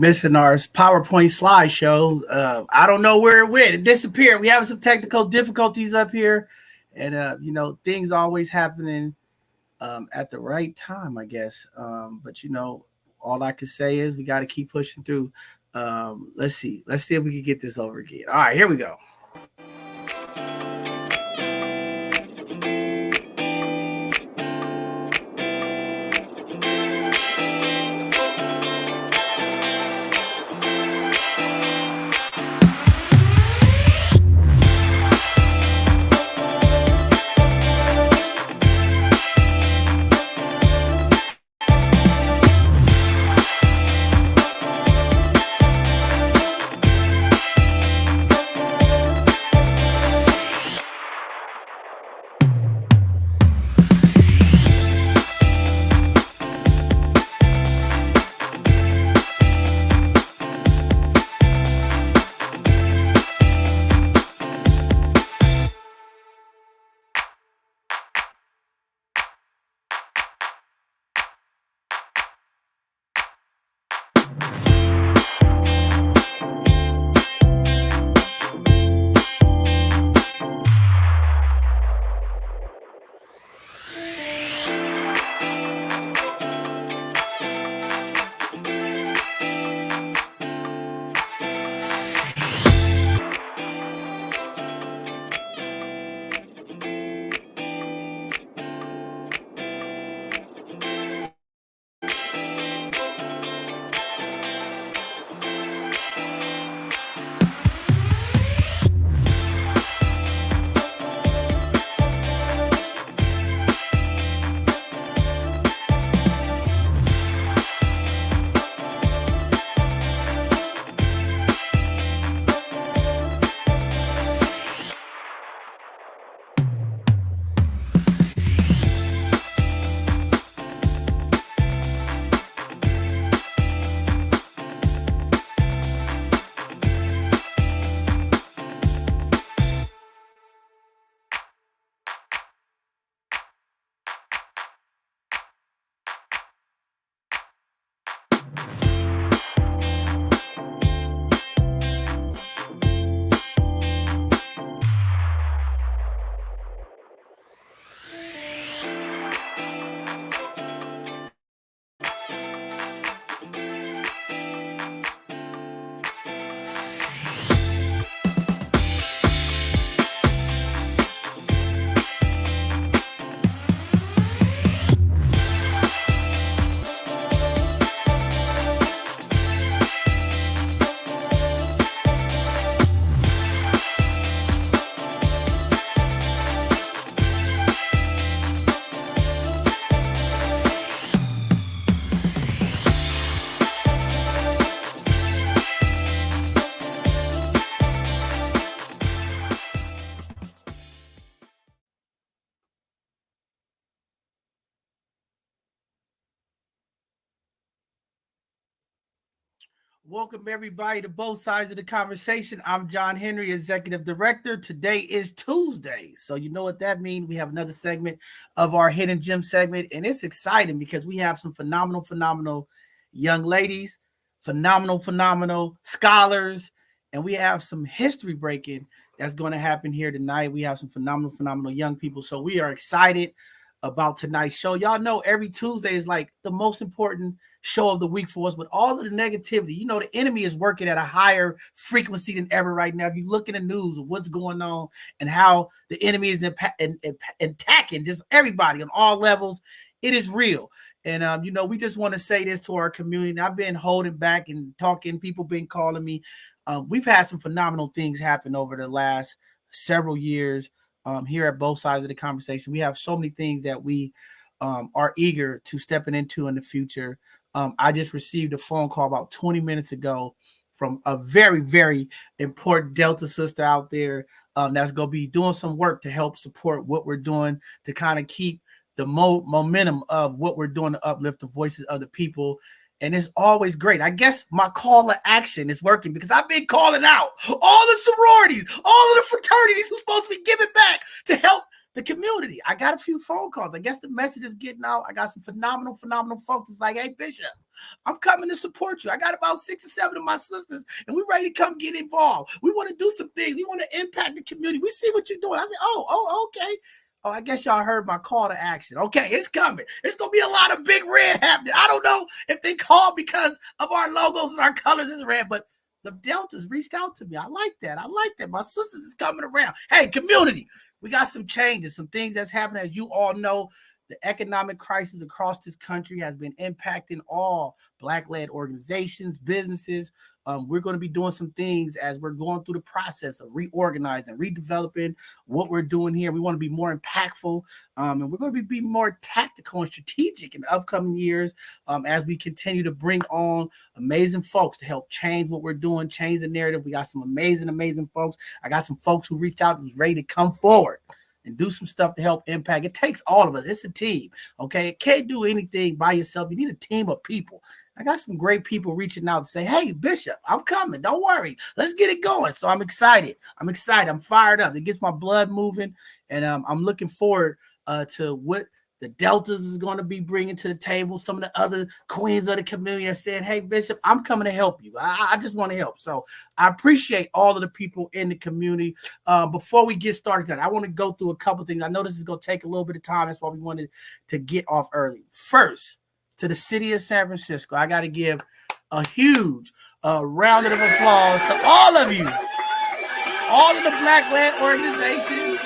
missing our PowerPoint slideshow. I don't know where it went. It disappeared. We have some technical difficulties up here, and things always happening at the right time, I guess. But all I can say is we got to keep pushing through. Let's see. Let's see if we can get this over again. All right, here we go. Welcome everybody to both sides of the conversation. I'm John Henry, Executive Director. Today is Tuesday, so you know what that means. We have another segment of our Hidden Gem segment, and it's exciting because we have some phenomenal young ladies, phenomenal scholars, and we have some history breaking that's going to happen here tonight. We have some phenomenal young people, so we are excited about tonight's show. Y'all know every Tuesday is like the most important show of the week for us with all of the negativity. The enemy is working at a higher frequency than ever right now. If you look in the news of what's going on and how the enemy is attacking just everybody on all levels, it is real. And, we just want to say this to our community. I've been holding back and talking. People been calling me. We've had some phenomenal things happen over the last several years. Here at both sides of the conversation, we have so many things that we are eager to stepping into in the future. I just received a phone call about 20 minutes ago from a very important Delta sister out there that's going to be doing some work to help support what we're doing to kind of keep the momentum of what we're doing to uplift the voices of the people. And it's always great. I guess my call to action is working because I've been calling out all the sororities, all of the fraternities who's supposed to be giving back to help the community. I got a few phone calls. I guess the message is getting out. I got some phenomenal folks. It's like, hey, Bishop, I'm coming to support you. I got about 6 or 7 of my sisters, and we're ready to come get involved. We want to do some things. We want to impact the community. We see what you're doing. I said, oh, okay. Oh, I guess y'all heard my call to action. Okay, it's coming. It's going to be a lot of big red happening. I don't know if they called because of our logos and our colors is red, but the Deltas reached out to me. I like that. My sisters is coming around. Hey, community, we got some changes, some things that's happening. As you all know, the economic crisis across this country has been impacting all Black-led organizations, businesses. We're going to be doing some things as we're going through the process of reorganizing, redeveloping what we're doing here. We want to be more impactful, and we're going to be more tactical and strategic in the upcoming years as we continue to bring on amazing folks to help change what we're doing, change the narrative. We got some amazing folks. I got some folks who reached out and was ready to come forward and do some stuff to help impact. It takes all of us. It's a team, okay? It can't do anything by yourself. You need a team of people. I got some great people reaching out to say, hey, Bishop, I'm coming. Don't worry. Let's get it going. So I'm excited. I'm fired up. It gets my blood moving, and I'm looking forward to what the Deltas is going to be bringing to the table. Some of the other queens of the community are saying, hey, Bishop, I'm coming to help you. I just want to help. So I appreciate all of the people in the community. Before we get started, I want to go through a couple things. I know this is going to take a little bit of time. That's why we wanted to get off early. First, to the city of San Francisco, I got to give a huge round of applause to all of you, all of the Black-led organizations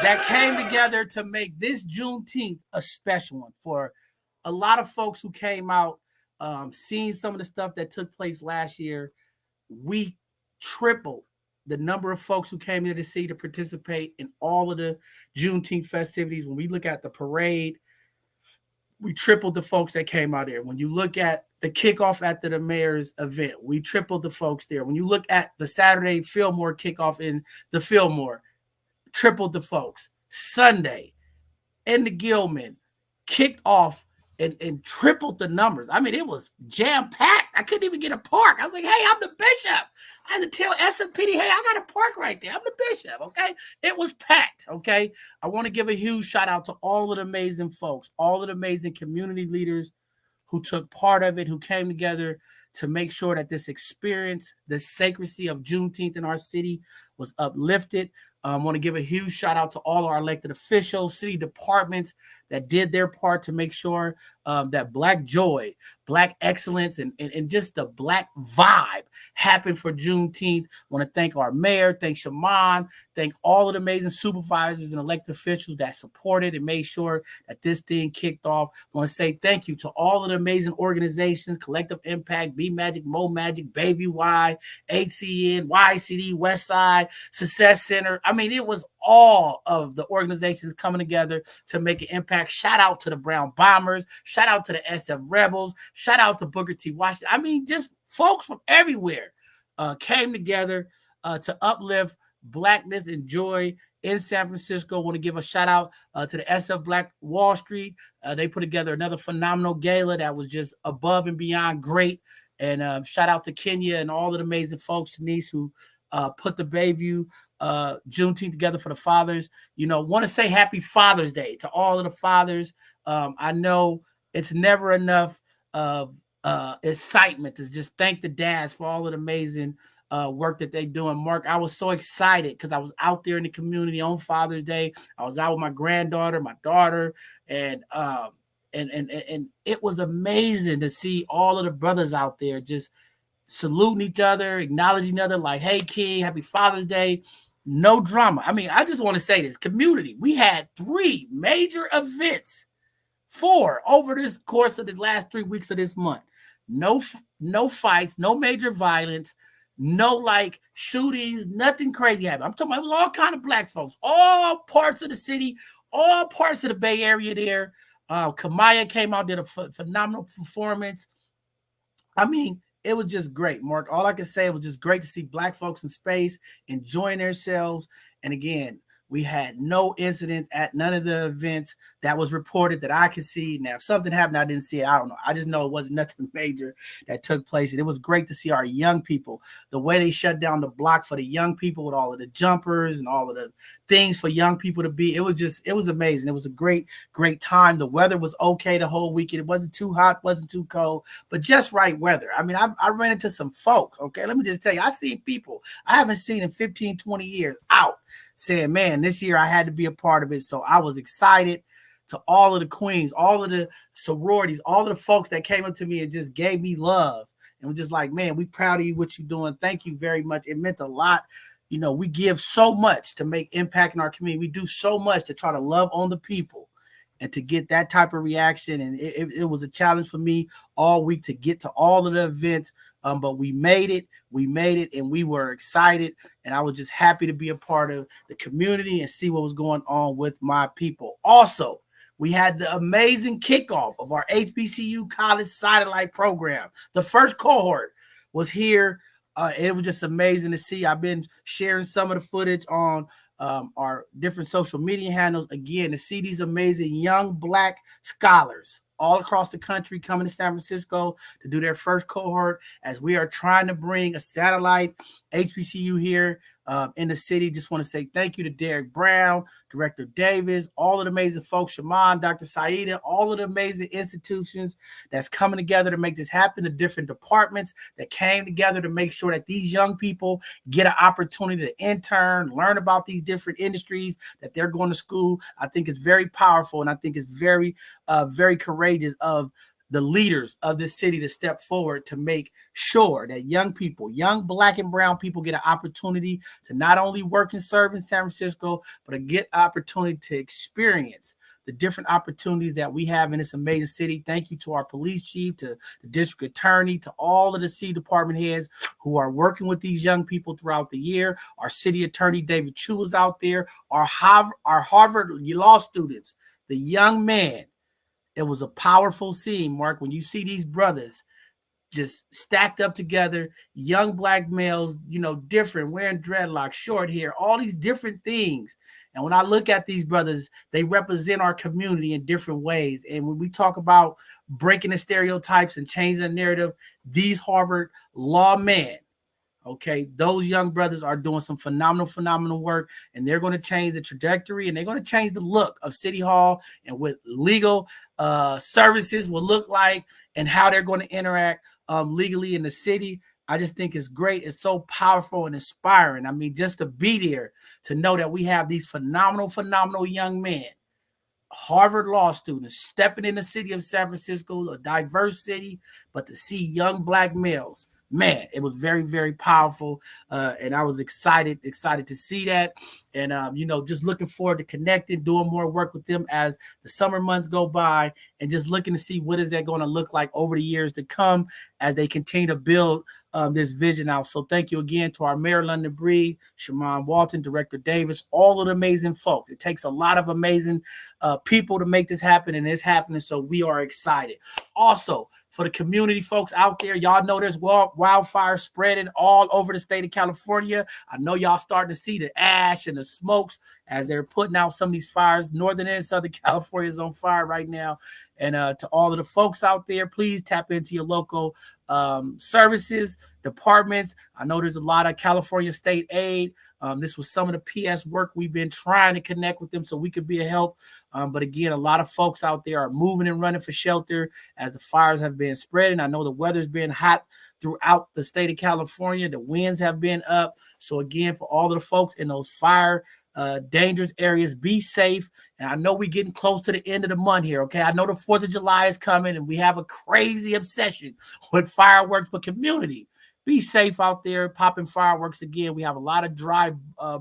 that came together to make this Juneteenth a special one. For a lot of folks who came out, seeing some of the stuff that took place last year, we tripled the number of folks who came here to see to participate in all of the Juneteenth festivities. When we look at the parade, we tripled the folks that came out there. When you look at the kickoff after the mayor's event, we tripled the folks there. When you look at the Saturday Fillmore kickoff in the Fillmore, tripled the folks. Sunday in the Gilman kicked off and tripled the numbers. I mean, it was jam-packed. I couldn't even get a park. I was like, hey, I'm the bishop. I had to tell SMPD, hey, I got a park right there. I'm the bishop, okay? It was packed, okay? I want to give a huge shout out to all of the amazing folks, all of the amazing community leaders who took part of it, who came together to make sure that this experience, the sacredcy of Juneteenth in our city was uplifted. I want to give a huge shout out to all our elected officials, city departments that did their part to make sure that Black joy, Black excellence, and just the Black vibe happened for Juneteenth. I want to thank our mayor, thank Shaman, thank all of the amazing supervisors and elected officials that supported and made sure that this thing kicked off. I want to say thank you to all of the amazing organizations, Collective Impact, Be Magic, Mo Magic, Baby Y, HCN, YCD, Westside, Success Center. I mean, it was all of the organizations coming together to make an impact. Shout out to the Brown Bombers. Shout out to the SF Rebels. Shout out to Booker T. Washington. I mean, just folks from everywhere came together to uplift Blackness and joy in San Francisco. I want to give a shout out to the SF Black Wall Street. They put together another phenomenal gala that was just above and beyond great. And shout out to Kenya and all of the amazing folks, Denise, who put the Bayview Juneteenth together for the fathers. You know, want to say happy Father's Day to all of the fathers. I know it's never enough of excitement to just thank the dads for all of the amazing work that they do. And Mark, I was so excited because I was out there in the community on Father's Day. I was out with my granddaughter, my daughter, and it was amazing to see all of the brothers out there just saluting each other, acknowledging each other, like, hey, kid, happy Father's Day. No drama. I mean, I just want to say this, community, we had 3 major events, 4 over this course of the last 3 weeks of this month. No fights, no major violence, no like shootings, nothing crazy happened. I'm talking about it was all kind of Black folks, all parts of the city, all parts of the Bay Area there. Kamaya came out, did a phenomenal performance. I mean, it was just great, Mark. All I can say, it was just great to see Black folks in space enjoying themselves. And again, We had no incidents at none of the events that was reported that I could see. Now, if something happened, I didn't see it. I don't know. I just know it wasn't nothing major that took place. And it was great to see our young people, the way they shut down the block for the young people with all of the jumpers and all of the things for young people to be. It was amazing. It was a great time. The weather was okay the whole weekend. It wasn't too hot, wasn't too cold, but just right weather. I mean, I ran into some folks, okay? Let me just tell you, I see people I haven't seen in 15, 20 years out saying, man, this year I had to be a part of it. So I was excited. To all of the queens, all of the sororities, all of the folks that came up to me and just gave me love and was just like, man, we proud of you, what you're doing. Thank you very much. It meant a lot. You know, we give so much to make impact in our community. We do so much to try to love on the people and to get that type of reaction. And it was a challenge for me all week to get to all of the events. But we made it. We made it, and we were excited. And I was just happy to be a part of the community and see what was going on with my people. Also, we had the amazing kickoff of our HBCU college satellite program. The first cohort was here. It was just amazing to see. I've been sharing some of the footage on our different social media handles. Again, to see these amazing young Black scholars all across the country coming to San Francisco to do their first cohort as we are trying to bring a satellite HBCU here in the city. Just want to say thank you to Derek Brown, Director Davis, all of the amazing folks, Shaman, Dr. Saida, all of the amazing institutions that's coming together to make this happen, the different departments that came together to make sure that these young people get an opportunity to intern, learn about these different industries that they're going to school. I think it's very powerful, and I think it's very courageous of the leaders of this city to step forward to make sure that young people, young Black and brown people, get an opportunity to not only work and serve in San Francisco, but to get opportunity to experience the different opportunities that we have in this amazing city. Thank you to our police chief, to the district attorney, to all of the city department heads who are working with these young people throughout the year. Our city attorney, David Chu, is out there. Our Harvard law students, the young man. It was a powerful scene, Mark, when you see these brothers just stacked up together, young Black males, you know, different, wearing dreadlocks, short hair, all these different things. And when I look at these brothers, they represent our community in different ways. And when we talk about breaking the stereotypes and changing the narrative, these Harvard law men, okay, those young brothers are doing some phenomenal work, and they're going to change the trajectory, and they're going to change the look of City Hall and what legal services will look like and how they're going to interact legally in the city. I just think it's great. It's so powerful and inspiring. I mean, just to be there, to know that we have these phenomenal young men, Harvard law students, stepping in the city of San Francisco, a diverse city, but to see young Black males, man, it was very powerful. And I was excited to see that. And, you know, just looking forward to connecting, doing more work with them as the summer months go by, and just looking to see what is that going to look like over the years to come as they continue to build this vision out. So thank you again to our Mayor London Breed, Shaman Walton, Director Davis, all of the amazing folks. It takes a lot of amazing people to make this happen, and it's happening. So we are excited. Also, for the community folks out there, y'all know there's wildfire spreading all over the state of California. I know y'all starting to see the ash and the smokes as they're putting out some of these fires. Northern and Southern California is on fire right now. And to all of the folks out there, please tap into your local services, departments. I know there's a lot of California state aid. This was some of the PS work. We've been trying to connect with them so we could be a help. But again, a lot of folks out there are moving and running for shelter as the fires have been spreading. I know the weather's been hot throughout the state of California. The winds have been up. So again, for all of the folks in those fire dangerous areas, be safe. And I know we're getting close to the end of the month here, okay? I know the 4th of July is coming, and we have a crazy obsession with fireworks, but community, be safe out there popping fireworks. Again, we have a lot of dry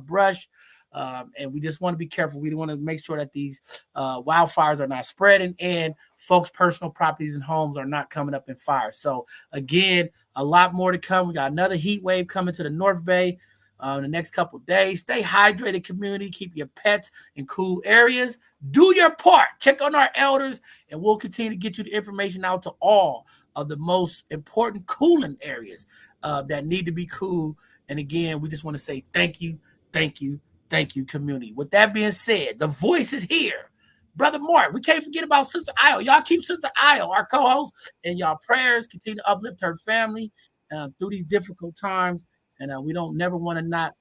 brush, and we just want to be careful. We want to make sure that these wildfires are not spreading, and folks' personal properties and homes are not coming up in fire. So again, a lot more to come. We got another heat wave coming to the North Bay in the next couple of days. Stay hydrated, community. Keep your pets in cool areas. Do your part. Check on our elders, and we'll continue to get you the information out to all of the most important cooling areas that need to be cool. And again, we just want to say thank you, Thank you, community. With that being said, the voice is here. Brother Mark, we can't forget about Sister Io. Y'all keep Sister Io, our co-host, in y'all prayers. Continue to uplift her family through these difficult times. And we don't never want to not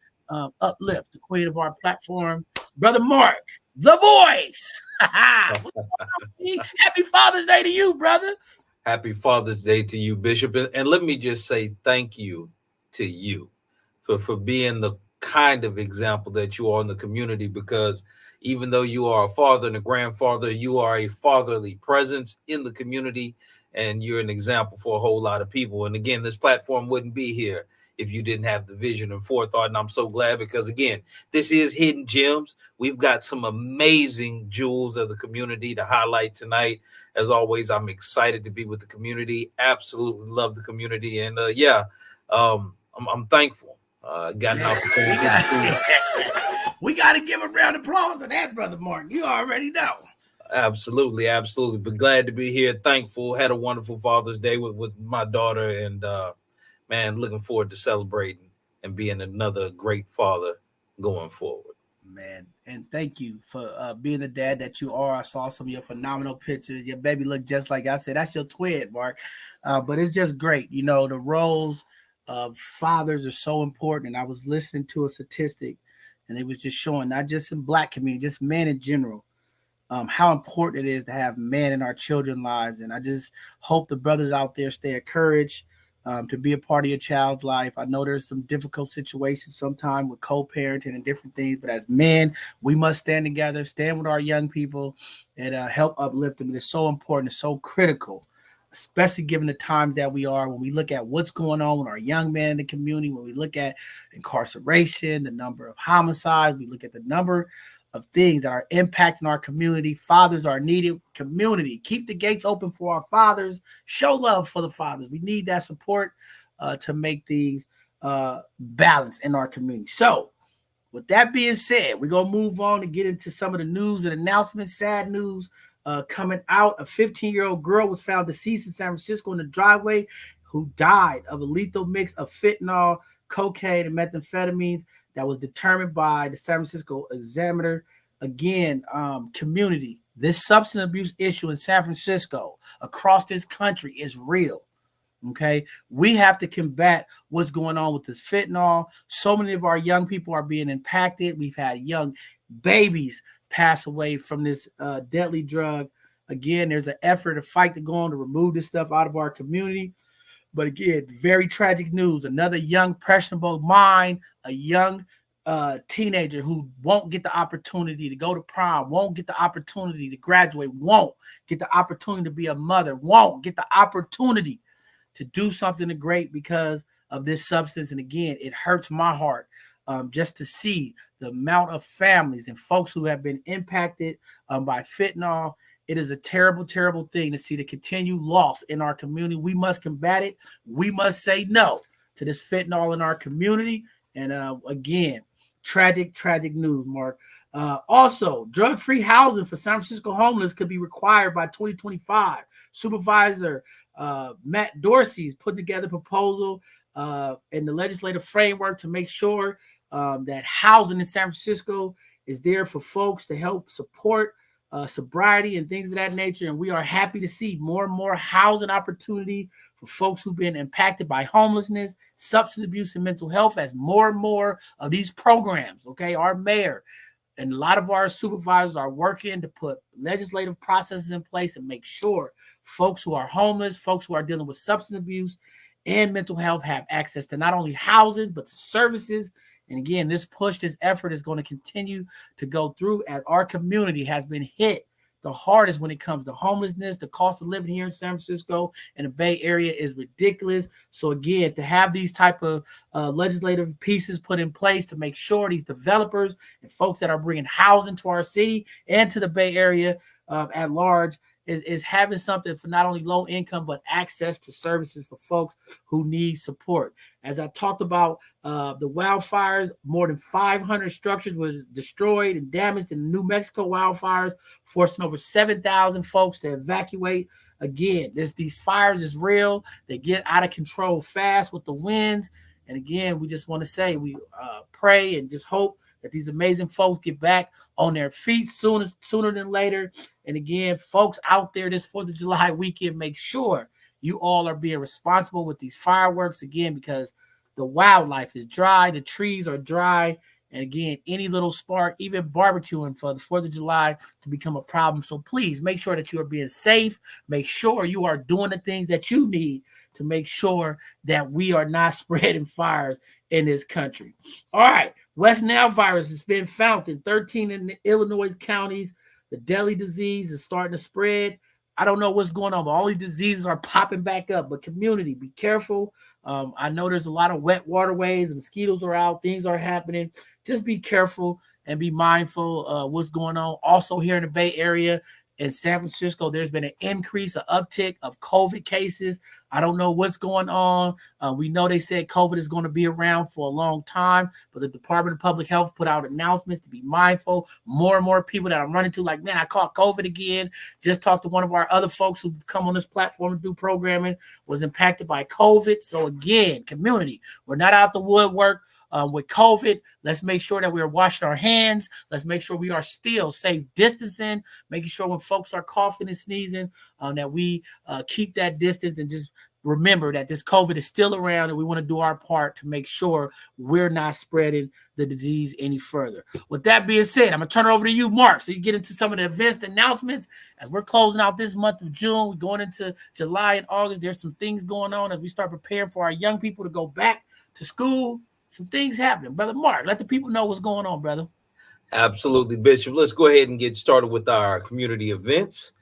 uplift the queen of our platform, Brother Mark, the voice. Happy Father's Day to you, brother. Happy Father's Day to you, Bishop. And let me just say thank you to you for being the kind of example that you are in the community, because even though you are a father and a grandfather, you are a fatherly presence in the community, and you're an example for a whole lot of people. And again, this platform wouldn't be here if you didn't have the vision and forethought. And I'm so glad, because again, this is Hidden Gems. We've got some amazing jewels of the community to highlight tonight. As always, I'm excited to be with the community. Absolutely love the community. And I'm thankful. Got an opportunity to see. We got to give a round of applause to that, Brother Martin. You already know. Absolutely. But glad to be here. Thankful. Had a wonderful Father's Day with my daughter, and man, looking forward to celebrating and being another great father going forward. Man, and thank you for being the dad that you are. I saw some of your phenomenal pictures. Your baby looked just like I said. That's your twin, Mark. But it's just great. You know, the roles of fathers are so important. And I was listening to a statistic, and it was just showing, not just in Black community, just men in general, how important it is to have men in our children's lives. And I just hope the brothers out there stay encouraged to be a part of your child's life. I know there's some difficult situations sometimes with co-parenting and different things, but as men, we must stand together, stand with our young people, and help uplift them. And it's so important, it's so critical, especially given the times that we are, when we look at what's going on with our young men in the community, when we look at incarceration, the number of homicides, we look at the number of things that are impacting our community. Fathers are needed. Community, keep the gates open for our fathers. Show love for the fathers. We need that support to make things balance in our community. So, with that being said, we're going to move on and get into some of the news and announcements. Sad news coming out. A 15-year-old girl was found deceased in San Francisco in the driveway, who died of a lethal mix of fentanyl, cocaine, and methamphetamines that was determined by the San Francisco Examiner. Again, community, this substance abuse issue in San Francisco, across this country, is real. Okay, we have to combat what's going on with this fentanyl. So many of our young people are being impacted. We've had young babies pass away from this deadly drug. Again, there's an effort, a fight to go on to remove this stuff out of our community. But again, very tragic news. Another young, impressionable mind, a young teenager who won't get the opportunity to go to prom, won't get the opportunity to graduate, won't get the opportunity to be a mother, won't get the opportunity to do something great because of this substance. And again, it hurts my heart just to see the amount of families and folks who have been impacted by fentanyl. It is a terrible, terrible thing to see the continued loss in our community. We must combat it. We must say no to this fentanyl in our community. And again, tragic, tragic news, Mark. Also, drug-free housing for San Francisco homeless could be required by 2025. Supervisor Matt Dorsey is putting together a proposal in the legislative framework to make sure that housing in San Francisco is there for folks to help support sobriety and things of that nature. And we are happy to see more and more housing opportunity for folks who've been impacted by homelessness, substance abuse, and mental health, as more and more of these programs, okay, our mayor and a lot of our supervisors are working to put legislative processes in place and make sure folks who are homeless, folks who are dealing with substance abuse and mental health have access to not only housing, but to services. And again, this push, this effort is going to continue to go through, as our community has been hit the hardest when it comes to homelessness. The cost of living here in San Francisco and the Bay Area is ridiculous. So again, to have these type of legislative pieces put in place to make sure these developers and folks that are bringing housing to our city and to the Bay Area at large is having something for not only low income, but access to services for folks who need support. As I talked about the wildfires, more than 500 structures were destroyed and damaged in the New Mexico wildfires, forcing over 7,000 folks to evacuate. Again, these fires is real. They get out of control fast with the winds. And again, we just want to say we pray and just hope that these amazing folks get back on their feet sooner than later. And again, folks out there this 4th of July weekend, make sure you all are being responsible with these fireworks again, because the wildlife is dry, the trees are dry. And again, any little spark, even barbecuing for the 4th of July, can become a problem. So please make sure that you are being safe. Make sure you are doing the things that you need to make sure that we are not spreading fires in this country. All right. West Nile virus has been found in 13 in the Illinois counties. The deadly disease is starting to spread. I don't know what's going on, but all these diseases are popping back up. But community, be careful. I know there's a lot of wet waterways, the mosquitoes are out, things are happening. Just be careful and be mindful of what's going on. Also here in the Bay Area, in San Francisco, there's been an increase, an uptick of COVID cases. I don't know what's going on. We know they said COVID is going to be around for a long time, but the Department of Public Health put out announcements to be mindful. More and more people that I'm running to, like, man, I caught COVID again. Just talked to one of our other folks who've come on this platform to do programming, was impacted by COVID. So again, community, we're not out the woodwork. With COVID, let's make sure that we are washing our hands. Let's make sure we are still safe distancing, making sure when folks are coughing and sneezing, that we keep that distance, and just remember that this COVID is still around, and we want to do our part to make sure we're not spreading the disease any further. With that being said, I'm going to turn it over to you, Mark, so you get into some of the events announcements. As we're closing out this month of June, we're going into July and August. There's some things going on as we start preparing for our young people to go back to school. Some things happening. Brother Mark, let the people know what's going on, brother. Absolutely, Bishop. Let's go ahead and get started with our community events.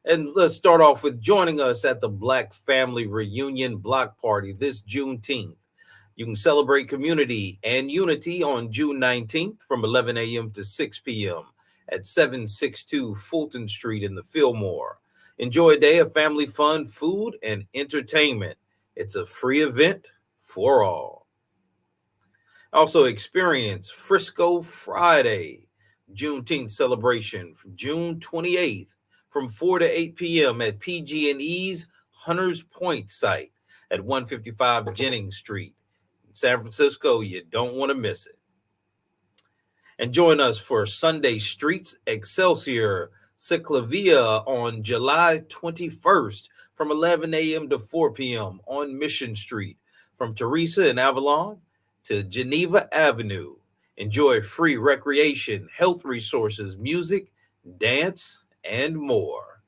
And let's start off with joining us at the Black Family Reunion Block Party this Juneteenth. You can celebrate community and unity on June 19th from 11 a.m. to 6 p.m. at 762 Fulton Street in the Fillmore. Enjoy a day of family fun, food, and entertainment. It's a free event for all. Also experience Frisco Friday, Juneteenth celebration from June 28th from 4 to 8 p.m. at PG&E's Hunters Point site at 155 Jennings Street. In San Francisco, you don't want to miss it. And join us for Sunday Streets Excelsior Ciclavia on July 21st from 11 a.m. to 4 p.m. on Mission Street from Teresa and Avalon to Geneva Avenue. Enjoy free recreation, health resources, music, dance, and more.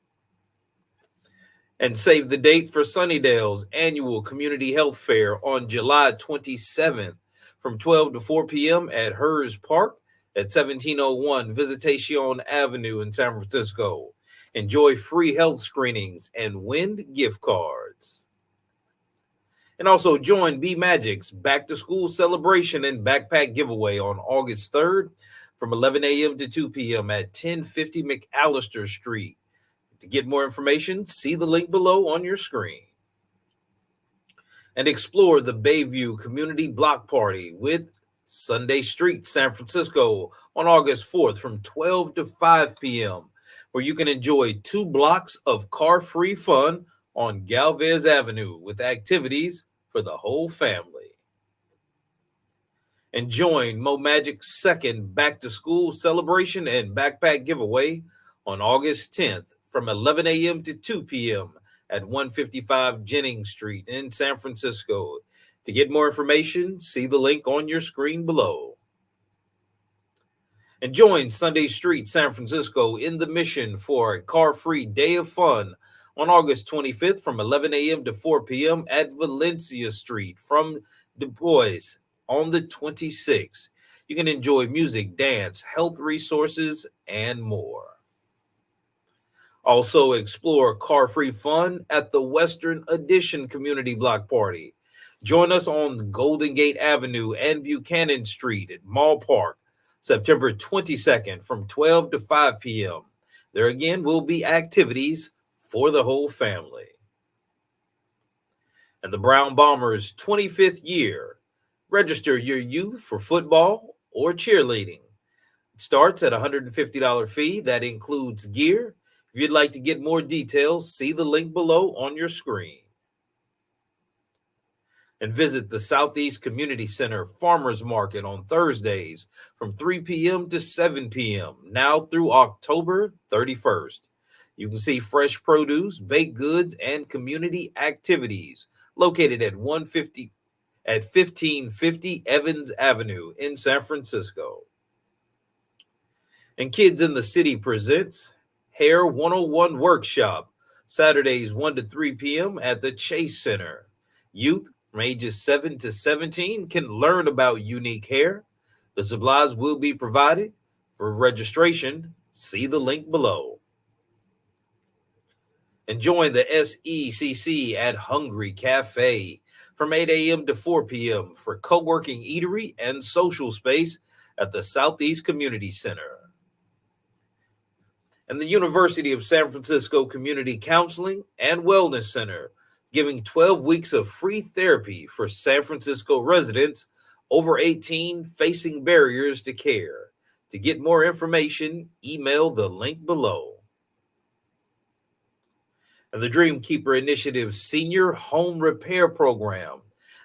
And save the date for Sunnydale's annual community health fair on July 27th from 12 to 4 p.m. at Hers Park at 1701 Visitation Avenue in San Francisco. Enjoy free health screenings and win gift cards. And also join B Magic's Back to School celebration and backpack giveaway on August 3rd from 11 a.m. to 2 p.m. at 1050 McAllister Street. To get more information, see the link below on your screen. And explore the Bayview Community Block Party with Sunday Street San Francisco on August 4th from 12 to 5 p.m., where you can enjoy 2 blocks of car-free fun on Galvez Avenue with activities for the whole family. And join Mo Magic's second back to school celebration and backpack giveaway on August 10th from 11 a.m. to 2 p.m. at 155 Jennings Street in San Francisco. To get more information, see the link on your screen below. And join Sunday Street San Francisco in the Mission for a car-free day of fun on August 25th from 11 a.m. to 4 p.m. at Valencia Street from Du Bois on the 26th. You can enjoy music, dance, health resources, and more. Also explore car-free fun at the Western Addition Community Block Party. Join us on Golden Gate Avenue and Buchanan Street at Mall Park, September 22nd from 12 to 5 p.m. There again will be activities for the whole family. And the Brown Bombers' 25th year. Register your youth for football or cheerleading. It starts at a $150 fee. That includes gear. If you'd like to get more details, see the link below on your screen. And visit the Southeast Community Center Farmers Market on Thursdays from 3 p.m. to 7 p.m. now through October 31st. You can see fresh produce, baked goods, and community activities located at 1550 Evans Avenue in San Francisco. And Kids in the City presents Hair 101 Workshop, Saturdays 1 to 3 p.m. at the Chase Center. Youth from ages 7 to 17 can learn about unique hair. The supplies will be provided. For registration, see the link below. And join the SECC at Hungry Cafe from 8 a.m. to 4 p.m. for co-working eatery and social space at the Southeast Community Center. And the University of San Francisco Community Counseling and Wellness Center giving 12 weeks of free therapy for San Francisco residents over 18 facing barriers to care. To get more information, email the link below. And the Dreamkeeper Initiative Senior Home Repair Program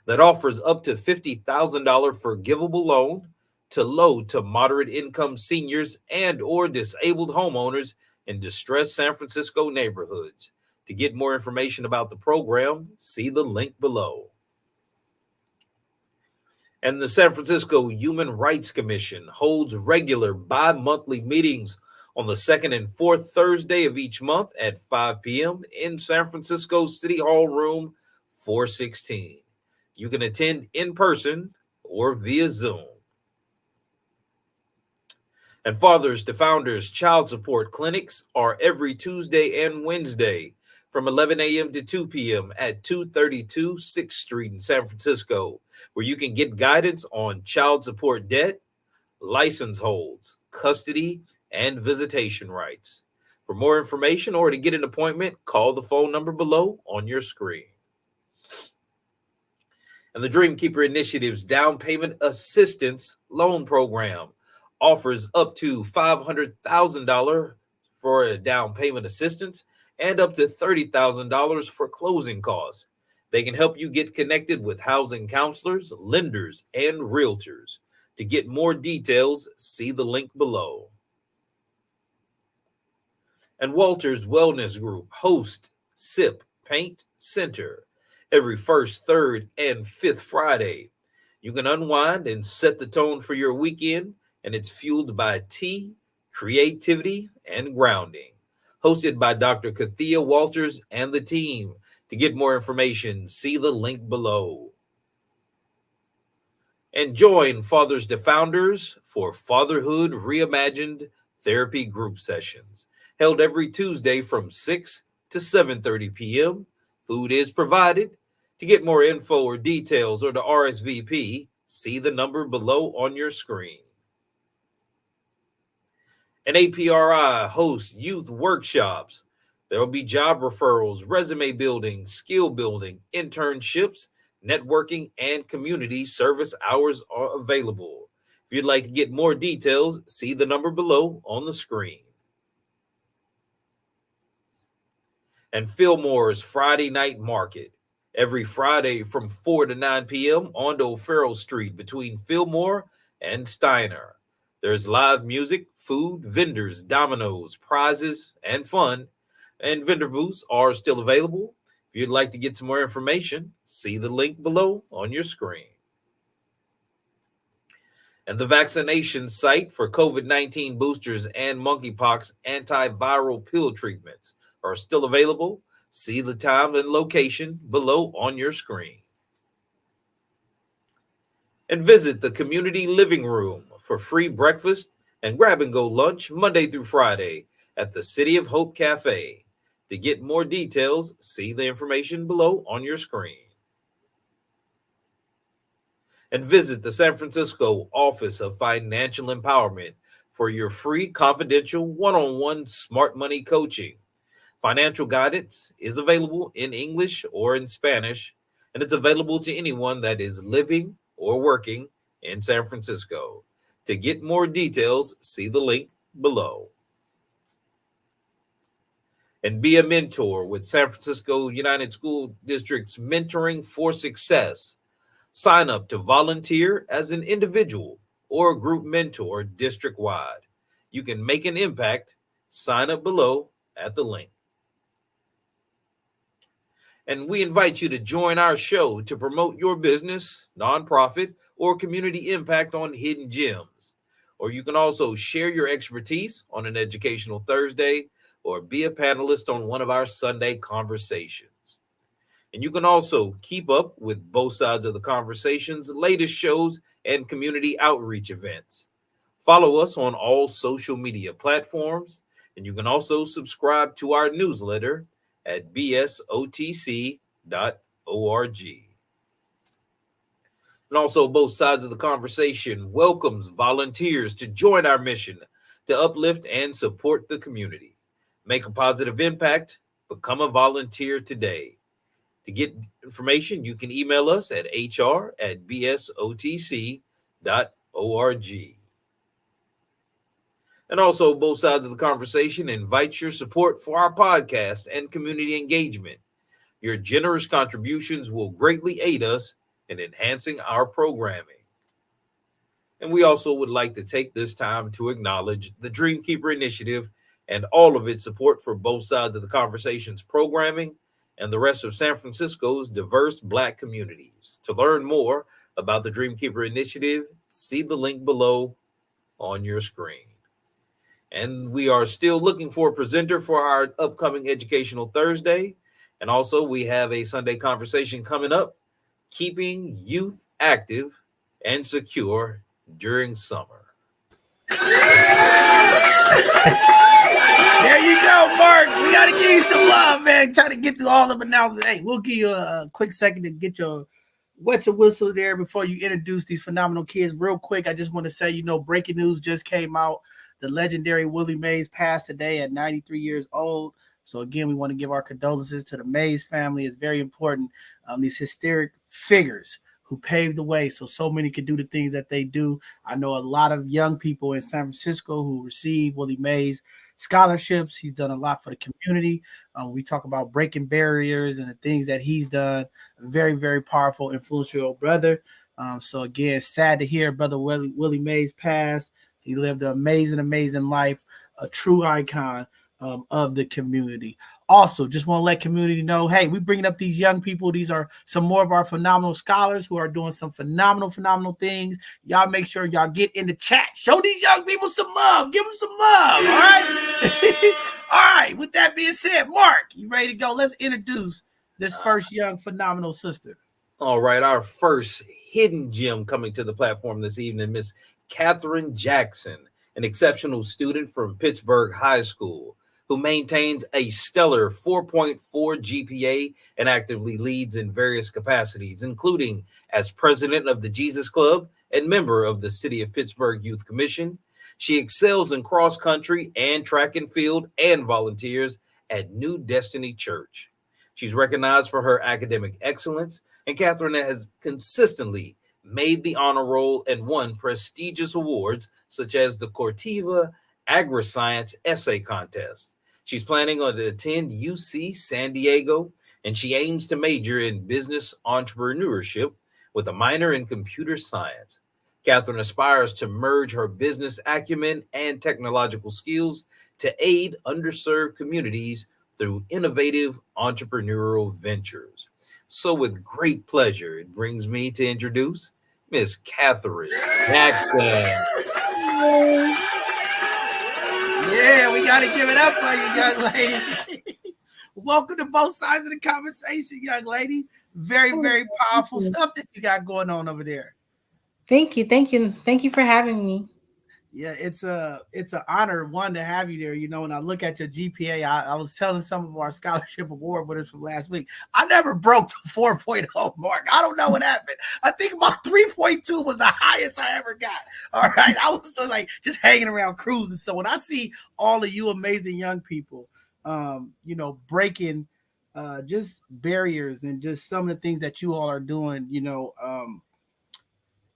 that offers up to $50,000 forgivable loan to low to moderate income seniors and or disabled homeowners in distressed San Francisco neighborhoods. To get more information about the program, see the link below. And the San Francisco Human Rights Commission holds regular bi-monthly meetings on the second and fourth Thursday of each month at 5 p.m. in San Francisco City Hall Room 416. You can attend in person or via Zoom. And Fathers to Founders child support clinics are every Tuesday and Wednesday from 11 a.m. to 2 p.m. at 232 6th Street in San Francisco, where you can get guidance on child support debt, license holds, custody, and visitation rights. For more information or to get an appointment, call the phone number below on your screen. And the Dreamkeeper Initiative's Down Payment Assistance Loan Program offers up to $500,000 for a down payment assistance and up to $30,000 for closing costs. They can help you get connected with housing counselors, lenders, and realtors. To get more details, see the link below. And Walter's Wellness Group hosts Sip Paint Center every first, third, and fifth Friday. You can unwind and set the tone for your weekend, and it's fueled by tea, creativity, and grounding. Hosted by Dr. Kathia Walters and the team. To get more information, see the link below. And join Fathers to Founders for Fatherhood Reimagined Therapy Group Sessions, held every Tuesday from 6 to 7:30 p.m. Food is provided. To get more info or details or to RSVP, see the number below on your screen. And APRI hosts youth workshops. There will be job referrals, resume building, skill building, internships, networking, and community service hours are available. If you'd like to get more details, see the number below on the screen. And Fillmore's Friday Night Market, every Friday from 4 to 9 p.m. on O'Farrell Street between Fillmore and Steiner. There's live music, food, vendors, dominoes, prizes, and fun. And vendor booths are still available. If you'd like to get some more information, see the link below on your screen. And the vaccination site for COVID-19 boosters and monkeypox antiviral pill treatments are still available. See the time and location below on your screen. And visit the community living room for free breakfast and grab-and-go lunch Monday through Friday at the City of Hope Cafe. To get more details, see the information below on your screen. And visit the San Francisco Office of Financial Empowerment for your free confidential one-on-one smart money coaching. Financial guidance is available in English or in Spanish, and it's available to anyone that is living or working in San Francisco. To get more details, see the link below. And be a mentor with San Francisco United School District's Mentoring for Success Sign up to volunteer as an individual or a group mentor district wide. You can make an impact. Sign up below at the link. And we invite you to join our show to promote your business, nonprofit, or community impact on Hidden Gems. Or you can also share your expertise on an educational Thursday or be a panelist on one of our Sunday conversations. And you can also keep up with both sides of the conversation's latest shows and community outreach events. Follow us on all social media platforms, and you can also subscribe to our newsletter at bsotc.org. And also, both sides of the conversation welcomes volunteers to join our mission to uplift and support the community. Make a positive impact, become a volunteer today. To get information, you can email us at hr@bsotc.org. And also, both sides of the conversation invite your support for our podcast and community engagement. Your generous contributions will greatly aid us in enhancing our programming. And we also would like to take this time to acknowledge the Dreamkeeper Initiative and all of its support for both sides of the conversation's programming and the rest of San Francisco's diverse Black communities. To learn more about the Dreamkeeper Initiative, see the link below on your screen. And we are still looking for a presenter for our upcoming Educational Thursday. And also, we have a Sunday conversation coming up, keeping youth active and secure during summer. There you go, Mark. We got to give you some love, man. Try to get through all of announcements. Hey, we'll give you a quick second to get your wet your whistle there before you introduce these phenomenal kids. Real quick, I just want to say, breaking news just came out. The legendary Willie Mays passed today at 93 years old. So, again, we want to give our condolences to the Mays family. It's very important. These historic figures who paved the way so many could do the things that they do. I know a lot of young people in San Francisco who receive Willie Mays scholarships. He's done a lot for the community. We talk about breaking barriers and the things that he's done. Very, very powerful, influential brother. So, again, sad to hear Brother Willie Mays passed. He lived an amazing life, a true icon of the community. Also, just want to let community know, hey, we bringing up these young people. These are some more of our phenomenal scholars who are doing some phenomenal things. Y'all make sure y'all get in the chat. Show these young people some love. Give them some love, all right? All right, with that being said, Mark, you ready to go? Let's introduce this first young phenomenal sister. All right, our first hidden gem coming to the platform this evening, Miss Catherine Jackson, an exceptional student from Pittsburgh High School who maintains a stellar 4.4 GPA and actively leads in various capacities, including as president of the Jesus Club and member of the City of Pittsburgh Youth Commission. She excels in cross country and track and field and volunteers at New Destiny Church. She's recognized for her academic excellence, and Catherine has consistently made the honor roll and won prestigious awards such as the Cortiva Agri-Science Essay Contest. She's planning to attend UC San Diego, and she aims to major in business entrepreneurship with a minor in computer science. Catherine aspires to merge her business acumen and technological skills to aid underserved communities through innovative entrepreneurial ventures. So with great pleasure, it brings me to introduce Miss Catherine Jackson. Yeah, we got to give it up for you, young lady. Welcome to both sides of the conversation, young lady. Very, very powerful stuff that you got going on over there. Thank you for having me. Yeah, it's an honor, one, to have you there. When I look at your GPA, I was telling some of our scholarship award winners from last week, I never broke the 4.0 mark. I don't know what happened. I think about 3.2 was the highest I ever got. All right. I was like just hanging around cruising. So when I see all of you amazing young people, breaking just barriers and just some of the things that you all are doing,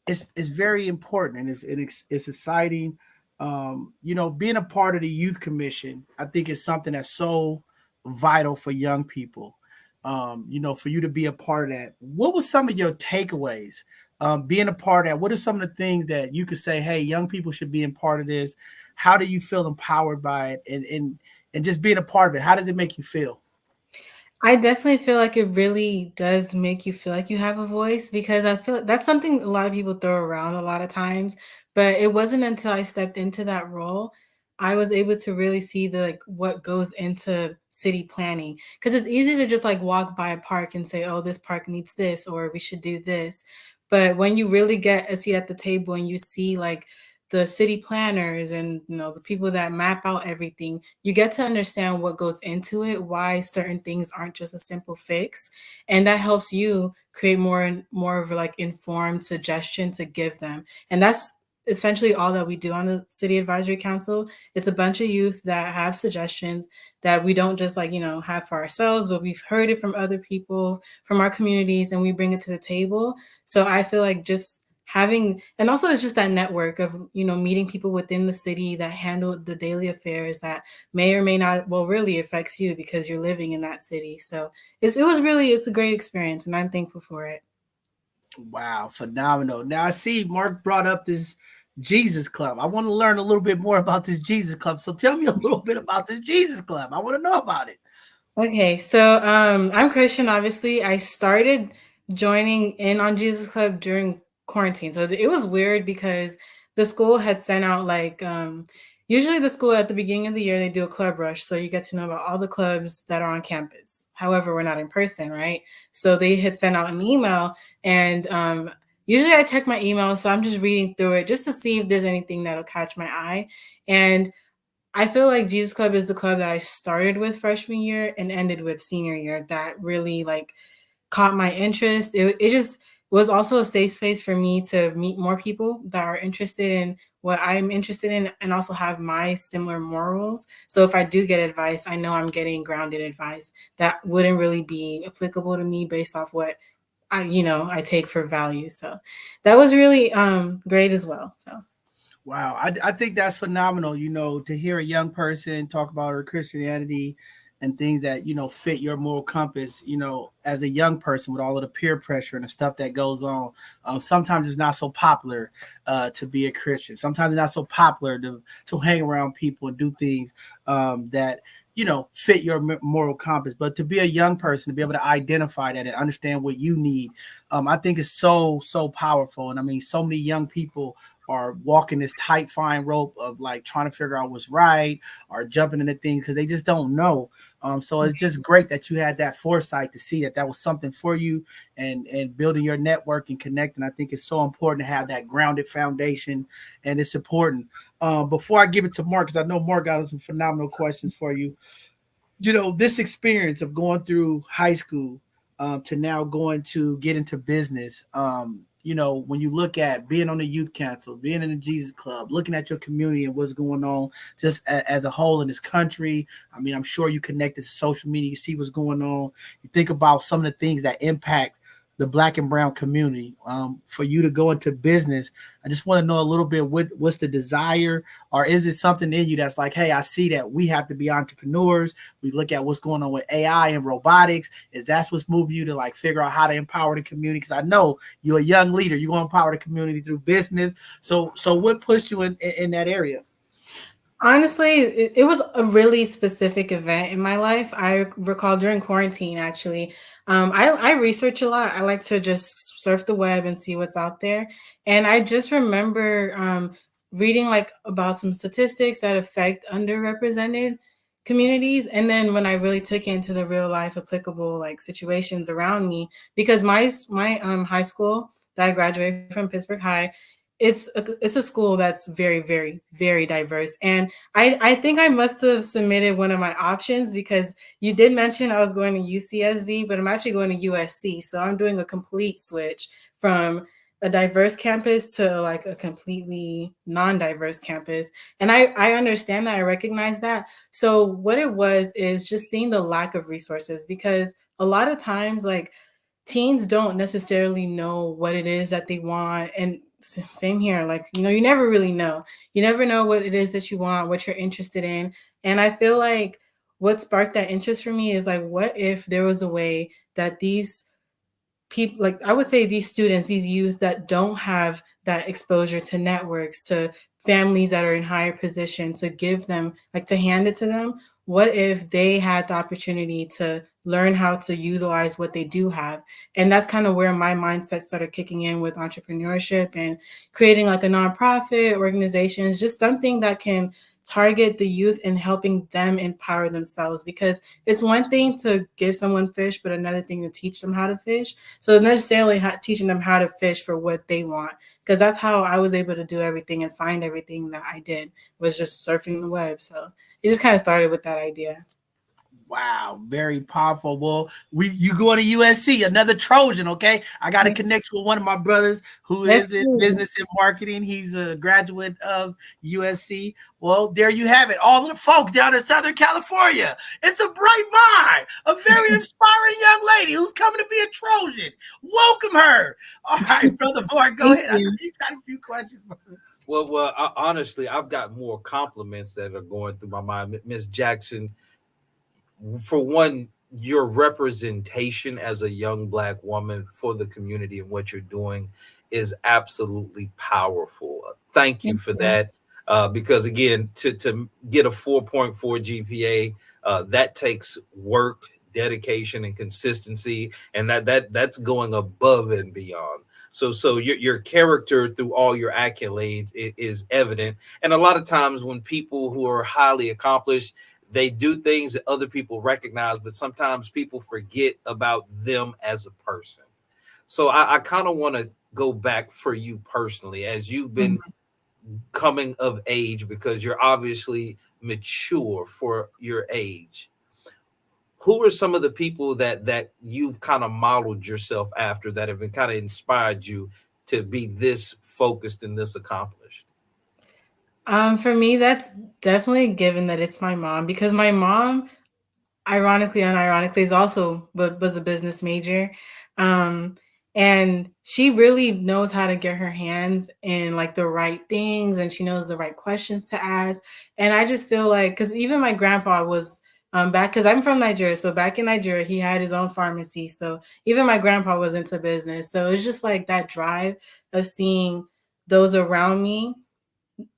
it's very important, and it's exciting. Being a part of the youth commission, I think is something that's so vital for young people. for you to be a part of that. What was some of your takeaways? Being a part of that, what are some of the things that you could say, hey, young people should be in part of this? How do you feel empowered by it? And just being a part of it, how does it make you feel? I definitely feel like it really does make you feel like you have a voice, because I feel like that's something a lot of people throw around a lot of times. But it wasn't until I stepped into that role I was able to really see the like what goes into city planning. Because it's easy to just like walk by a park and say, "Oh, this park needs this," or "We should do this." But when you really get a seat at the table and you see like the city planners and the people that map out everything, you get to understand what goes into it, why certain things aren't just a simple fix, and that helps you create more of like informed suggestion to give them. And that's essentially all that we do on the city advisory council. It's a bunch of youth that have suggestions that we don't just like have for ourselves, but we've heard it from other people from our communities and we bring it to the table. So I feel like just having, and also it's just that network of meeting people within the city that handle the daily affairs that may or may not, well, really affects you because you're living in that city. So it's a great experience and I'm thankful for it. Wow, phenomenal. Now I see Mark brought up this Jesus Club. I want to learn a little bit more about this Jesus Club. So tell me a little bit about this Jesus Club. I want to know about it. Okay, so I'm Christian. Obviously, I started joining in on Jesus Club during quarantine. So it was weird because the school had sent out like usually the school at the beginning of the year they do a club rush, so you get to know about all the clubs that are on campus. However, we're not in person, right? So they had sent out an email, and usually I check my email, so I'm just reading through it just to see if there's anything that'll catch my eye. And I feel like Jesus Club is the club that I started with freshman year and ended with senior year that really like caught my interest. It just was also a safe space for me to meet more people that are interested in what I'm interested in and also have my similar morals. So if I do get advice, I know I'm getting grounded advice that wouldn't really be applicable to me based off what I take for value. So that was really great as well. So Wow, I think that's phenomenal. To hear a young person talk about her Christianity and things that fit your moral compass. As a young person with all of the peer pressure and the stuff that goes on, sometimes it's not so popular to be a Christian. Sometimes it's not so popular to hang around people and do things that fit your moral compass. But to be a young person, to be able to identify that and understand what you need, I think is so powerful. And I mean, so many young people are walking this tight fine rope of like trying to figure out what's right or jumping into things because they just don't know. So it's just great that you had that foresight to see that was something for you, and building your network and connecting. I think it's so important to have that grounded foundation, and it's important. Before I give it to Mark, because I know Mark got some phenomenal questions for you. This experience of going through high school to now going to get into business. When you look at being on the youth council, being in the Jesus Club, looking at your community and what's going on just as a whole in this country. I mean, I'm sure you connected to social media, you see what's going on. You think about some of the things that impact the Black and brown community. For you to go into business, I just want to know a little bit what's the desire, or is it something in you that's like, hey, I see that we have to be entrepreneurs. We look at what's going on with AI and robotics. Is that's what's moving you to like figure out how to empower the community? Because I know you're a young leader. You're going to empower the community through business. So what pushed you in that area? honestly, it was a really specific event in my life. I recall during quarantine, actually. I research a lot. I like to just surf the web and see what's out there. And I just remember reading like about some statistics that affect underrepresented communities. And then when I really took it into the real life applicable like situations around me, because my high school that I graduated from, Pittsburgh High, it's a school that's very, very, very diverse. And I think I must have submitted one of my options because you did mention I was going to UCSD, but I'm actually going to USC. So I'm doing a complete switch from a diverse campus to like a completely non-diverse campus. And I understand that, I recognize that. So what it was is just seeing the lack of resources, because a lot of times like teens don't necessarily know what it is that they want. And same here, like, you never really know. You never know what it is that you want, what you're interested in. And I feel like what sparked that interest for me is like, what if there was a way that these people, like I would say these students, these youth that don't have that exposure to networks, to families that are in higher position, to give them, like to hand it to them, what if they had the opportunity to learn how to utilize what they do have? And that's kind of where my mindset started kicking in with entrepreneurship and creating like a nonprofit organization, is just something that can target the youth and helping them empower themselves, because it's one thing to give someone fish, but another thing to teach them how to fish. So it's necessarily teaching them how to fish for what they want, because that's how I was able to do everything and find everything that I did, was just surfing the web. So it just kind of started with that idea. Wow, very powerful. Well, you going to USC, another Trojan, okay? I got a connection with one of my brothers who is in business and marketing. He's a graduate of USC. Well, there you have it. All of the folks down in Southern California. It's a bright mind, a very inspiring young lady who's coming to be a Trojan. Welcome her. All right, Brother Mark, go ahead. I know you got a few questions for me. Well, honestly, I've got more compliments that are going through my mind. Miss Jackson, for one, your representation as a young Black woman for the community and what you're doing is absolutely powerful. Thank you for that. Because again, to get a 4.4 GPA, that takes work, dedication, and consistency, and that's going above and beyond. So your character through all your accolades is evident. And a lot of times when people who are highly accomplished, they do things that other people recognize, but sometimes people forget about them as a person. So I kind of want to go back for you personally, as you've been coming of age, because you're obviously mature for your age. Who are some of the people that you've kind of modeled yourself after, that have been kind of inspired you to be this focused and this accomplished? For me, that's definitely given that it's my mom, because my mom, ironically, unironically, is also was a business major. Um, and she really knows how to get her hands in like the right things, and she knows the right questions to ask. And I just feel like, because even my grandpa was back, because I'm from Nigeria. So back in Nigeria, he had his own pharmacy. So even my grandpa was into business. So it's just like that drive of seeing those around me.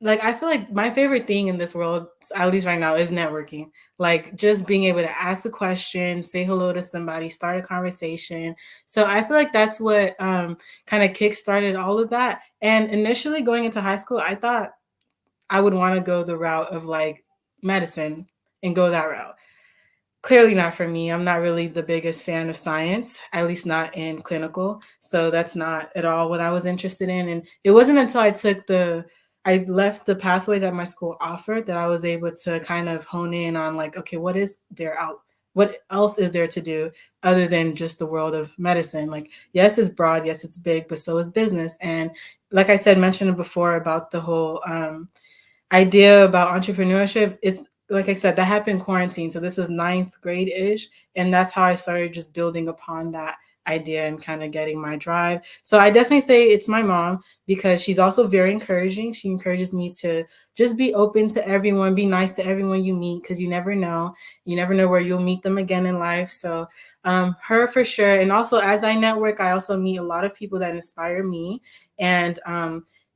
Like, I feel like my favorite thing in this world, at least right now, is networking. Like just being able to ask a question, say hello to somebody, start a conversation. So I feel like that's what kind of kickstarted all of that. And initially going into high school, I thought I would want to go the route of like medicine and go that route. Clearly not for me. I'm not really the biggest fan of science, at least not in clinical. So that's not at all what I was interested in. And it wasn't until I left the pathway that my school offered that I was able to kind of hone in on like, okay, what else is there to do other than just the world of medicine? Like, yes, it's broad, yes, it's big, but so is business. And like I said, mentioned before about the whole idea about entrepreneurship, is like I said, that happened in quarantine. So this was ninth grade ish. And that's how I started just building upon that idea and kind of getting my drive. So I definitely say it's my mom, because she's also very encouraging. She encourages me to just be open to everyone, be nice to everyone you meet, because you never know. You never know where you'll meet them again in life. So her for sure. And also as I network, I also meet a lot of people that inspire me. And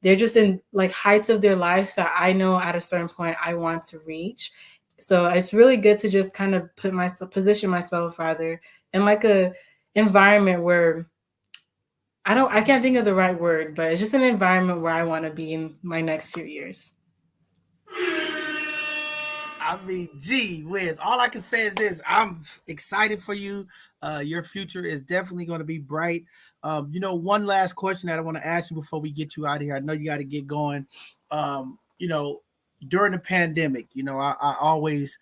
they're just in like heights of their life that I know at a certain point I want to reach. So it's really good to just kind of position myself rather in like a environment where I can't think of the right word, but it's just an environment where I want to be in my next few years. I mean, gee whiz. All I can say is this: I'm excited for you. Your future is definitely going to be bright. One last question that I want to ask you before we get you out of here. I know you got to get going. During the pandemic, I always,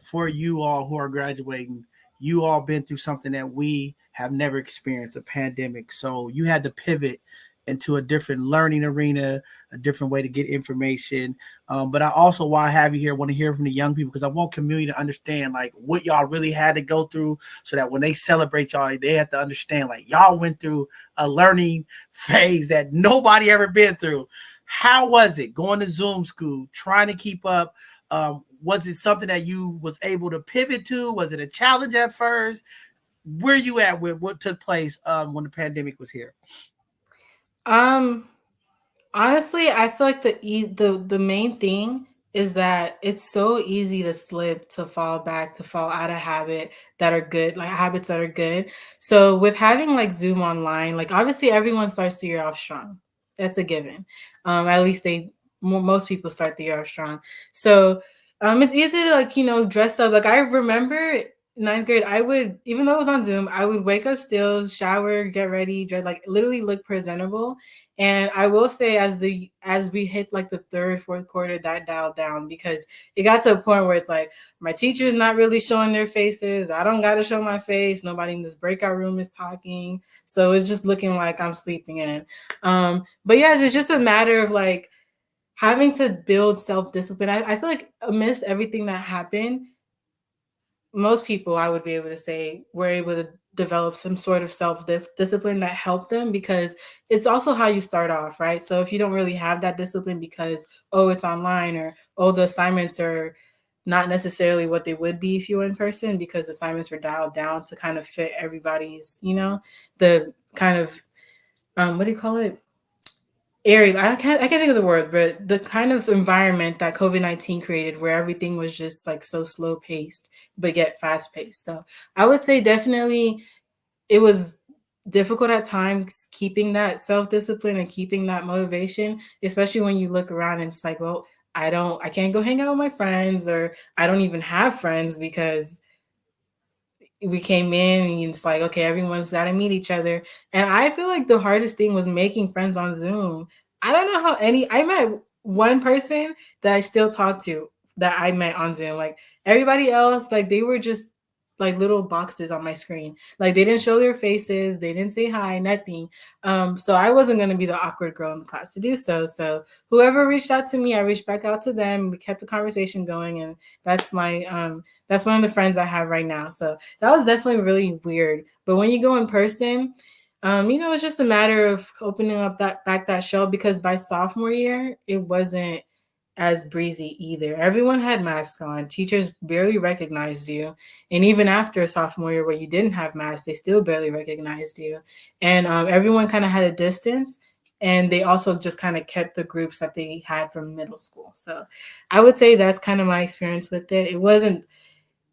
for you all who are graduating, you all been through something that we have never experienced, a pandemic. So you had to pivot into a different learning arena, a different way to get information. But I also, while I have you here, want to hear from the young people, because I want community to understand like what y'all really had to go through, so that when they celebrate y'all, they have to understand like y'all went through a learning phase that nobody ever been through. How was it going to Zoom school, trying to keep up? Was it something that you was able to pivot to? Was it a challenge at first? Where you at with what took place when the pandemic was here? Um, Honestly, I feel like the main thing is that it's so easy to slip, to fall back, to fall out of habits that are good. So with having like Zoom online, like obviously everyone starts the year off strong. That's a given. At least most people start the year off strong. So it's easy to like dress up. Like I remember ninth grade, I would, even though it was on Zoom, I would wake up still, shower, get ready, dress, like literally look presentable. And I will say, as we hit like the third, fourth quarter, that dialed down because it got to a point where it's like my teacher's not really showing their faces. I don't got to show my face. Nobody in this breakout room is talking, so it's just looking like I'm sleeping in. But yes, it's just a matter of like having to build self-discipline. I feel like amidst everything that happened, most people, I would be able to say, were able to develop some sort of self-discipline that helped them, because it's also how you start off, right? So if you don't really have that discipline because, oh, it's online, or, oh, the assignments are not necessarily what they would be if you were in person, because assignments were dialed down to kind of fit everybody's, the kind of, what do you call it? Area. I can't think of the word, but the kind of environment that COVID-19 created, where everything was just like so slow paced, but yet fast paced. So I would say definitely it was difficult at times keeping that self-discipline and keeping that motivation, especially when you look around and it's like, well, I can't go hang out with my friends, or I don't even have friends because we came in and it's like, okay, everyone's got to meet each other. And I feel like the hardest thing was making friends on Zoom. I don't know how I met one person that I still talk to that I met on Zoom. Like everybody else, like they were just like little boxes on my screen. Like they didn't show their faces, they didn't say hi, nothing. So I wasn't going to be the awkward girl in the class to do so. So whoever reached out to me, I reached back out to them. We kept the conversation going, and that's that's one of the friends I have right now. So that was definitely really weird. But when you go in person, it's just a matter of opening up that shell, because by sophomore year, it wasn't as breezy either. Everyone had masks on. Teachers barely recognized you. And even after sophomore year where you didn't have masks, they still barely recognized you. And everyone kind of had a distance. And they also just kind of kept the groups that they had from middle school. So I would say that's kind of my experience with it. It wasn't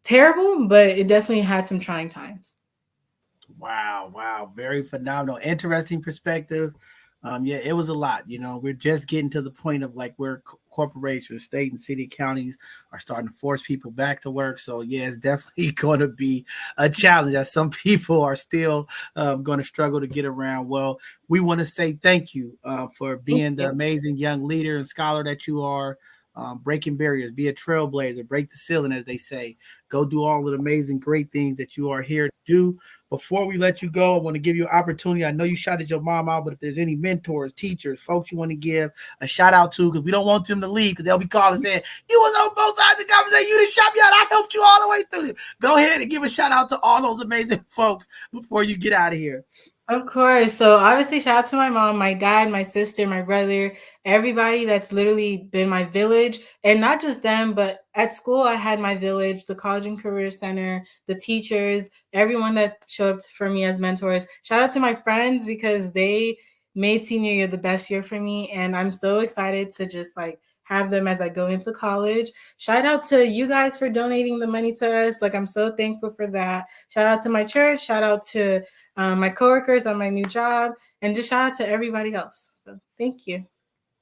terrible, but it definitely had some trying times. Wow. Very phenomenal. Interesting perspective. Yeah, it was a lot. We're just getting to the point of like where corporations, state and city counties are starting to force people back to work. So yeah, it's definitely going to be a challenge that some people are still going to struggle to get around. Well, we want to say thank you for being the amazing young leader and scholar that you are. Breaking barriers, be a trailblazer, break the ceiling, as they say. Go do all of the amazing, great things that you are here to do. Before we let you go, I want to give you an opportunity. I know you shouted your mom out, but if there's any mentors, teachers, folks you want to give a shout out to, because we don't want them to leave, because they'll be calling saying, you was on both sides of the conversation, you didn't shout me out, I helped you all the way through this. Go ahead and give a shout out to all those amazing folks before you get out of here. Of course. So obviously, shout out to my mom, my dad, my sister, my brother, everybody that's literally been my village. And not just them, but at school, I had my village, the College and Career Center, the teachers, everyone that showed up for me as mentors. Shout out to my friends, because they made senior year the best year for me. And I'm so excited to just like have them as I go into college. Shout out to you guys for donating the money to us. Like, I'm so thankful for that. Shout out to my church. Shout out to my coworkers on my new job, and just shout out to everybody else. So thank you.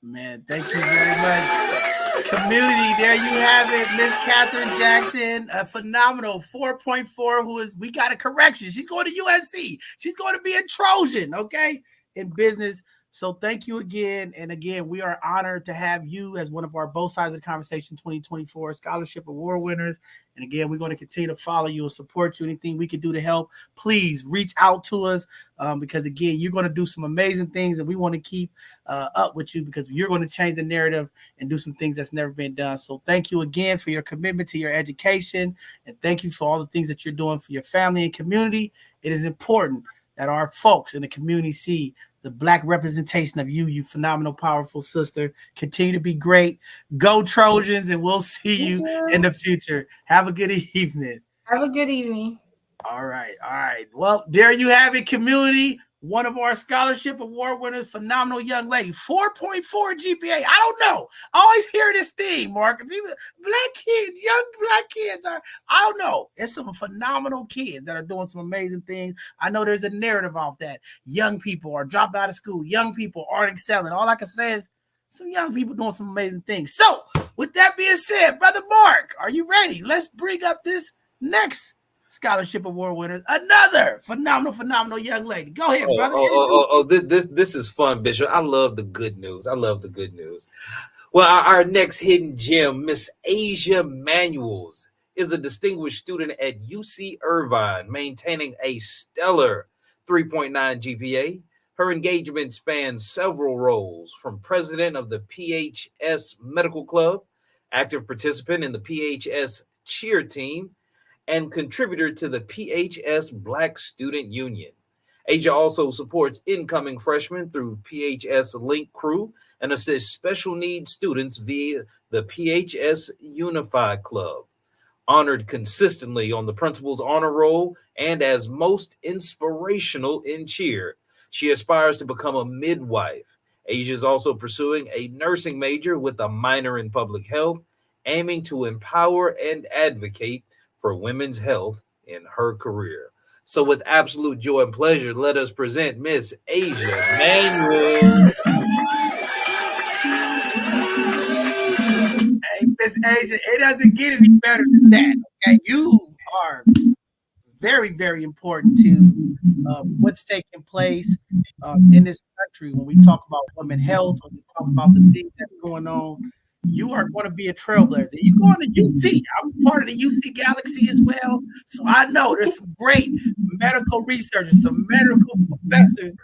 Man, thank you very much. Community, there you have it. Miss Catherine Jackson, a phenomenal 4.4, we got a correction. She's going to USC. She's going to be a Trojan, okay, in business. So thank you again. And again, we are honored to have you as one of our Both Sides of the Conversation 2024 Scholarship Award winners. And again, we're going to continue to follow you and support you. Anything we can do to help, please reach out to us, because again, you're going to do some amazing things, and we want to keep up with you, because you're going to change the narrative and do some things that's never been done. So thank you again for your commitment to your education, and thank you for all the things that you're doing for your family and community. It is important that our folks in the community see the Black representation of you, you phenomenal, powerful sister. Continue to be great. Go Trojans, and we'll see Thank you in you. the future. Have a good evening. Have a good evening. All right, all right. Well, there you have it, community. One of our scholarship award winners, phenomenal young lady, 4.4 GPA. I don't know. I always hear this thing, Mark. People, black kids, young black kids are, I don't know. It's some phenomenal kids that are doing some amazing things. I know there's a narrative off that. Young people are dropped out of school. Young people aren't excelling. All I can say is some young people doing some amazing things. So, with that being said, Brother Mark, are you ready? Let's bring up this next scholarship award winners, another phenomenal young lady. Go ahead, brother. This is fun, Bishop. I love the good news. I love the good news. Well, our next hidden gem, Miss Asia Manuels, is a distinguished student at UC Irvine, maintaining a stellar 3.9 GPA. Her engagement spans several roles, from president of the PHS Medical Club, active participant in the PHS cheer team, and contributor to the PHS Black Student Union. Asia also supports incoming freshmen through PHS Link Crew and assists special needs students via the PHS Unified Club. Honored consistently on the principal's honor roll and as most inspirational in cheer, she aspires to become a midwife. Asia is also pursuing a nursing major with a minor in public health, aiming to empower and advocate for women's health in her career. So with absolute joy and pleasure, let us present Miss Asia Manuel. Hey, Miss Asia, it doesn't get any better than that. Okay, you are very important to what's taking place in this country when we talk about women health, when we talk about the things that's going on. You are going to be a trailblazer. You're going to UC. I'm part of the UC Galaxy as well. So I know there's some great medical researchers, some medical professors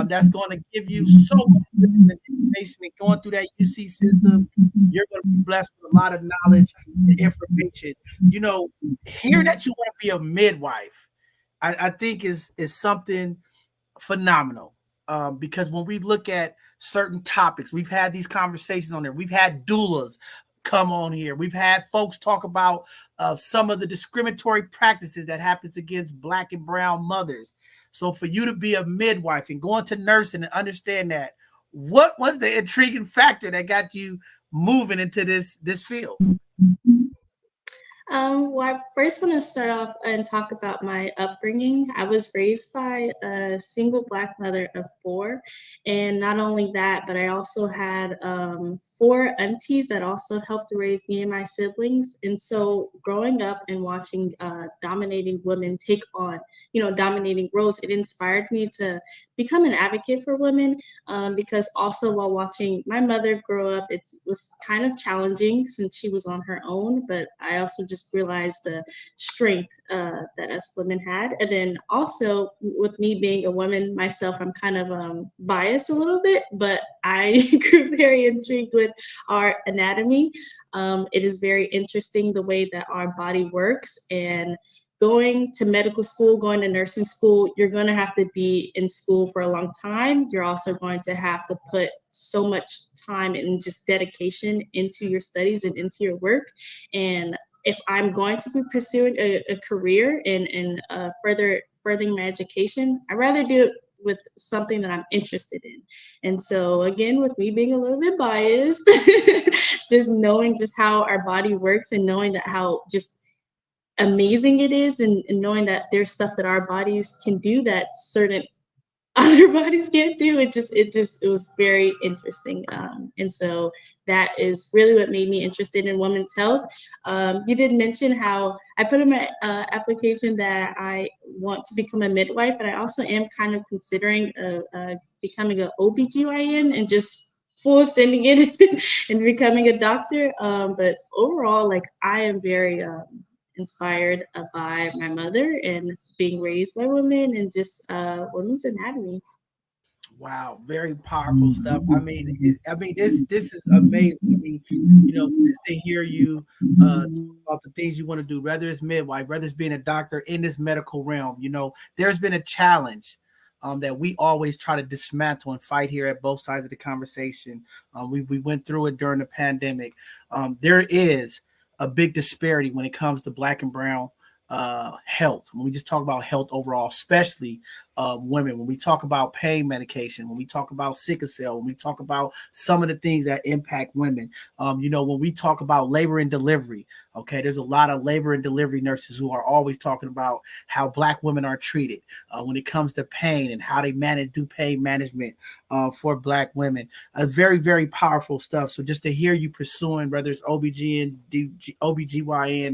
that's going to give you so much information. And going through that UC system, you're going to be blessed with a lot of knowledge and information. You know, hearing that you want to be a midwife, I think is something phenomenal. Because when we look at certain topics, we've had these conversations on there. We've had doulas come on here. We've had folks talk about some of the discriminatory practices that happens against Black and brown mothers. So for you to be a midwife and go into nursing and understand that, what was the intriguing factor that got you moving into this field? Well, I first want to start off and talk about my upbringing. I was raised by a single Black mother of four. And not only that, but I also had four aunties that also helped raise me and my siblings. And so growing up and watching dominating women take on, dominating roles, it inspired me to become an advocate for women, because also while watching my mother grow up, it was kind of challenging since she was on her own, but I also just realized the strength that us women had. And then also with me being a woman myself, I'm kind of biased a little bit, but I grew very intrigued with our anatomy. It is very interesting the way that our body works, and going to medical school, going to nursing school, you're going to have to be in school for a long time. You're also going to have to put so much time and just dedication into your studies and into your work. And if I'm going to be pursuing a career and furthering my education, I'd rather do it with something that I'm interested in. And so again, with me being a little bit biased, just knowing just how our body works and knowing that how just amazing it is, and knowing that there's stuff that our bodies can do that certain other bodies can't do, it was very interesting. And so that is really what made me interested in women's health. You did mention how I put in my application that I want to become a midwife, but I also am kind of considering becoming an OBGYN and just full sending it and becoming a doctor. But overall, like, I am very inspired by my mother and being raised by women and just women's anatomy. Wow, very powerful stuff. I mean, this is amazing. I mean, just to hear you talk about the things you want to do, whether it's midwife, whether it's being a doctor in this medical realm. There's been a challenge that we always try to dismantle and fight here at both sides of the conversation. We went through it during the pandemic. There is a big disparity when it comes to Black and brown health. When we just talk about health overall, especially women, when we talk about pain medication, when we talk about sickle cell, when we talk about some of the things that impact women, when we talk about labor and delivery, okay, there's a lot of labor and delivery nurses who are always talking about how Black women are treated when it comes to pain and how they do pain management for Black women. Very, very powerful stuff. So just to hear you pursuing, whether it's OBGYN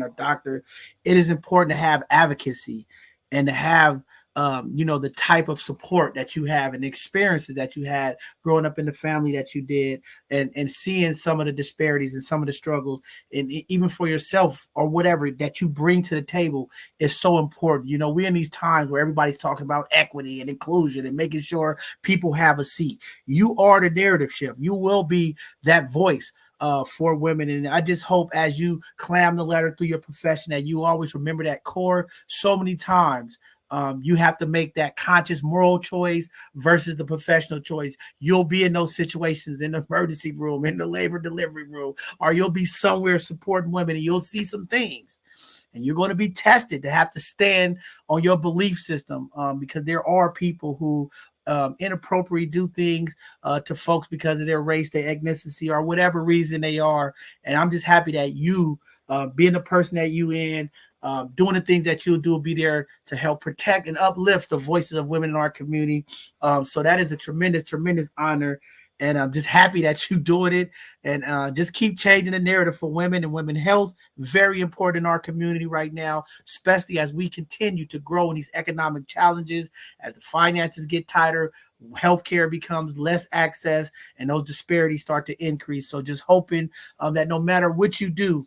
or doctor, it is important to have advocacy and to have the type of support that you have and the experiences that you had growing up in the family that you did, and seeing some of the disparities and some of the struggles, and even for yourself or whatever that you bring to the table is so important. We're in these times where everybody's talking about equity and inclusion and making sure people have a seat. You are the narrative shift. You will be that voice for women. And I just hope as you climb the ladder through your profession that you always remember that core. So many times you have to make that conscious moral choice versus the professional choice. You'll be in those situations in the emergency room, in the labor delivery room, or you'll be somewhere supporting women and you'll see some things. And you're going to be tested to have to stand on your belief system because there are people who inappropriately do things to folks because of their race, their ethnicity, or whatever reason they are. And I'm just happy that you, being the person that you in, doing the things that you'll do, will be there to help protect and uplift the voices of women in our community. So that is a tremendous, tremendous honor. And I'm just happy that you're doing it, and just keep changing the narrative for women and women's health. Very important in our community right now, especially as we continue to grow in these economic challenges, as the finances get tighter, healthcare becomes less access, and those disparities start to increase. So just hoping that no matter what you do,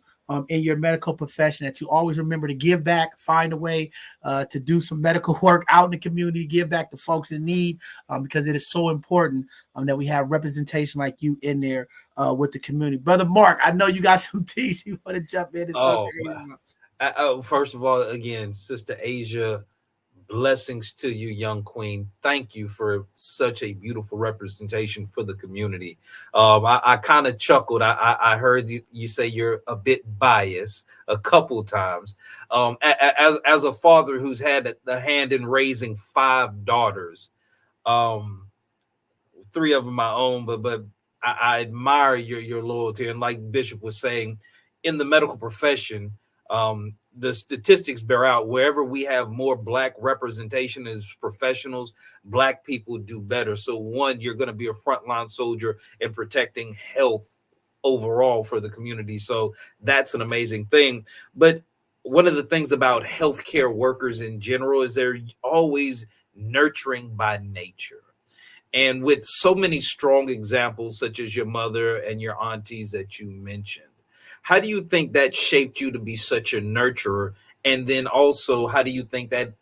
in your medical profession, that you always remember to give back, find a way to do some medical work out in the community, give back to folks in need, because it is so important that we have representation like you in there with the community. Brother Mark, I know you got some things you want to jump in and talk to everyone. First of all, again, Sister Asia, blessings to you, young queen. Thank you for such a beautiful representation for the community. I kind of chuckled. I heard you say you're a bit biased a couple times. As a father who's had the hand in raising 5 daughters, 3 of them my own, but I admire your loyalty. And like Bishop was saying, in the medical profession, the statistics bear out wherever we have more Black representation as professionals, Black people do better. So one, you're going to be a frontline soldier in protecting health overall for the community. So that's an amazing thing. But one of the things about healthcare workers in general is they're always nurturing by nature. And with so many strong examples, such as your mother and your aunties that you mentioned, how do you think that shaped you to be such a nurturer? And then also, how do you think that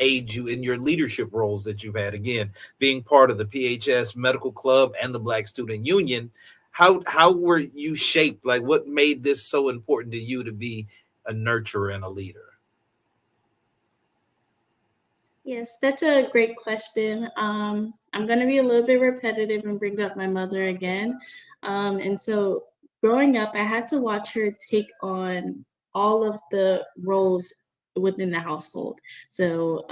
aids you in your leadership roles that you've had? Again, being part of the PHS Medical Club and the Black Student Union, how were you shaped? Like, what made this so important to you to be a nurturer and a leader? Yes, that's a great question. I'm going to be a little bit repetitive and bring up my mother again. And so growing up, I had to watch her take on all of the roles within the household. So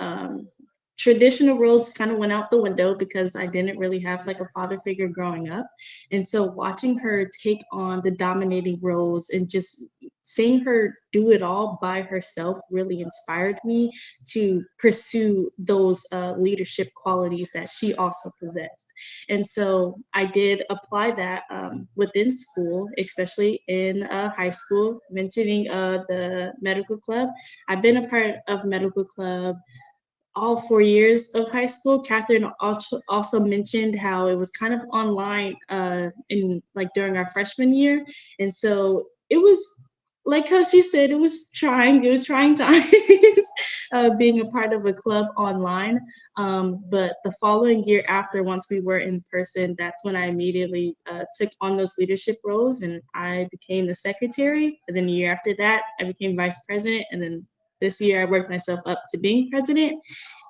traditional roles kind of went out the window because I didn't really have like a father figure growing up. And so watching her take on the dominating roles and just seeing her do it all by herself really inspired me to pursue those leadership qualities that she also possessed. And so I did apply that within school, especially in high school, mentioning the medical club. I've been a part of medical club all 4 years of high school. Catherine also mentioned how it was kind of online in like during our freshman year. And so it was like how she said, it was trying times being a part of a club online. But the following year after, once we were in person, that's when I immediately took on those leadership roles and I became the secretary. And then the year after that, I became vice president. And then this year I worked myself up to being president.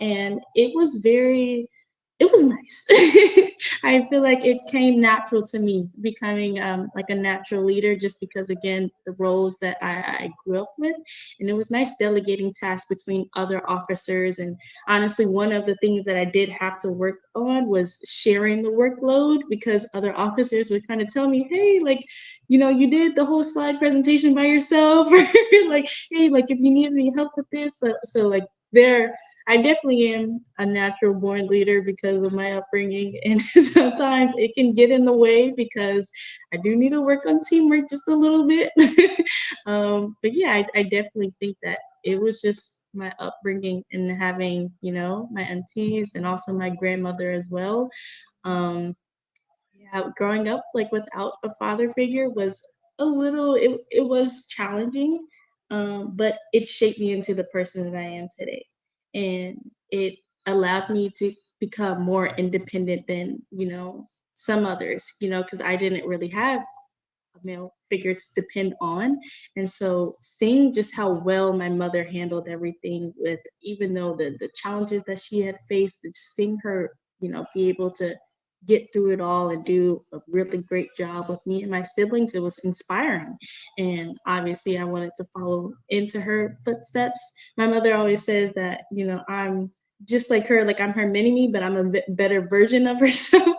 And it was very it was nice. I feel like it came natural to me, becoming like a natural leader, just because again the roles that I grew up with, and it was nice delegating tasks between other officers. And honestly, one of the things that I did have to work on was sharing the workload, because other officers would kind of tell me, "Hey, like, you did the whole slide presentation by yourself," or like, "Hey, like if you need any help with this," so like there I definitely am a natural born leader because of my upbringing. And sometimes it can get in the way because I do need to work on teamwork just a little bit. But yeah, I definitely think that it was just my upbringing and having, my aunties and also my grandmother as well. Um, yeah, growing up like without a father figure was it was challenging, but it shaped me into the person that I am today, and it allowed me to become more independent than some others, because I didn't really have a male figure to depend on. And so seeing just how well my mother handled everything, with even though the challenges that she had faced, and just seeing her, be able to get through it all and do a really great job with me and my siblings, it was inspiring. And obviously I wanted to follow into her footsteps. My mother always says that, I'm just like her, like I'm her mini me, but I'm a bit better version of herself.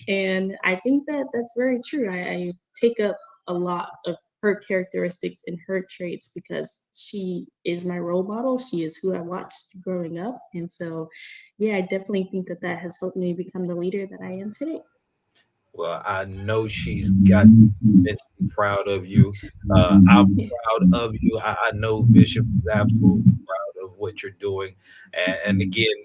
And I think that that's very true. I take up a lot of her characteristics and her traits because she is my role model. She is who I watched growing up. And so, yeah, I definitely think that that has helped me become the leader that I am today. Well, I know she's got to be immensely proud of you. I'm Yeah. proud of you. I know Bishop is absolutely proud of what you're doing. And again,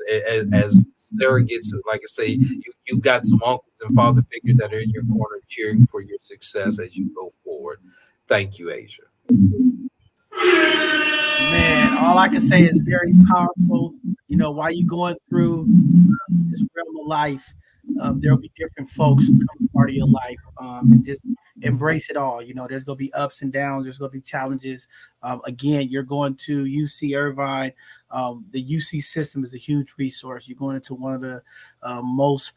as surrogates, like I say, you've got some uncles and father figures that are in your corner cheering for your success as you go forward. Thank you, Asia. Man, all I can say is very powerful. While you're going through this realm of life, there'll be different folks who come a part of your life, and just embrace it all. There's going to be ups and downs. There's going to be challenges. Again, you're going to UC Irvine. The UC system is a huge resource. You're going into one of the most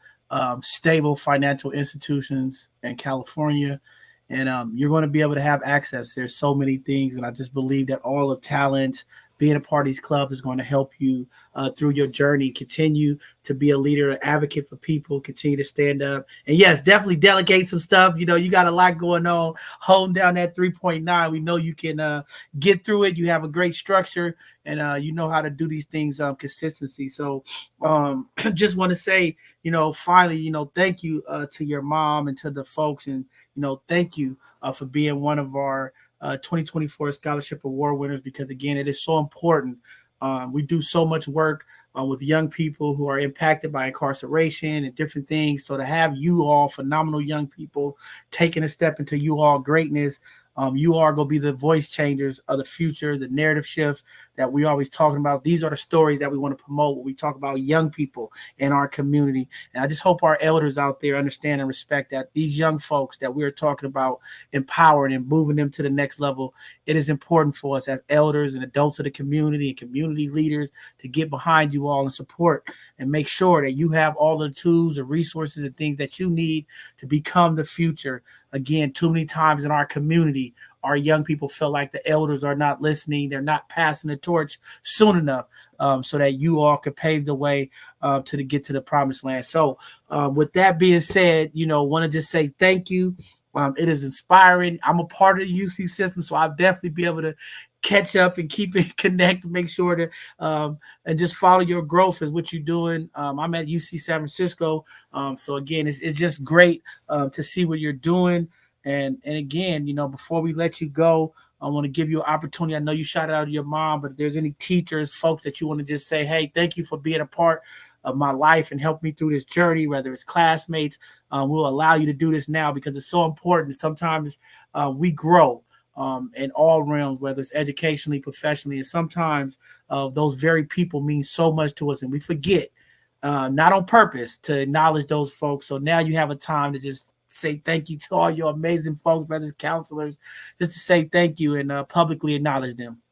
stable financial institutions in California. And you're going to be able to have access. There's so many things, and I just believe that all the talent, being a part of these clubs, is going to help you through your journey. Continue to be a leader, an advocate for people. Continue to stand up, and yes, definitely delegate some stuff. You got a lot going on. Holding down that 3.9, we know you can get through it. You have a great structure, and you know how to do these things consistency. So, just want to say, finally, thank you to your mom and to the folks, and thank you for being one of our 2024 Scholarship Award winners, because, again, it is so important. We do so much work with young people who are impacted by incarceration and different things. So to have you all, phenomenal young people, taking a step into you all greatness, you are going to be the voice changers of the future, the narrative shifts that we always talking about. These are the stories that we want to promote when we talk about young people in our community. And I just hope our elders out there understand and respect that these young folks that we are talking about, empowering and moving them to the next level, it is important for us as elders and adults of the community and community leaders to get behind you all and support and make sure that you have all the tools, the resources, and things that you need to become the future. Again, too many times in our community, our young people feel like the elders are not listening. They're not passing the torch soon enough, so that you all could pave the way to get to the promised land. So with that being said, want to just say thank you. It is inspiring. I'm a part of the UC system, so I'll definitely be able to catch up and keep it connected, make sure to and just follow your growth as what you're doing. I'm at UC San Francisco. So again, it's just great to see what you're doing. And again, before we let you go, I want to give you an opportunity. I know you shouted out to your mom, but if there's any teachers, folks that you want to just say, hey, thank you for being a part of my life and help me through this journey, whether it's classmates, we'll allow you to do this now because it's so important. Sometimes we grow in all realms, whether it's educationally, professionally, and sometimes those very people mean so much to us, and we forget, not on purpose, to acknowledge those folks. So now you have a time to just say thank you to all your amazing folks, whether it's counselors, just to say thank you and publicly acknowledge them.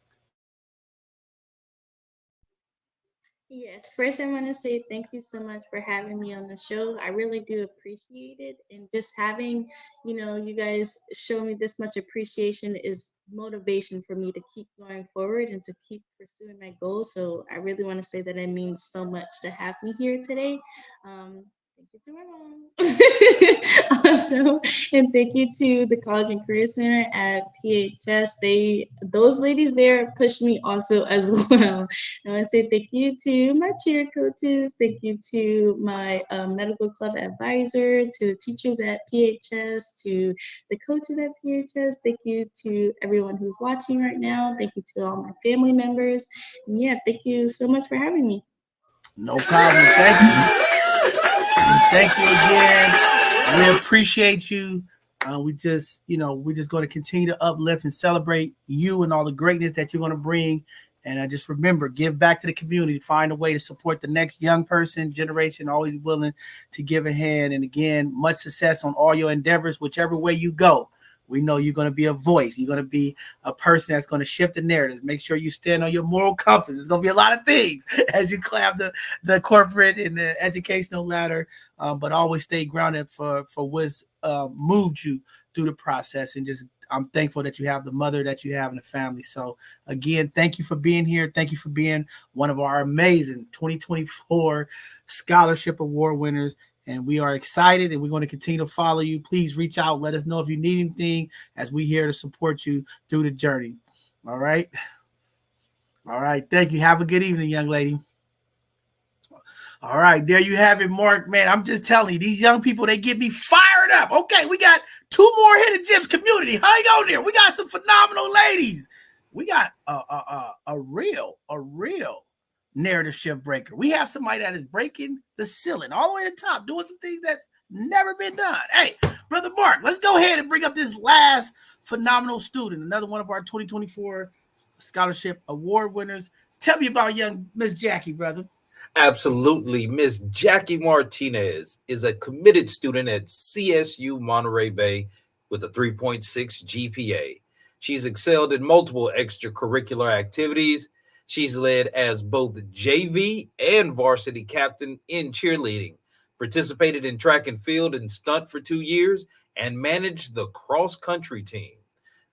Yes, first I want to say thank you so much for having me on the show. I really do appreciate it. And just having, you guys show me this much appreciation is motivation for me to keep going forward and to keep pursuing my goals. So I really want to say that it means so much to have me here today. Thank you to my mom. Also, and thank you to the College and Career Center at PHS. Those ladies there pushed me also as well. I want to say thank you to my cheer coaches, thank you to my medical club advisor, to the teachers at PHS, to the coaches at PHS. Thank you to everyone who's watching right now. Thank you to all my family members. And yeah, thank you so much for having me. No problem. Thank you. Thank you again. We appreciate you. We're just going to continue to uplift and celebrate you and all the greatness that you're going to bring. And I just remember, give back to the community, find a way to support the next young person, generation, always willing to give a hand. And again, much success on all your endeavors, whichever way you go. We know you're going to be a voice. You're going to be a person that's going to shift the narratives. Make sure you stand on your moral compass. There's going to be a lot of things as you climb the corporate and the educational ladder, but always stay grounded for what's moved you through the process. And just I'm thankful that you have the mother that you have in the family. So again, thank you for being here. Thank you for being one of our amazing 2024 scholarship award winners. And we are excited and we're going to continue to follow you. Please reach out. Let us know if you need anything as we're here to support you through the journey. All right. All right. Thank you. Have a good evening, young lady. All right. There you have it, Mark. Man, I'm just telling you, these young people, they get me fired up. Okay. We got 2 more Hidden Gems community. Hang on there. We got some phenomenal ladies. We got a real narrative shift breaker. We have somebody that is breaking the ceiling all the way to the top, doing some things that's never been done. Hey, Brother Mark, let's go ahead and bring up this last phenomenal student, another one of our 2024 scholarship award winners. Tell me about young Miss Jackie, brother. Absolutely. Miss Jackie Martinez is a committed student at CSU Monterey Bay with a 3.6 GPA. She's excelled in multiple extracurricular activities. She's led as both JV and varsity captain in cheerleading, participated in track and field and stunt for 2 years, and managed the cross-country team.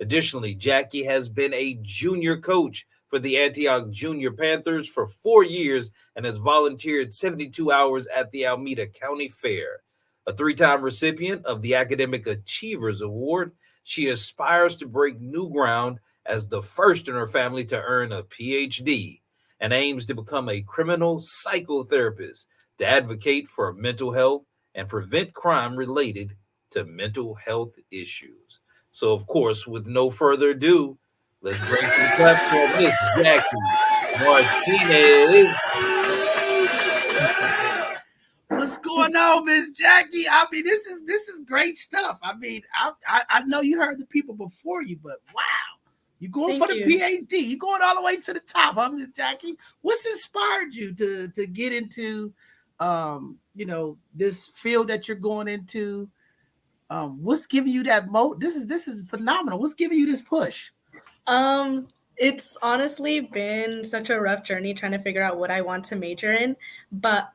Additionally, Jackie has been a junior coach for the Antioch Junior Panthers for 4 years and has volunteered 72 hours at the Alameda County Fair. A 3-time recipient of the Academic Achievers Award, she aspires to break new ground as the first in her family to earn a PhD and aims to become a criminal psychotherapist to advocate for mental health and prevent crime related to mental health issues. So, of course, with no further ado, let's bring to the platform Miss Jackie Martinez. What's going on, Miss Jackie? I mean, this is great stuff. I mean, I know you heard the people before you, but wow. You're going Thank for the you. PhD. You're going all the way to the top, huh, Miss Jackie? What's inspired you to get into, this field that you're going into? What's giving you that This is phenomenal. What's giving you this push? Um, it's honestly been such a rough journey trying to figure out what I want to major in, but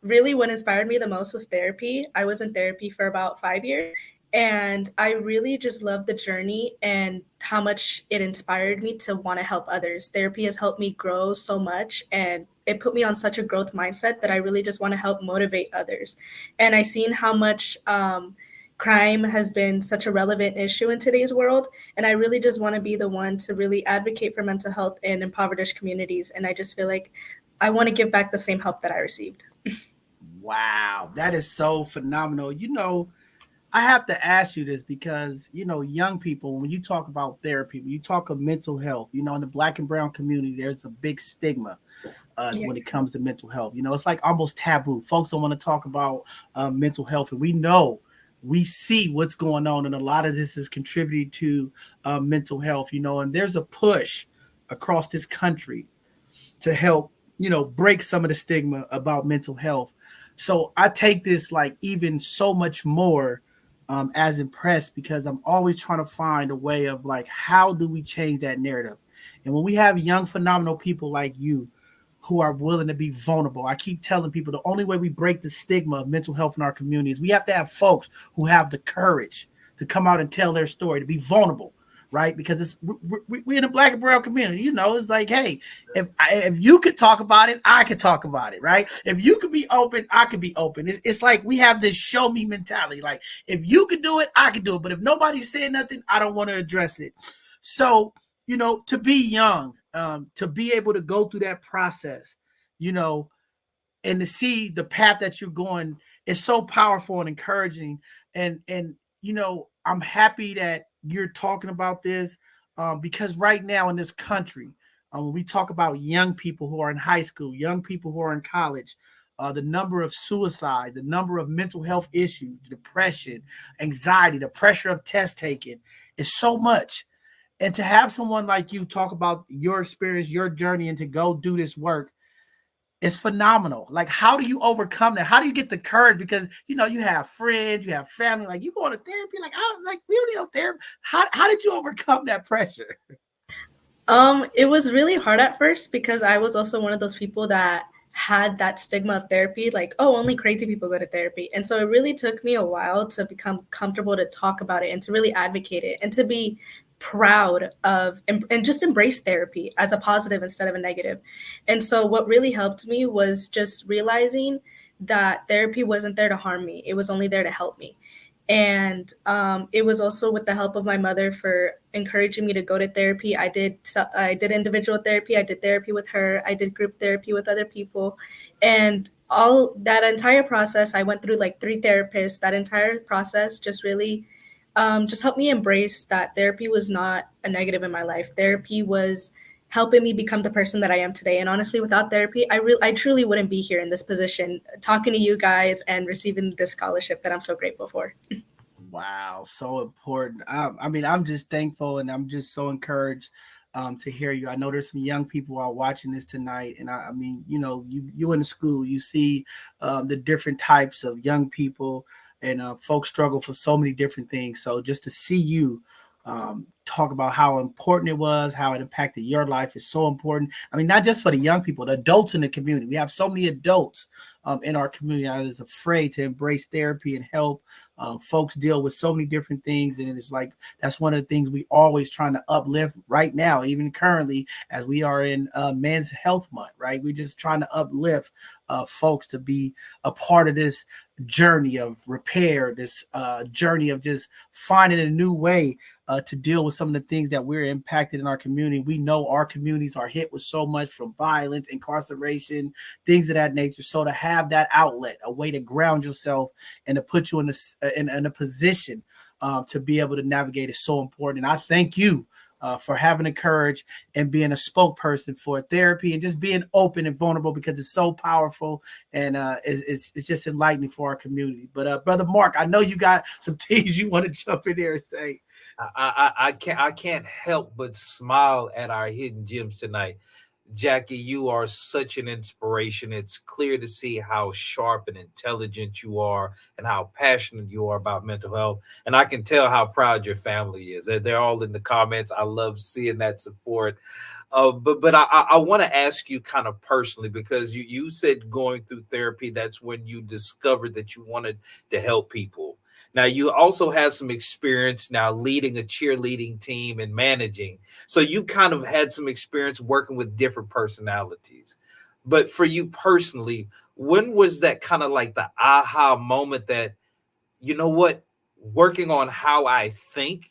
really what inspired me the most was therapy. I was in therapy for about 5 years, and I really just loved the journey and how much it inspired me to want to help others. Therapy has helped me grow so much, and it put me on such a growth mindset that I really just want to help motivate others. And I seen how much crime has been such a relevant issue in today's world. And I really just want to be the one to really advocate for mental health in impoverished communities. And I just feel like I want to give back the same help that I received. Wow, that is so phenomenal. I have to ask you this because, young people, when you talk about therapy, when you talk of mental health, in the Black and brown community, there's a big stigma when it comes to mental health. It's like almost taboo. Folks don't want to talk about mental health. And we see what's going on. And a lot of this is contributing to mental health, and there's a push across this country to help, break some of the stigma about mental health. So I take this like even so much more as impressed because I'm always trying to find a way of like, how do we change that narrative? And when we have young, phenomenal people like you who are willing to be vulnerable. I keep telling people the only way we break the stigma of mental health in our communities, we have to have folks who have the courage to come out and tell their story, to be vulnerable, right? Because we in the Black and brown community, you know, it's like, hey, if you could talk about it, I could talk about it, right? If you could be open, I could be open. It's like we have this show me mentality. Like, if you could do it, I could do it. But if nobody's saying nothing, I don't want to address it. So, you know, to be young, to be able to go through that process, you know, and to see the path that you're going is so powerful and encouraging. And you know, I'm happy that you're talking about this, because right now in this country, when we talk about young people who are in high school, young people who are in college, the number of suicide, the number of mental health issues, depression, anxiety, the pressure of test taking is so much. And to have someone like you talk about your experience, your journey, and to go do this work, it's phenomenal. Like, how do you overcome that? How do you get the courage? Because you know you have friends, you have family. Like, you go to therapy. Like, I don't like we don't need no therapy. How did you overcome that pressure? It was really hard at first because I was also one of those people that had that stigma of therapy, like, oh, only crazy people go to therapy. And so it really took me a while to become comfortable to talk about it and to really advocate it and to be proud of and just embrace therapy as a positive instead of a negative. And so what really helped me was just realizing that therapy wasn't there to harm me, it was only there to help me. And it was also with the help of my mother for encouraging me to go to therapy. I did individual therapy, I did therapy with her, I did group therapy with other people, and all that entire process I went through like 3 therapists. That entire process just really just helped me embrace that therapy was not a negative in my life. Therapy was helping me become the person that I am today. And honestly, without therapy, I truly wouldn't be here in this position, talking to you guys and receiving this scholarship that I'm so grateful for. Wow, so important. I mean, I'm just thankful and I'm just so encouraged to hear you. I know there's some young people who are watching this tonight, and I mean, you know, you in the school, you see the different types of young people, and folks struggle for so many different things. So just to see you talk about how important it was, how it impacted your life is so important. I mean, not just for the young people, the adults in the community. We have so many adults in our community that is afraid to embrace therapy and help. Folks deal with so many different things, and it's like that's one of the things we always trying to uplift right now, even currently as we are in Men's Health Month, right? We're just trying to uplift folks to be a part of this journey of repair, this journey of just finding a new way to deal with some of the things that we're impacted in our community. We know our communities are hit with so much from violence, incarceration, things of that nature. So to have that outlet, a way to ground yourself and to put you in a position to be able to navigate is so important. And I thank you for having the courage and being a spokesperson for therapy and just being open and vulnerable, because it's so powerful and it's just enlightening for our community. But Brother Mark, I know you got some things you want to jump in there and say. I can't help but smile at our hidden gems tonight. Jackie, you are such an inspiration. It's clear to see how sharp and intelligent you are and how passionate you are about mental health. And I can tell how proud your family is. They're all in the comments. I love seeing that support. But I want to ask you kind of personally, because you said going through therapy, that's when you discovered that you wanted to help people. Now, you also have some experience now leading a cheerleading team and managing. So you kind of had some experience working with different personalities. But for you personally, when was that kind of like the aha moment that, you know what, working on how I think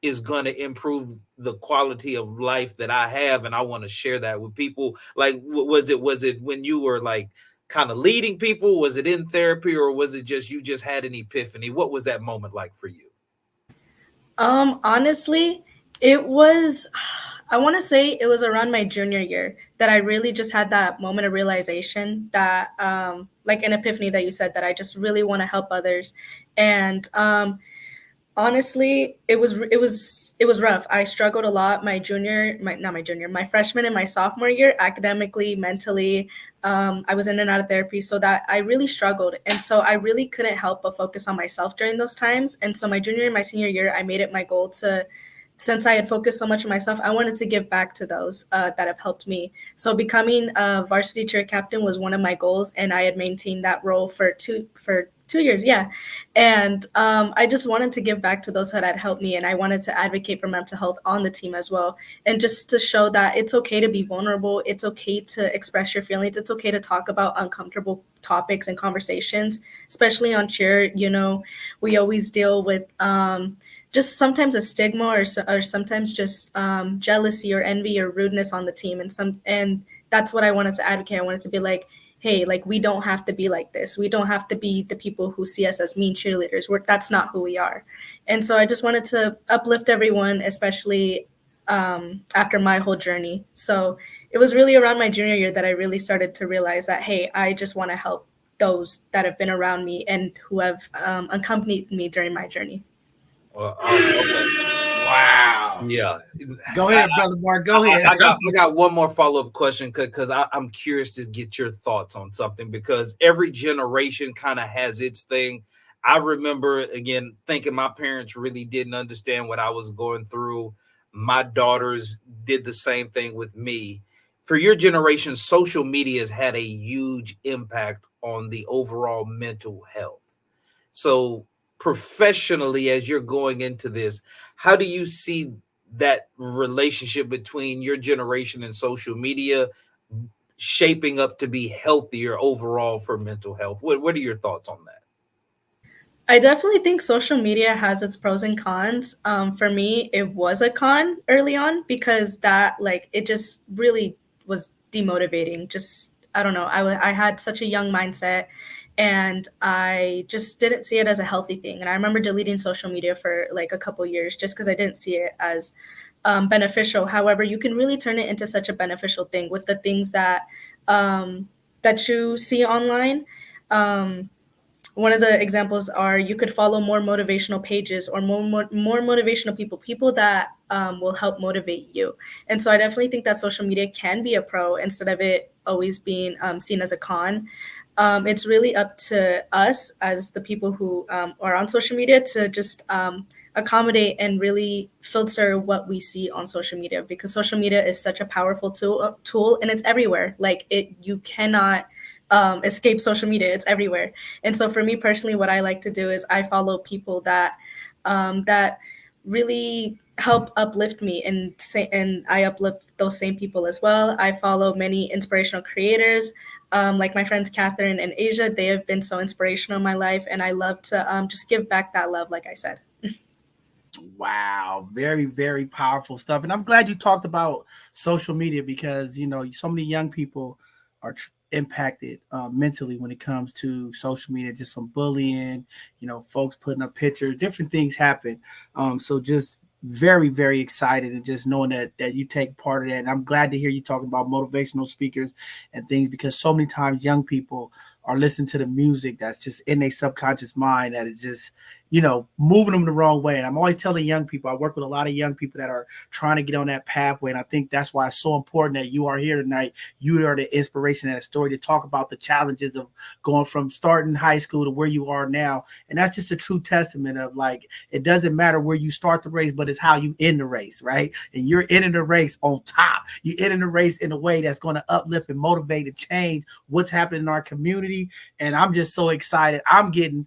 is going to improve the quality of life that I have, and I want to share that with people? Like, was it when you were like kind of leading people? Was it in therapy, or was it just you just had an epiphany? What was that moment like for you? Honestly, it was, I want to say it was around my junior year that I really just had that moment of realization that, like an epiphany that you said, that I just really want to help others. And honestly, it was rough. I struggled a lot my junior, my not my junior, my freshman and my sophomore year, academically, mentally. I was in and out of therapy, so that I really struggled, and so I really couldn't help but focus on myself during those times. And so my junior and my senior year, I made it my goal to since I had focused so much on myself, I wanted to give back to those that have helped me. So becoming a varsity cheer captain was one of my goals, and I had maintained that role for 2 years. Yeah, and I just wanted to give back to those that had helped me, and I wanted to advocate for mental health on the team as well, and just to show that it's okay to be vulnerable, it's okay to express your feelings, it's okay to talk about uncomfortable topics and conversations, especially on cheer. You know, we always deal with just sometimes a stigma or sometimes just jealousy or envy or rudeness on the team, and that's what I wanted to advocate. I wanted to be like, hey, like we don't have to be like this. We don't have to be the people who see us as mean cheerleaders. That's not who we are. And so I just wanted to uplift everyone, especially after my whole journey. So it was really around my junior year that I really started to realize that, hey, I just want to help those that have been around me and who have accompanied me during my journey. Okay. Wow. Yeah. Go ahead, brother Mark. Go ahead. I got one more follow-up question because I'm curious to get your thoughts on something, because every generation kind of has its thing. I remember, again, thinking my parents really didn't understand what I was going through. My daughters did the same thing with me. For your generation, social media has had a huge impact on the overall mental health. So professionally, as you're going into this, how do you see that relationship between your generation and social media shaping up to be healthier overall for mental health? What are your thoughts on that? I definitely think social media has its pros and cons. For me, it was a con early on because that, like, it just really was demotivating. Just, I don't know. I had such a young mindset and I just didn't see it as a healthy thing. And I remember deleting social media for like a couple years just because I didn't see it as beneficial. However, you can really turn it into such a beneficial thing with the things that you see online. Um, One of the examples are you could follow more motivational pages or more motivational people that will help motivate you. And so I definitely think that social media can be a pro instead of it always being seen as a con. It's really up to us as the people who are on social media to just accommodate and really filter what we see on social media, because social media is such a powerful tool and it's everywhere. Like you cannot escape social media. It's everywhere. And so for me personally, what I like to do is I follow people that really help uplift me, and I uplift those same people as well. I follow many inspirational creators, like my friends Catherine and Asia. They have been so inspirational in my life, and I love to just give back that love, like I said. Wow, very, very powerful stuff. And I'm glad you talked about social media because, so many young people are impacted mentally when it comes to social media, just from bullying, folks putting up pictures, different things happen. So just very, very excited and just knowing that you take part of that. And I'm glad to hear you talking about motivational speakers and things, because so many times young people are listening to the music that's just in their subconscious mind that is just moving them the wrong way. And I'm always telling young people, I work with a lot of young people that are trying to get on that pathway. And I think that's why it's so important that you are here tonight. You are the inspiration and a story to talk about the challenges of going from starting high school to where you are now. And that's just a true testament of, like, it doesn't matter where you start the race, but it's how you end the race, right? And you're ending the race on top. You're ending the race in a way that's going to uplift and motivate and change what's happening in our community. And I'm just so excited. I'm getting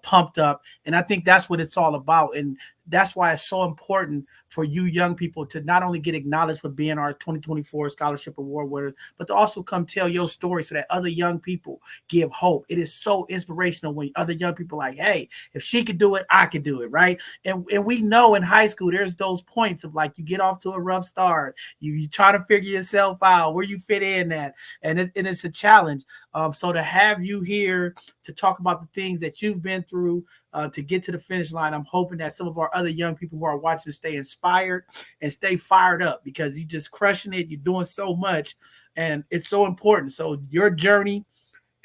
pumped up. And I think that's what it's all about. And that's why it's so important for you young people to not only get acknowledged for being our 2024 scholarship award winners, but to also come tell your story so that other young people give hope. It is so inspirational when other young people are like, hey, if she could do it, I could do it, right? And we know in high school, there's those points of, like, you get off to a rough start. You try to figure yourself out, where you fit in at. And it's a challenge. So to have you here to talk about the things that you've been through to get to the finish line, I'm hoping that some of our other young people who are watching stay inspired and stay fired up, because you're just crushing it. You're doing so much, and it's so important. So your journey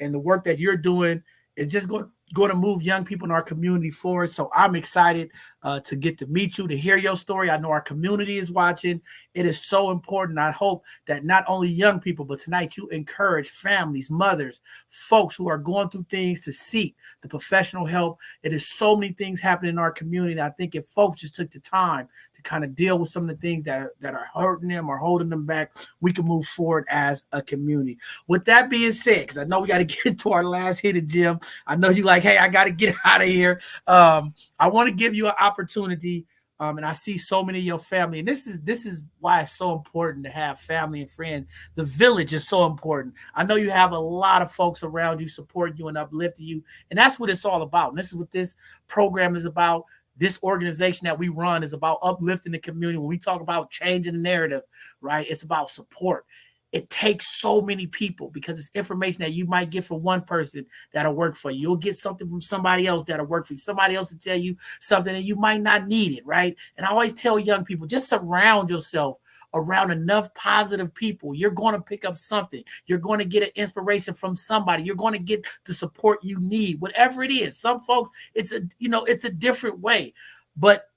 and the work that you're doing is just going going to move young people in our community forward. So I'm excited to get to meet you, to hear your story. I know our community is watching. It is so important. I hope that not only young people, but tonight you encourage families, mothers, folks who are going through things to seek the professional help. It is so many things happening in our community. I think if folks just took the time to kind of deal with some of the things that are hurting them or holding them back, we can move forward as a community. With that being said, because I know we got to get to our last hit, Jim. I know you like, hey, I got to get out of here. I want to give you an opportunity. And I see so many of your family, and this is why it's so important to have family and friends. The village is so important. I know you have a lot of folks around you supporting you and uplifting you, and that's what it's all about. And this is what this program is about. This organization that we run is about uplifting the community. When we talk about changing the narrative, right, it's about support. It takes so many people because it's information that you might get from one person that'll work for you. You'll get something from somebody else that'll work for you. Somebody else will tell you something and you might not need it, right? And I always tell young people, just surround yourself around enough positive people. You're going to pick up something. You're going to get an inspiration from somebody. You're going to get the support you need, whatever it is. Some folks, it's a different way. But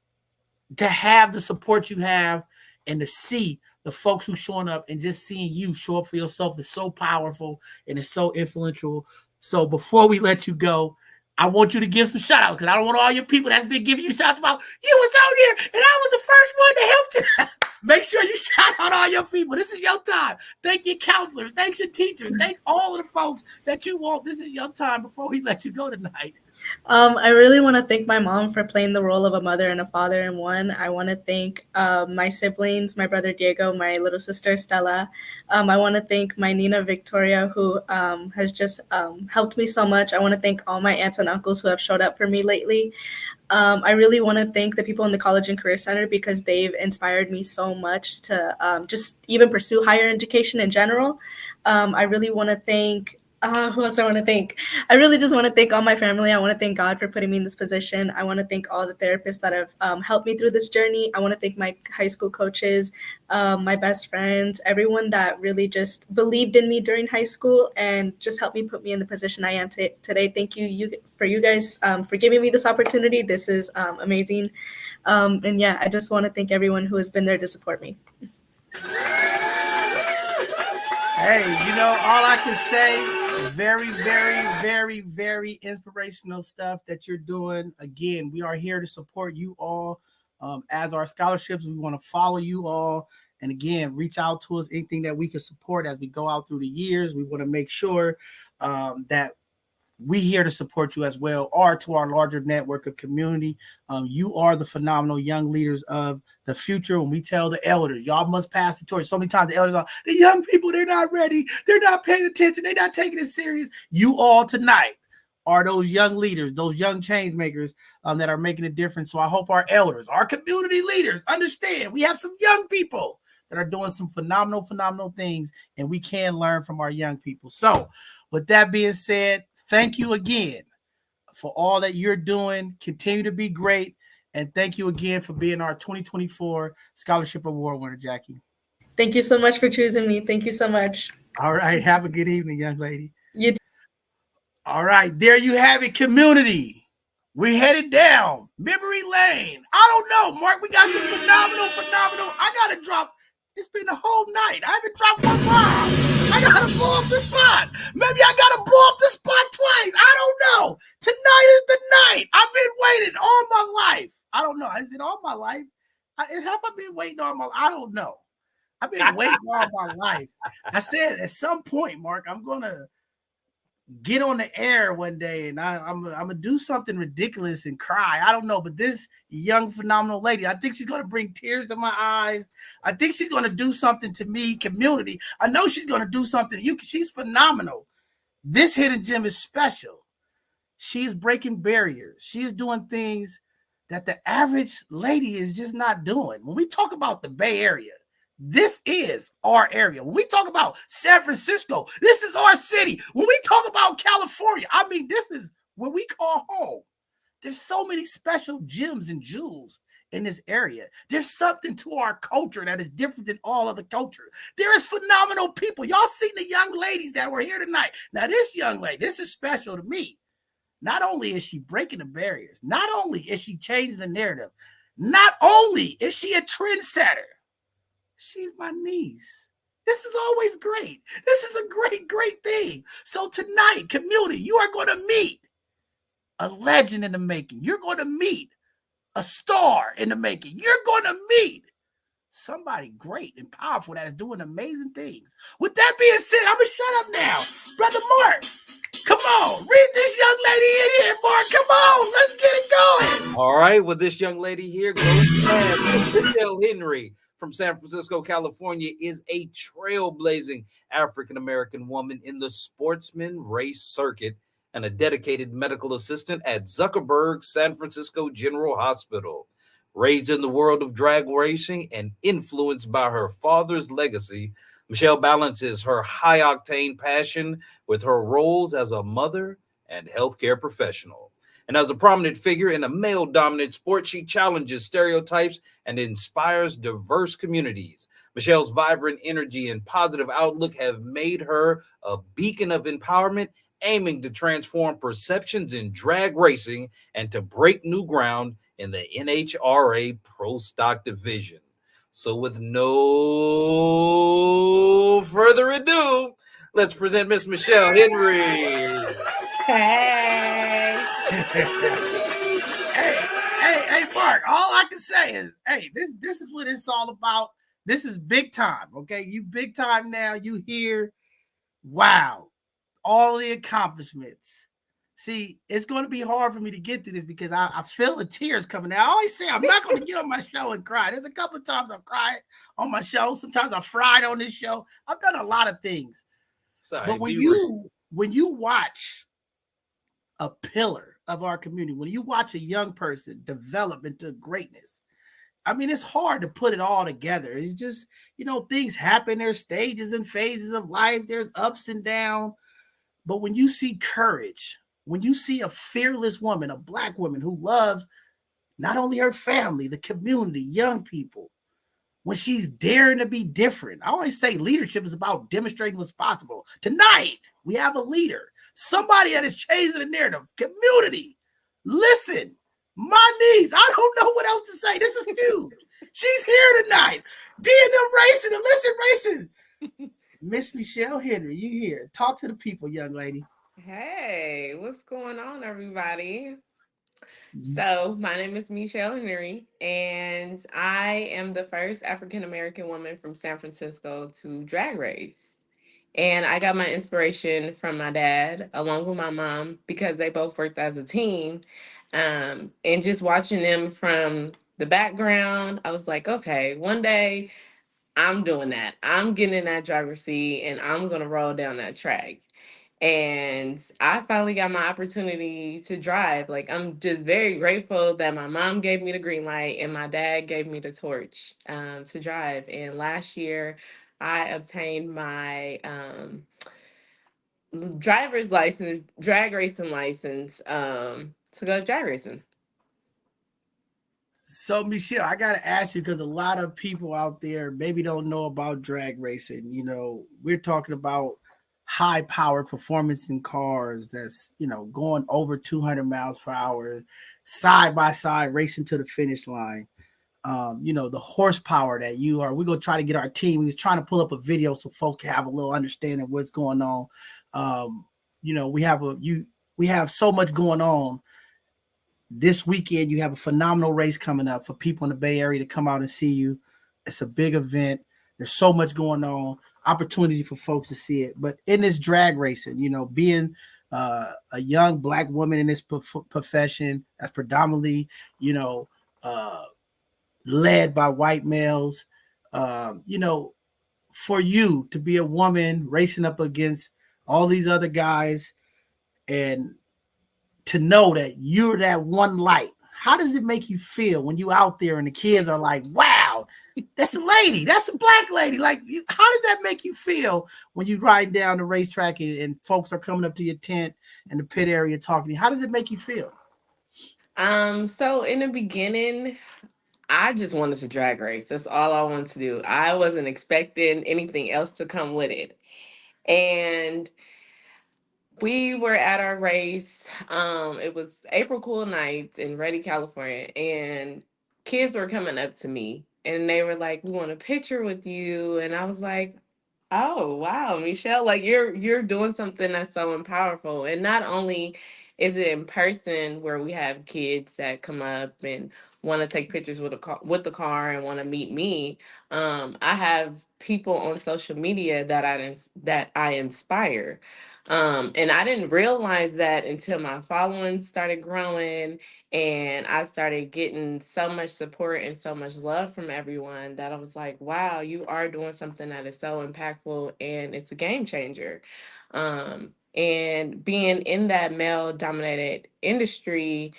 to have the support you have and to see the folks who showing up and just seeing you show up for yourself is so powerful and it's so influential. So before we let you go, I want you to give some shout outs because I don't want all your people that's been giving you shout outs about you was on there and I was the first one to help you. Make sure you shout out all your people. This is your time. Thank your counselors. Thank your teachers. Thank all of the folks that you want. This is your time before we let you go tonight. I really want to thank my mom for playing the role of a mother and a father in one. I want to thank my siblings, my brother Diego, my little sister Stella. I want to thank my Nina Victoria, who has just helped me so much. I want to thank all my aunts and uncles who have showed up for me lately. I really want to thank the people in the College and Career Center because they've inspired me so much to just even pursue higher education in general. I really want to thank who else I want to thank? I really just want to thank all my family. I want to thank God for putting me in this position. I want to thank all the therapists that have helped me through this journey. I want to thank my high school coaches, my best friends, everyone that really just believed in me during high school and just helped me put me in the position I am today. Thank you for you guys for giving me this opportunity. This is amazing. And yeah, I just want to thank everyone who has been there to support me. Hey, all I can say, very, very, very, very inspirational stuff that you're doing. Again, we are here to support you all as our scholarships. We want to follow you all. And again, reach out to us, anything that we can support as we go out through the years. We want to make sure that we here to support you as well, or to our larger network of community. You are the phenomenal young leaders of the future. When we tell the elders, y'all must pass the torch. So many times the elders are, the young people, they're not ready. They're not paying attention. They're not taking it serious. You all tonight are those young leaders, those young change makers that are making a difference. So I hope our elders, our community leaders understand we have some young people that are doing some phenomenal things, and we can learn from our young people. So with that being said, thank you again for all that you're doing. Continue to be great. And thank you again for being our 2024 Scholarship Award winner, Jackie. Thank you so much for choosing me. Thank you so much. All right. Have a good evening, young lady. You too. All right. There you have it, community. We headed down memory lane. I don't know, Mark. We got some phenomenal. I got to drop. It's been a whole night. I haven't dropped one bomb. I gotta blow up the spot. Maybe I gotta blow up the spot twice. I don't know. Tonight is the night. I've been waiting all my life. I don't know. Is it all my life? Have I been waiting all my life? I don't know. I've been waiting all my life. I said at some point, Mark, I'm gonna get on the air one day and I'm gonna do something ridiculous and cry. I don't know, but this young phenomenal lady, I think she's gonna bring tears to my eyes. I think she's gonna do something to me, community. I know she's gonna do something. She's phenomenal. This hidden gem is special. She's breaking barriers. She's doing things that the average lady is just not doing. When we talk about the Bay Area, this is our area. When we talk about San Francisco, this is our city. When we talk about California, I mean, this is what we call home. There's so many special gems and jewels in this area. There's something to our culture that is different than all other culture. There is phenomenal people. Y'all seen the young ladies that were here tonight. Now, this young lady, this is special to me. Not only is she breaking the barriers, not only is she changing the narrative, not only is she a trendsetter, she's my niece. This is always great. This is a great, great thing. So tonight, community, you are going to meet a legend in the making. You're going to meet a star in the making. You're going to meet somebody great and powerful that is doing amazing things. With that being said, I'm going to shut up now. Brother Mark, come on. Read this young lady in here, Mark. Come on. Let's get it going. All right. Well, this young lady here goes Michelle Henry from San Francisco, California, is a trailblazing African-American woman in the sportsman race circuit and a dedicated medical assistant at Zuckerberg San Francisco General Hospital. Raised in the world of drag racing and influenced by her father's legacy, Michelle balances her high-octane passion with her roles as a mother and healthcare professional. And as a prominent figure in a male-dominant sport, she challenges stereotypes and inspires diverse communities. Michelle's vibrant energy and positive outlook have made her a beacon of empowerment, aiming to transform perceptions in drag racing and to break new ground in the NHRA Pro Stock division. So with no further ado, let's present Miss Michelle Henry. Hey. hey, Mark, all I can say is, hey, this is what it's all about. This is big time, okay? You big time now. You hear, wow, all the accomplishments. See, it's going to be hard for me to get through this because I feel the tears coming out. I always say I'm not going to get on my show and cry. There's a couple of times I've cried on my show. Sometimes I've fried on this show. I've done a lot of things. Sorry, but when you watch a pillar of our community, when you watch a young person develop into greatness, I mean, it's hard to put it all together. It's just, things happen. There's stages and phases of life. There's ups and downs. But when you see courage, when you see a fearless woman, a Black woman who loves not only her family, the community, young people, when she's daring to be different. I always say leadership is about demonstrating what's possible. Tonight, we have a leader, somebody that is changing the narrative. Community, listen, my niece, I don't know what else to say. This is huge. She's here tonight. D&M Racing, Illicit Racing. Miss Michelle Henry, you here. Talk to the people, young lady. Hey, what's going on, everybody? So, my name is Michelle Henry, and I am the first African-American woman from San Francisco to drag race. And I got my inspiration from my dad, along with my mom, because they both worked as a team. And just watching them from the background, I was like, okay, one day I'm doing that. I'm getting in that driver's seat and I'm going to roll down that track. And I finally got my opportunity to drive. Like, I'm just very grateful that my mom gave me the green light and my dad gave me the torch to drive. And last year, I obtained my driver's license, drag racing license to go drag racing. So, Michelle, I got to ask you, because a lot of people out there maybe don't know about drag racing. We're talking about high power performance in cars that's, going over 200 miles per hour, side by side, racing to the finish line. The horsepower that you are. We're going to try to get our team. We was trying to pull up a video so folks can have a little understanding of what's going on. We have so much going on. This weekend, you have a phenomenal race coming up for people in the Bay Area to come out and see you. It's a big event. There's so much going on, opportunity for folks to see it. But in this drag racing, being a young Black woman in this profession that's predominantly, led by white males, for you to be a woman racing up against all these other guys and to know that you're that one light. How does it make you feel when you out there and the kids are like, wow, that's a lady, that's a Black lady. Like, how does that make you feel when you riding down the racetrack and folks are coming up to your tent and the pit area talking to you? How does it make you feel? So in the beginning, I just wanted to drag race. That's all I wanted to do. I wasn't expecting anything else to come with it. And We were at our race. It was April Cool Nights in Redding, California, and kids were coming up to me and they were like, "We want a picture with you," and I was like, "Oh wow, Michelle, like you're doing something that's so powerful." And not only is it in person where we have kids that come up and want to take pictures with the car and want to meet me. I have people on social media that I inspire. And I didn't realize that until my following started growing and I started getting so much support and so much love from everyone that I was like, wow, you are doing something that is so impactful and it's a game changer. And being in that male dominated industry,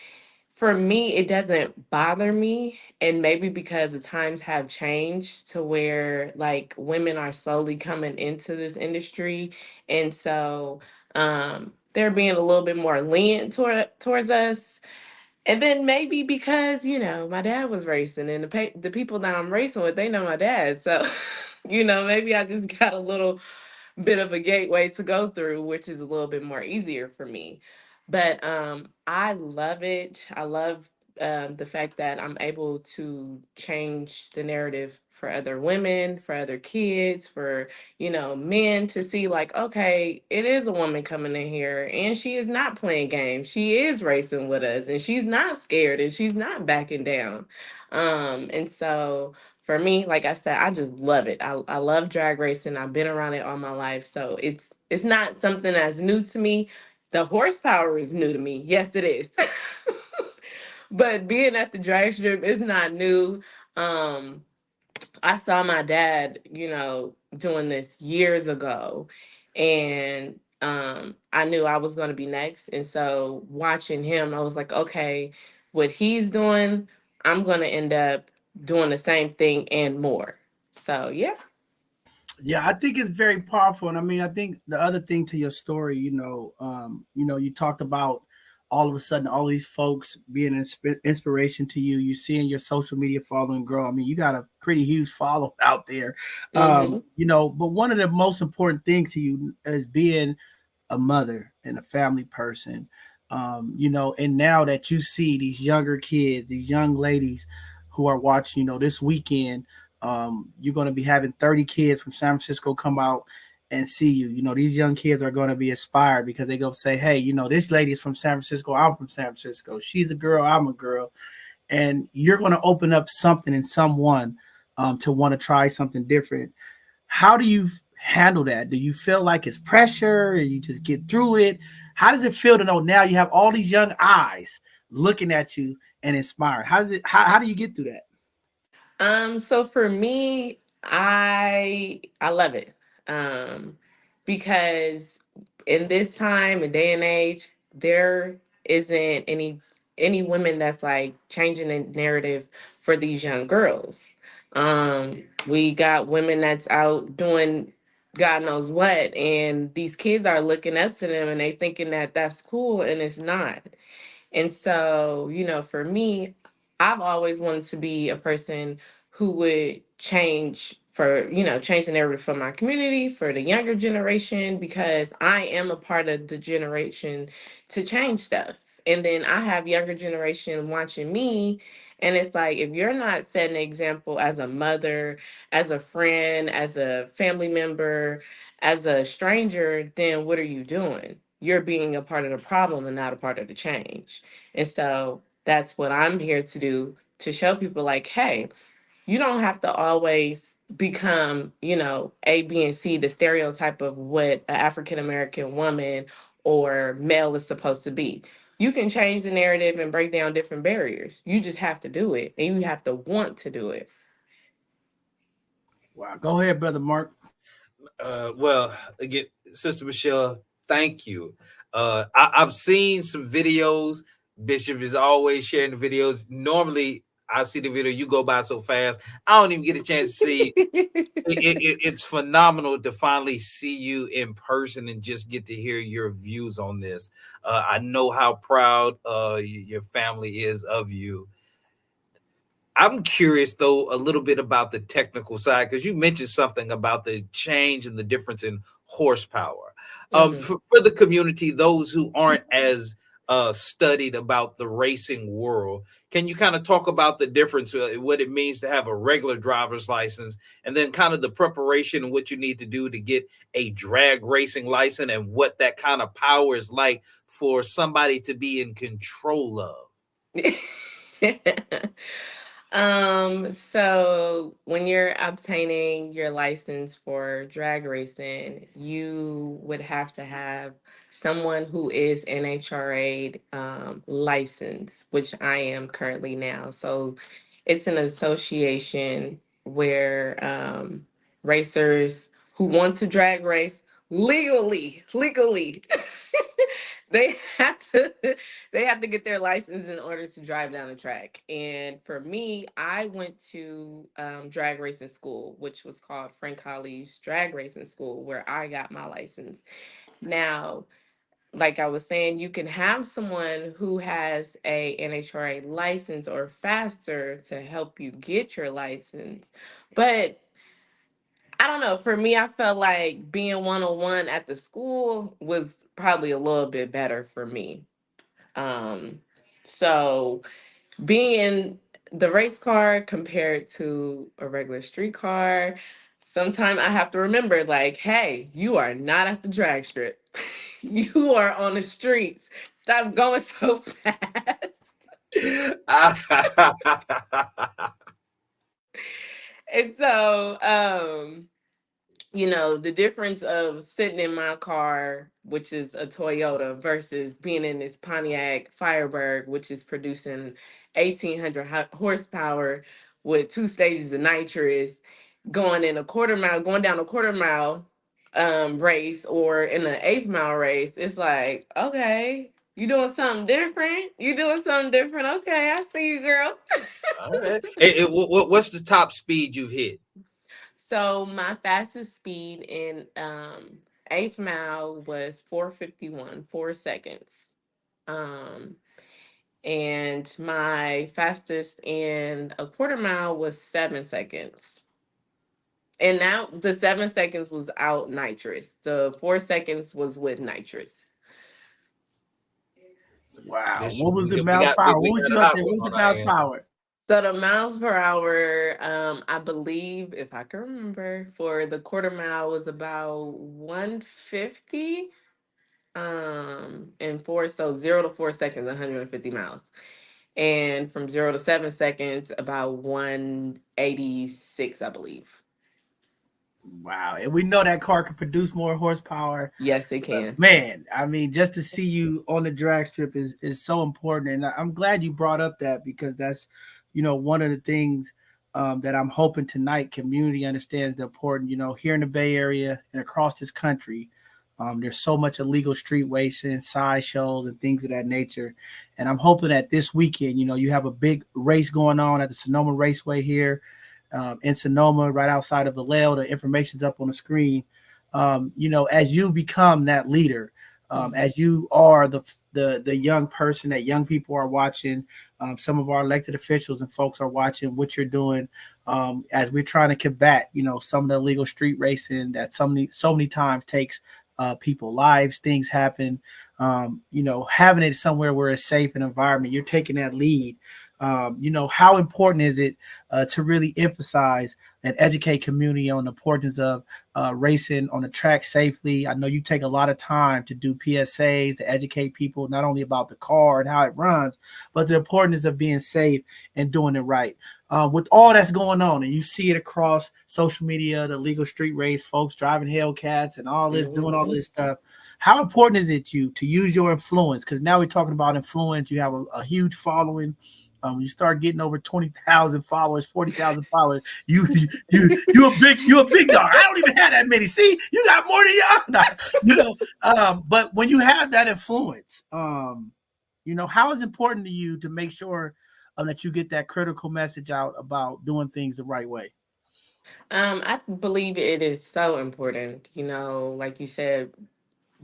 for me, it doesn't bother me. And maybe because the times have changed to where like women are slowly coming into this industry. And so they're being a little bit more lenient towards us. And then maybe because, my dad was racing and the people that I'm racing with, they know my dad. So, maybe I just got a little bit of a gateway to go through, which is a little bit more easier for me. But I love it. I love the fact that I'm able to change the narrative for other women, for other kids, for men to see like, okay, it is a woman coming in here and she is not playing games. She is racing with us and she's not scared and she's not backing down. And so for me, like I said, I just love it. I love drag racing. I've been around it all my life. So it's not something that's new to me. The horsepower is new to me. Yes, it is. But being at the drag strip is not new. Um, I saw my dad, doing this years ago, and I knew I was going to be next. And so watching him, I was like, okay, what he's doing, I'm going to end up doing the same thing and more. So, yeah. Yeah, I think it's very powerful, and I mean, I think the other thing to your story, you talked about all of a sudden all these folks being an inspiration to you. You seeing your social media following grow. I mean, you got a pretty huge follow out there, Mm-hmm. But one of the most important things to you is being a mother and a family person. And now that you see these younger kids, these young ladies who are watching, this weekend, you're going to be having 30 kids from San Francisco come out and see you. These young kids are going to be inspired because they go say, hey, this lady is from San Francisco. I'm from San Francisco. She's a girl. I'm a girl. And you're going to open up something in someone to want to try something different. How do you handle that? Do you feel like it's pressure and you just get through it? How does it feel to know now you have all these young eyes looking at you and inspired? How do you get through that? So for me, I love it. Um, because in this time and day and age, there isn't any women that's like changing the narrative for these young girls. We got women that's out doing God knows what, and these kids are looking up to them and they thinking that that's cool, and it's not. And so, for me, I've always wanted to be a person who would change the narrative for my community, for the younger generation, because I am a part of the generation to change stuff. And then I have younger generation watching me. And it's like, if you're not setting an example as a mother, as a friend, as a family member, as a stranger, then what are you doing? You're being a part of the problem and not a part of the change. And so that's what I'm here to do, to show people like, hey, you don't have to always become, A, B, and C, the stereotype of what an African American woman or male is supposed to be. You can change the narrative and break down different barriers. You just have to do it and you have to want to do it. Wow. Go ahead, brother Mark. Well, again, Sister Michelle, thank you. I've seen some videos. Bishop is always sharing the videos. Normally, I see the video. You go by so fast, I don't even get a chance to see. It's phenomenal to finally see you in person and just get to hear your views on this. I know how proud your family is of you. I'm curious though a little bit about the technical side because you mentioned something about the change and the difference in horsepower. For the community, those who aren't as studied about the racing world, can you kind of talk about the difference, what it means to have a regular driver's license, and then kind of the preparation and what you need to do to get a drag racing license, and what that kind of power is like for somebody to be in control of? So when you're obtaining your license for drag racing, you would have to have someone who is NHRA licensed, which I am currently now. So it's an association where racers who want to drag race legally they have to they have to get their license in order to drive down the track. And for me, I went to drag racing school, which was called Frank Holly's Drag Racing School, where I got my license. Now, like I was saying, you can have someone who has a NHRA license or faster to help you get your license, but I don't know. For me, I felt like being one-on-one at the school was probably a little bit better for me. So being in the race car compared to a regular street car, sometimes I have to remember, like, hey, you are not at the drag strip. You are on the streets. Stop going so fast. And so, the difference of sitting in my car, which is a Toyota, versus being in this Pontiac Firebird, which is producing 1,800 horsepower with 2 stages of nitrous, going down a quarter mile race, or in an 8th-mile race. It's like, okay, you doing something different. Okay, I see you, girl. All right. What's the top speed you've hit? So my fastest speed in 8th mile was 4:51, 4 seconds. And my fastest in a quarter mile was 7 seconds. And now the 7 seconds was out nitrous. The 4 seconds was with nitrous. Wow. What was the miles per hour? What was you up there? What was the miles per hour? So the miles per hour, I believe, if I can remember, for the quarter mile was about 150. And 0 to 4 seconds, 150 miles. And from 0 to 7 seconds, about 186, I believe. Wow. And we know that car can produce more horsepower. Yes, it can. Man, I mean, just to see you on the drag strip is so important. And I'm glad you brought up that, because that's, one of the things that I'm hoping tonight community understands the importance, here in the Bay Area and across this country. There's so much illegal street racing, side shows, and things of that nature. And I'm hoping that this weekend, you have a big race going on at the Sonoma Raceway here in Sonoma, right outside of Vallejo. The information's up on the screen. As you become that leader, as you are the young person that young people are watching, some of our elected officials and folks are watching what you're doing, as we're trying to combat, some of the illegal street racing that so many times takes people lives, things happen, having it somewhere where it's safe and environment. You're taking that lead. How important is it to really emphasize and educate community on the importance of racing on the track safely? I know you take a lot of time to do PSAs to educate people not only about the car and how it runs, but the importance of being safe and doing it right. With all that's going on, and you see it across social media, the legal street race, folks driving Hellcats and all this, doing all this stuff. How important is it to use your influence? Because now we're talking about influence. You have a huge following. You start getting over 20,000 followers, 40,000 followers. You a big dog. I don't even have that many. See, you got more than y'all. But when you have that influence, how is it important to you to make sure that you get that critical message out about doing things the right way? I believe it is so important. Like you said,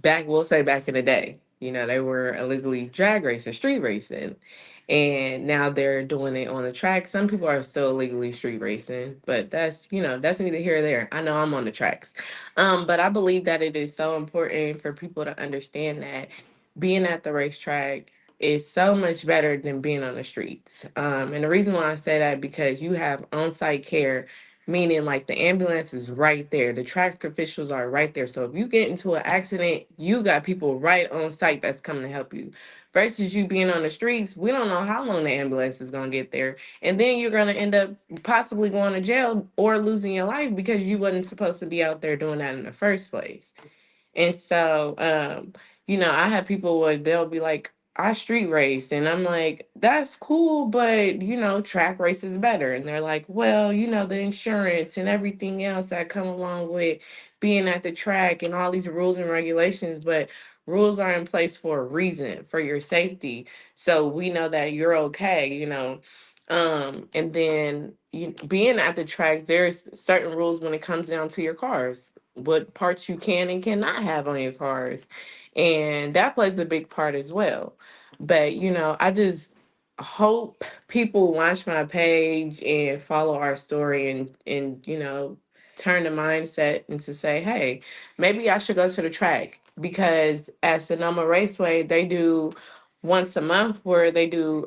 back in the day, They were illegally drag racing, street racing. And now they're doing it on the track. Some people are still illegally street racing, but that's neither here or there. I know I'm on the tracks. But I believe that it is so important for people to understand that being at the racetrack is so much better than being on the streets. And the reason why I say that, because you have on-site care, meaning like the ambulance is right there, the traffic officials are right there. So if you get into an accident, you got people right on site that's coming to help you. Versus you being on the streets, we don't know how long the ambulance is going to get there. And then you're going to end up possibly going to jail or losing your life because you wasn't supposed to be out there doing that in the first place. And so, I have people where they'll be like, I street race. And I'm like, that's cool, but, track race is better. And they're like, well, the insurance and everything else that come along with being at the track and all these rules and regulations. But rules are in place for a reason, for your safety. So we know that you're okay. And then being at the track, there's certain rules when it comes down to your cars, what parts you can and cannot have on your cars. And that plays a big part as well. But, I just hope people watch my page and follow our story and turn the mindset and to say, hey, maybe I should go to the track, because at Sonoma Raceway, they do once a month where they do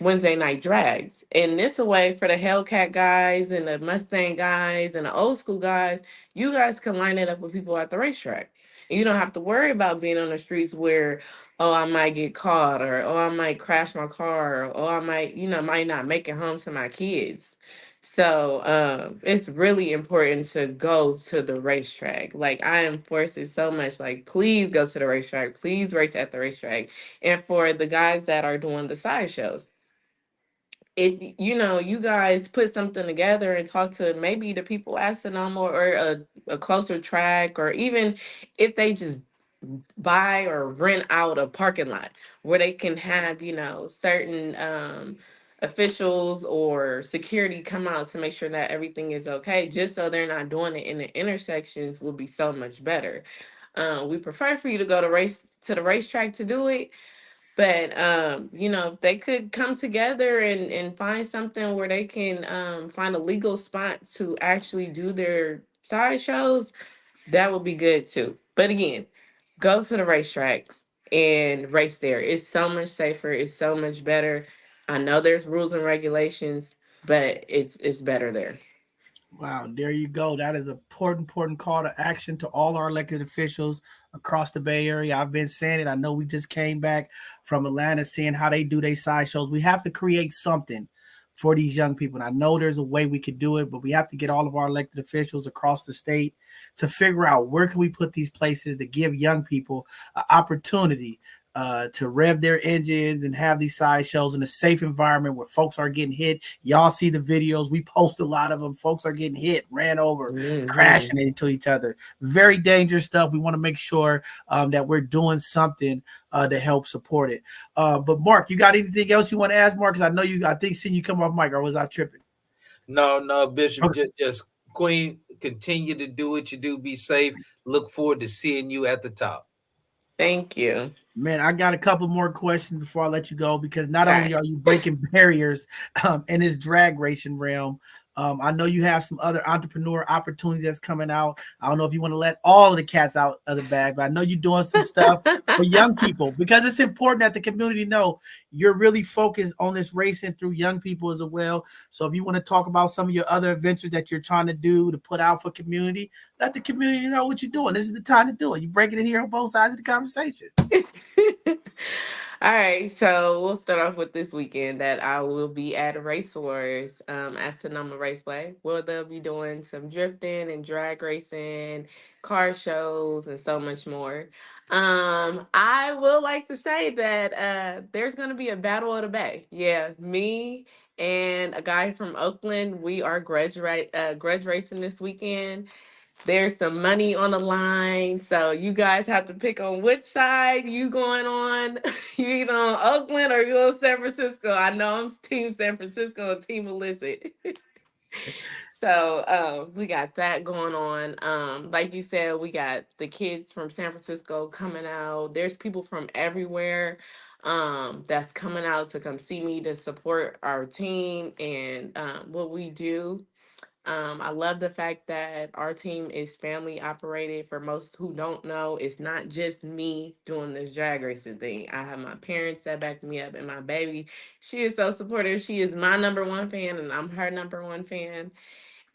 Wednesday night drags. And this a way for the Hellcat guys and the Mustang guys and the old school guys, you guys can line it up with people at the racetrack. And you don't have to worry about being on the streets where, oh, I might get caught, or oh, I might crash my car, or oh, I might not make it home to my kids. So it's really important to go to the racetrack. Like, I enforce it so much. Like, please go to the racetrack. Please race at the racetrack. And for the guys that are doing the side shows, if you guys put something together and talk to maybe the people at Sonoma or a closer track, or even if they just buy or rent out a parking lot where they can have certain officials or security come out to make sure that everything is okay, just so they're not doing it in the intersections, will be so much better. We prefer for you to go to the racetrack to do it. But if they could come together and find something where they can find a legal spot to actually do their side shows, that would be good too. But again, go to the racetracks and race there. It's so much safer. It's so much better. I know there's rules and regulations, but it's better there. Wow, there you go. That is a important call to action to all our elected officials across the Bay Area. I've been saying it. I know we just came back from Atlanta seeing how they do their side shows. We have to create something for these young people. And I know there's a way we could do it, but we have to get all of our elected officials across the state to figure out where can we put these places to give young people an opportunity to rev their engines and have these side shows in a safe environment where folks are getting hit. Y'all see the videos. We post a lot of them. Folks are getting hit, ran over, crashing into each other. Very dangerous stuff. We want to make sure that we're doing something to help support it. But Mark, you got anything else you want to ask, Mark? Because I know I think seeing you come off mic, or was I tripping? No, Bishop, Okay. just Queen, continue to do what you do. Be safe. Look forward to seeing you at the top. Thank you. Man, I got a couple more questions before I let you go, because not All only right. are you breaking barriers in this drag racing realm, I know you have some other entrepreneur opportunities that's coming out. I don't know if you want to let all of the cats out of the bag, but I know you're doing some stuff for young people, because it's important that the community know you're really focused on this racing through young people as well. So if you want to talk about some of your other adventures that you're trying to do to put out for community, let the community know what you're doing. This is the time to do it. You're breaking it here on both sides of the conversation. All right, so we'll start off with this weekend that I will be at Race Wars at Sonoma Raceway, where they'll be doing some drifting and drag racing, car shows, and so much more. I will like to say that there's going to be a battle of the Bay. Yeah, me and a guy from Oakland, we are grudge racing this weekend. There's some money on the line, so you guys have to pick on which side you going on. You either on Oakland or you on San Francisco. I know I'm Team San Francisco and Team illicit. So we got that going on. Like you said, we got the kids from San Francisco coming out. There's people from everywhere that's coming out to come see me to support our team and what we do. I love the fact that our team is family operated. For most who don't know, it's not just me doing this drag racing thing. I have my parents that back me up, and my baby, she is so supportive. She is my number one fan, and I'm her number one fan.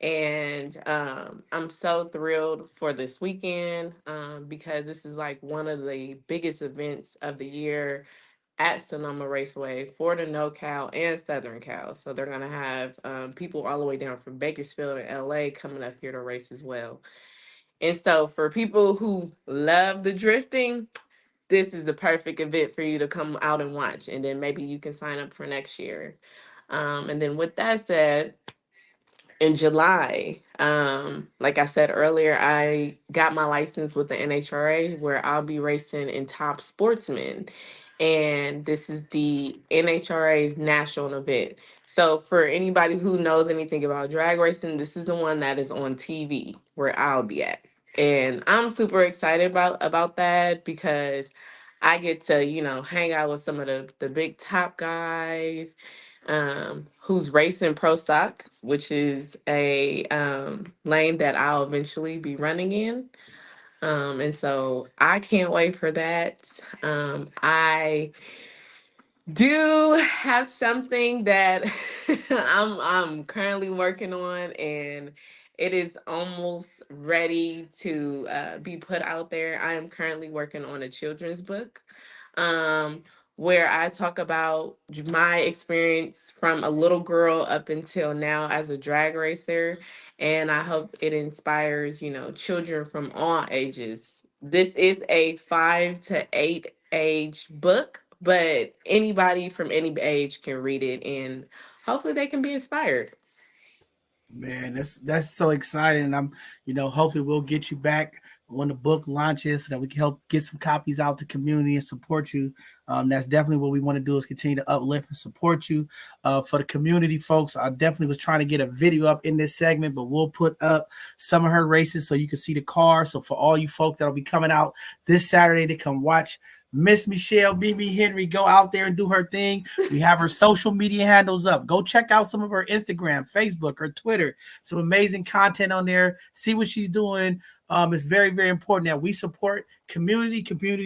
And I'm so thrilled for this weekend because this is like one of the biggest events of the year at Sonoma Raceway for the NoCal and Southern Cal. So they're going to have people all the way down from Bakersfield and LA coming up here to race as well. And so for people who love the drifting, this is the perfect event for you to come out and watch. And then maybe you can sign up for next year. And then with that said, in July. Like I said earlier, I got my license with the NHRA where I'll be racing in Top Sportsman. And this is the NHRA's national event. So for anybody who knows anything about drag racing, this is the one that is on TV where I'll be at. And I'm super excited about that because I get to, hang out with some of the big top guys who's racing Pro Stock, which is a lane that I'll eventually be running in. And so I can't wait for that. I do have something that I'm currently working on, and it is almost ready to be put out there. I am currently working on a children's book. Um, where I talk about my experience from a little girl up until now as a drag racer. And I hope it inspires, children from all ages. This is a 5 to 8 age book, but anybody from any age can read it and hopefully they can be inspired. Man, that's so exciting. And hopefully we'll get you back when the book launches so that we can help get some copies out to community and support you. That's definitely what we want to do is continue to uplift and support you. For the community folks, I definitely was trying to get a video up in this segment, but we'll put up some of her races so you can see the car. So for all you folks that'll be coming out this Saturday to come watch Miss Michelle Mimi Henry go out there and do her thing. We have her social media handles up. Go check out some of her Instagram, Facebook, her Twitter. Some amazing content on there. See what she's doing. It's very, very important that we support community.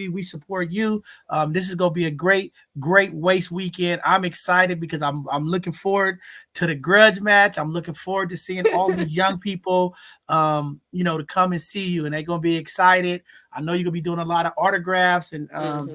We support you. This is going to be a great race weekend. I'm excited because I'm looking forward to the grudge match. I'm looking forward to seeing all these young people, to come and see you, and they're going to be excited. I know you're going to be doing a lot of autographs and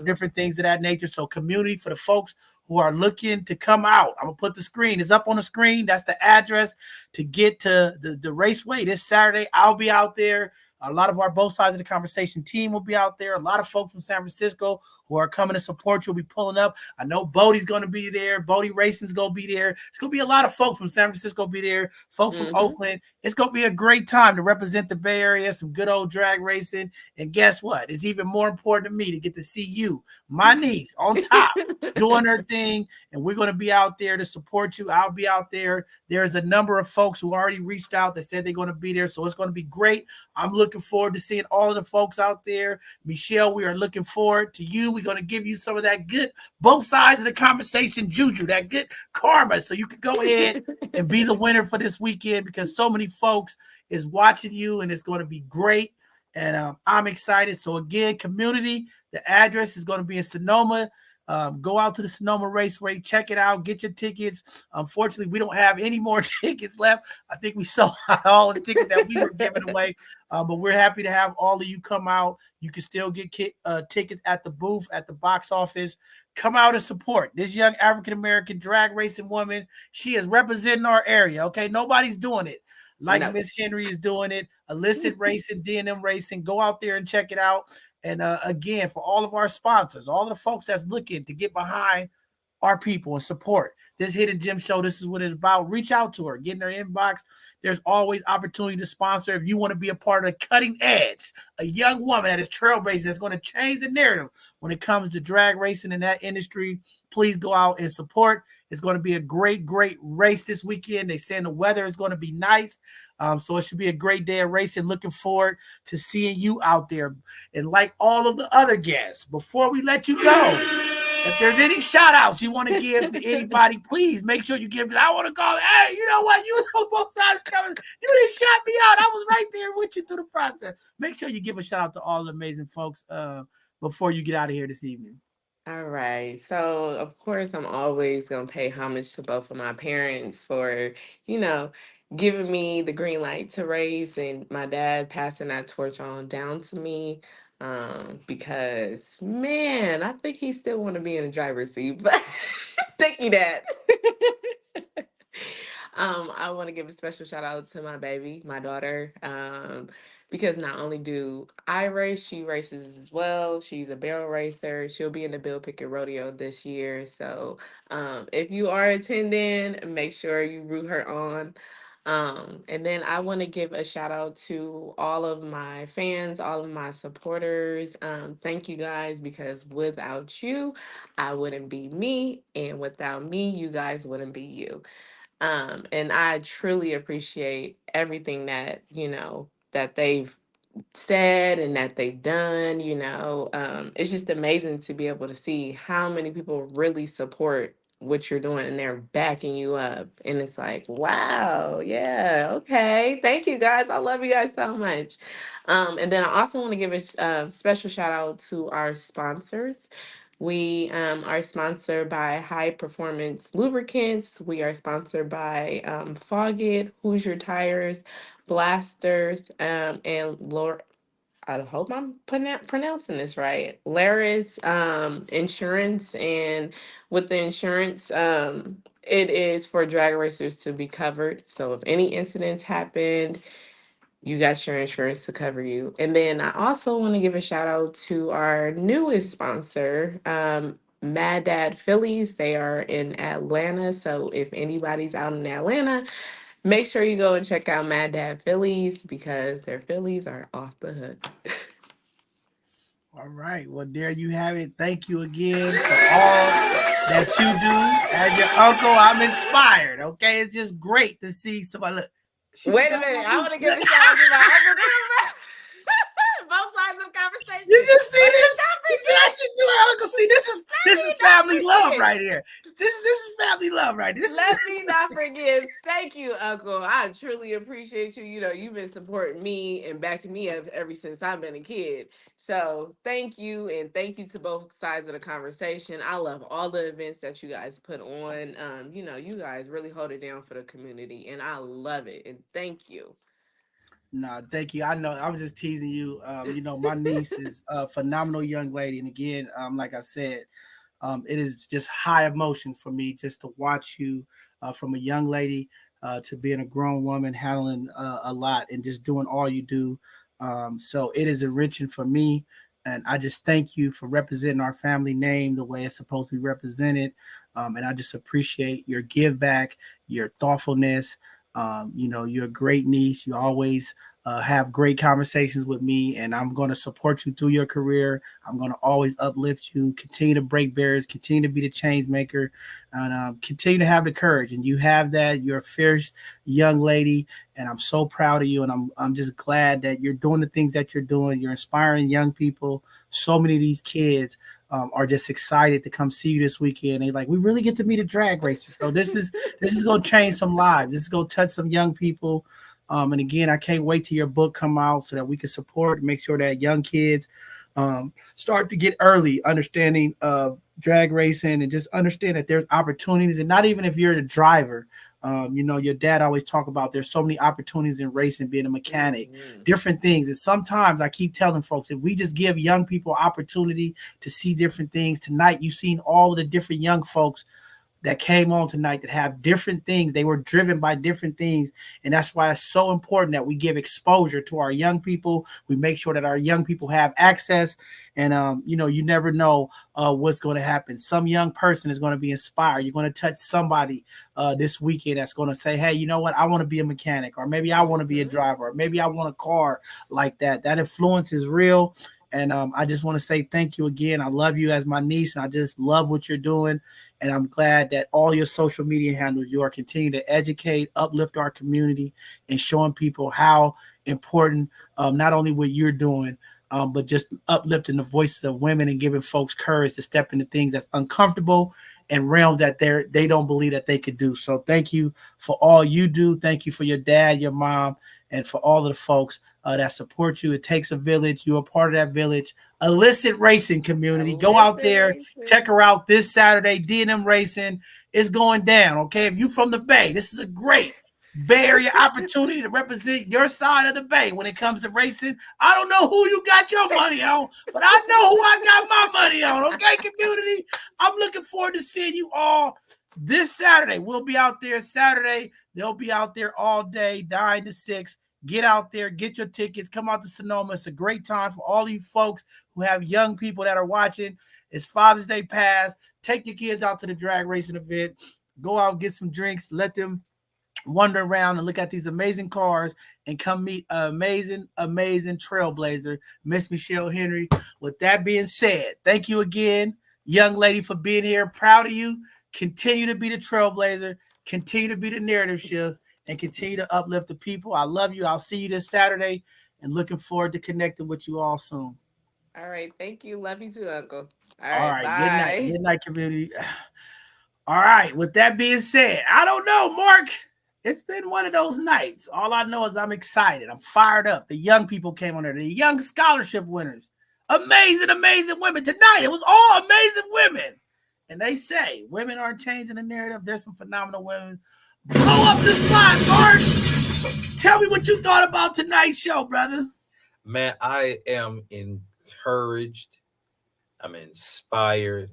different things of that nature. So community, for the folks who are looking to come out, I'm going to put the screen. It's up on the screen. That's the address to get to the raceway this Saturday. I'll be out there. A lot of our both sides of the conversation team will be out there. A lot of folks from San Francisco who are coming to support you will be pulling up. I know Bodie's going to be there. Bodie Racing's going to be there. It's going to be a lot of folks from San Francisco be there. Folks from Oakland. It's going to be a great time to represent the Bay Area, some good old drag racing. And guess what? It's even more important to me to get to see you, my niece, on top, doing her thing. And we're going to be out there to support you. I'll be out there. There's a number of folks who already reached out that said they're going to be there. So it's going to be great. I'm looking forward to seeing all of the folks out there. Michelle, we are looking forward to you. We're going to give you some of that good, both sides of the conversation juju, that good karma, so you can go ahead and be the winner for this weekend because so many folks is watching you, and it's going to be great. And I'm excited. So again, community, the address is going to be in Sonoma. Go out to the Sonoma Raceway, check it out, get your tickets. Unfortunately, we don't have any more tickets left. I think we sold out all the tickets that we were giving away, but we're happy to have all of you come out. You can still get tickets at the booth, at the box office. Come out and support this young African-American drag racing woman. She is representing our area, okay? Nobody's doing it like Miss Henry is doing it. Illicit Racing, D&M Racing. Go out there and check it out. And again, for all of our sponsors, all of the folks that's looking to get behind our people and support this Hidden Gem show, this is what it's about. Reach out to her, get in her inbox. There's always opportunity to sponsor. If you want to be a part of the cutting edge, a young woman that is trailblazing, that's going to change the narrative when it comes to drag racing in that industry, please go out and support. It's going to be a great race this weekend. They saying the weather is going to be nice. So it should be a great day of racing. Looking forward to seeing you out there. And like all of the other guests, before we let you go, if there's any shout outs you want to give to anybody, please make sure you give. I want to call, hey, you know what? You was on both sides coming. You didn't shout me out. I was right there with you through the process. Make sure you give a shout out to all the amazing folks before you get out of here this evening. All right. So, of course, I'm always going to pay homage to both of my parents for, you know, giving me the green light to race and my dad passing that torch on down to me. Because, man, I think he still want to be in the driver's seat, but thank you, Dad. I want to give a special shout out to my baby, my daughter, because not only do I race, she races as well. She's a barrel racer. She'll be in the Bill Pickett Rodeo this year. So if you are attending, make sure you root her on. And then I want to give a shout out to all of my fans, all of my supporters. Thank you guys, because without you, I wouldn't be me. And without me, you guys wouldn't be you. And I truly appreciate everything that, that they've said and that they've done. It's just amazing to be able to see how many people really support what you're doing and they're backing you up. And it's like, wow, yeah, okay. Thank you guys. I love you guys so much. And then I also want to give a special shout out to our sponsors. We are sponsored by High Performance Lubricants. We are sponsored by Foggett, Hoosier Tires, Blasters, and I hope I'm pronouncing this right. Laris Insurance. And with the insurance, it is for drag racers to be covered. So if any incidents happened, you got your insurance to cover you. And then I also want to give a shout out to our newest sponsor, Mad Dad Phillies. They are in Atlanta. So if anybody's out in Atlanta, make sure you go and check out Mad Dad Phillies, because their Phillies are off the hook. All right. Well, there you have it. Thank you again for all that you do. As your uncle, I'm inspired. Okay. It's just great to see somebody. Look, wait a minute. I want to give a shout out to my uncle. Both sides of the conversation. You just see this? You see, I should do it, Uncle. See, this is family love right here. This is family love right here. Let me not forget. Thank you, Uncle. I truly appreciate you. You've been supporting me and backing me up ever since I've been a kid. So thank you, and thank you to both sides of the conversation. I love all the events that you guys put on. You guys really hold it down for the community, and I love it. And thank you. No, thank you. I know I was just teasing you. My niece is a phenomenal young lady. And again, like I said, it is just high emotions for me just to watch you from a young lady to being a grown woman, handling a lot and just doing all you do. So it is enriching for me. And I just thank you for representing our family name the way it's supposed to be represented. And I just appreciate your give back, your thoughtfulness. You're a great niece. You always have great conversations with me, and I'm going to support you through your career. I'm going to always uplift you, continue to break barriers, continue to be the change maker, and continue to have the courage. And you have that. You're a fierce young lady, and I'm so proud of you. And I'm just glad that you're doing the things that you're doing. You're inspiring young people. So many of these kids are just excited to come see you this weekend. They like, we really get to meet a drag racer. So this is going to change some lives. This is going to touch some young people. And again, I can't wait till your book come out so that we can support and make sure that young kids start to get early understanding of drag racing and just understand that there's opportunities. And not even if you're a driver, your dad always talk about there's so many opportunities in racing, being a mechanic, different things. And sometimes I keep telling folks, if we just give young people opportunity to see different things, tonight you've seen all of the different young folks that came on tonight that have different things. They were driven by different things. And that's why it's so important that we give exposure to our young people. We make sure that our young people have access. And, you never know what's going to happen. Some young person is going to be inspired. You're going to touch somebody this weekend that's going to say, hey, you know what? I want to be a mechanic, or maybe I want to be a driver, or maybe I want a car like that. That influence is real. And I just want to say thank you again. I love you as my niece, and I just love what you're doing. And I'm glad that all your social media handles, you are continuing to educate, uplift our community, and showing people how important not only what you're doing, but just uplifting the voices of women and giving folks courage to step into things that's uncomfortable and realms that they don't believe that they could do. So thank you for all you do. Thank you for your dad, your mom, and for all of the folks that support you. It takes a village. You're a part of that village. Illicit Racing community. Go out there, check her out this Saturday. D&M Racing is going down. Okay, if you from the Bay, this is a great Bay Area opportunity to represent your side of the Bay when it comes to racing. I don't know who you got your money on, but I know who I got my money on. Okay, community. I'm looking forward to seeing you all this Saturday. We'll be out there Saturday. They'll be out there all day, 9 to 6. Get out there, get your tickets, come out to Sonoma. It's a great time for all you folks who have young people that are watching. It's Father's Day pass. Take your kids out to the drag racing event. Go out, get some drinks, let them wander around and look at these amazing cars and come meet an amazing trailblazer, Miss Michelle Henry. With that being said, thank you again, young lady, for being here. Proud of you. Continue to be the trailblazer. Continue to be the narrative shift and continue to uplift the people. I love you. I'll see you this Saturday and looking forward to connecting with you all soon. All right. Thank you. Love you too, Uncle. All right. Bye. Good night. Good night, community. All right. With that being said, I don't know, Mark. It's been one of those nights. All I know is I'm excited. I'm fired up. The young people came on there. The young scholarship winners. Amazing, amazing women. Tonight, it was all amazing women. And they say women aren't changing the narrative. There's some phenomenal women. Blow up the spot, Mark. Tell me what you thought about tonight's show, brother. Man, I am encouraged. I'm inspired.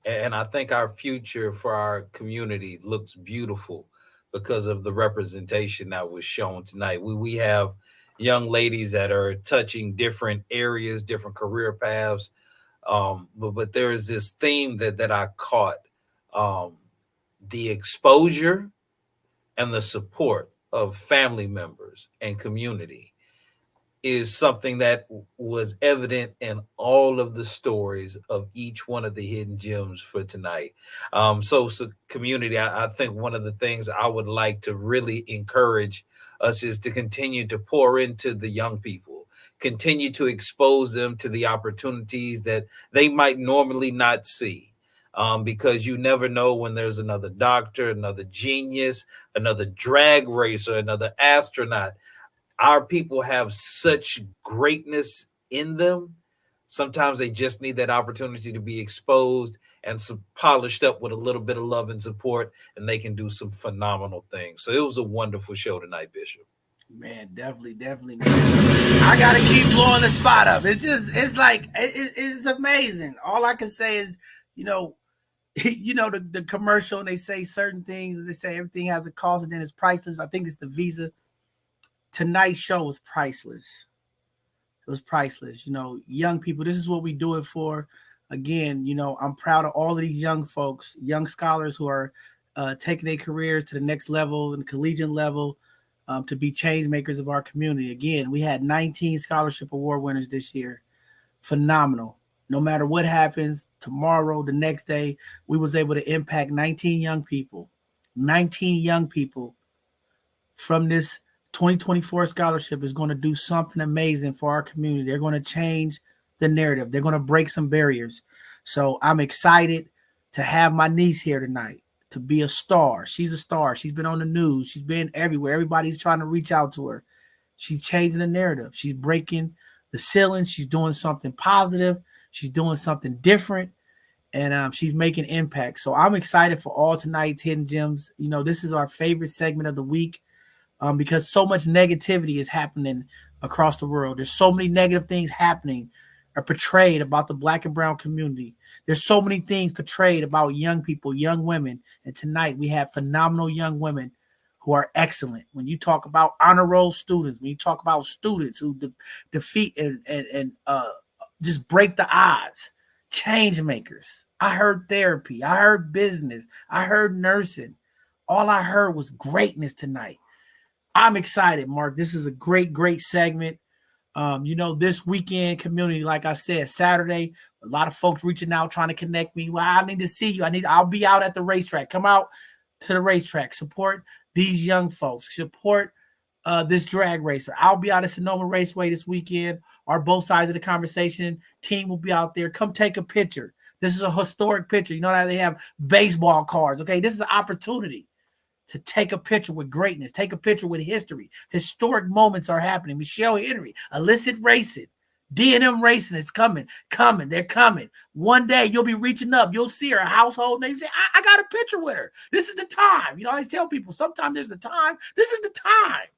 And I think our future for our community looks beautiful because of the representation that was shown tonight. We have young ladies that are touching different areas, different career paths. But there is this theme that I caught, the exposure and the support of family members and community is something that was evident in all of the stories of each one of the hidden gems for tonight. So community, I think one of the things I would like to really encourage us is to continue to pour into the young people, continue to expose them to the opportunities that they might normally not see. Because you never know when there's another doctor, another genius, another drag racer, another astronaut. Our people have such greatness in them. Sometimes they just need that opportunity to be exposed and polished up with a little bit of love and support, and they can do some phenomenal things. So it was a wonderful show tonight, Bishop. Man, definitely. Man. I gotta keep blowing the spot up. It's amazing. All I can say is, the commercial, and they say certain things, and they say everything has a cost and then it's priceless. I think it's the Visa. Tonight's show was priceless. It was priceless. Young people, this is what we do it for. Again, I'm proud of all of these young folks, young scholars who are taking their careers to the next level and collegiate level to be change makers of our community. Again, we had 19 scholarship award winners this year. Phenomenal. No matter what happens tomorrow, the next day, we was able to impact 19 young people. 19 young people from this 2024 scholarship is going to do something amazing for our community. They're going to change the narrative. They're going to break some barriers. So I'm excited to have my niece here tonight, to be a star. She's a star. She's been on the news. She's been everywhere. Everybody's trying to reach out to her. She's changing the narrative. She's breaking the ceiling. She's doing something positive. She's doing something different. And she's making impact. So I'm excited for all tonight's Hidden Gems. This is our favorite segment of the week. Because so much negativity is happening across the world. There's so many negative things happening or portrayed about the Black and brown community. There's so many things portrayed about young people, young women. And tonight we have phenomenal young women who are excellent. When you talk about honor roll students, when you talk about students who defeat and just break the odds, change makers. I heard therapy. I heard business. I heard nursing. All I heard was greatness tonight. I'm excited, Mark. This is a great, great segment. This weekend community, like I said, Saturday, a lot of folks reaching out, trying to connect me. Well, I need to see you. I'll be out at the racetrack. Come out to the racetrack. Support these young folks. Support this drag racer. I'll be out at Sonoma Raceway this weekend. Our Both Sides of the Conversation team will be out there. Come take a picture. This is a historic picture. You know how they have baseball cards. Okay, this is an opportunity to take a picture with greatness, take a picture with history. Historic moments are happening. Michelle Henry, illicit racing, D&M racing is coming. They're coming. One day you'll be reaching up. You'll see her household name. You say, I got a picture with her. This is the time. I always tell people, sometimes there's a time. This is the time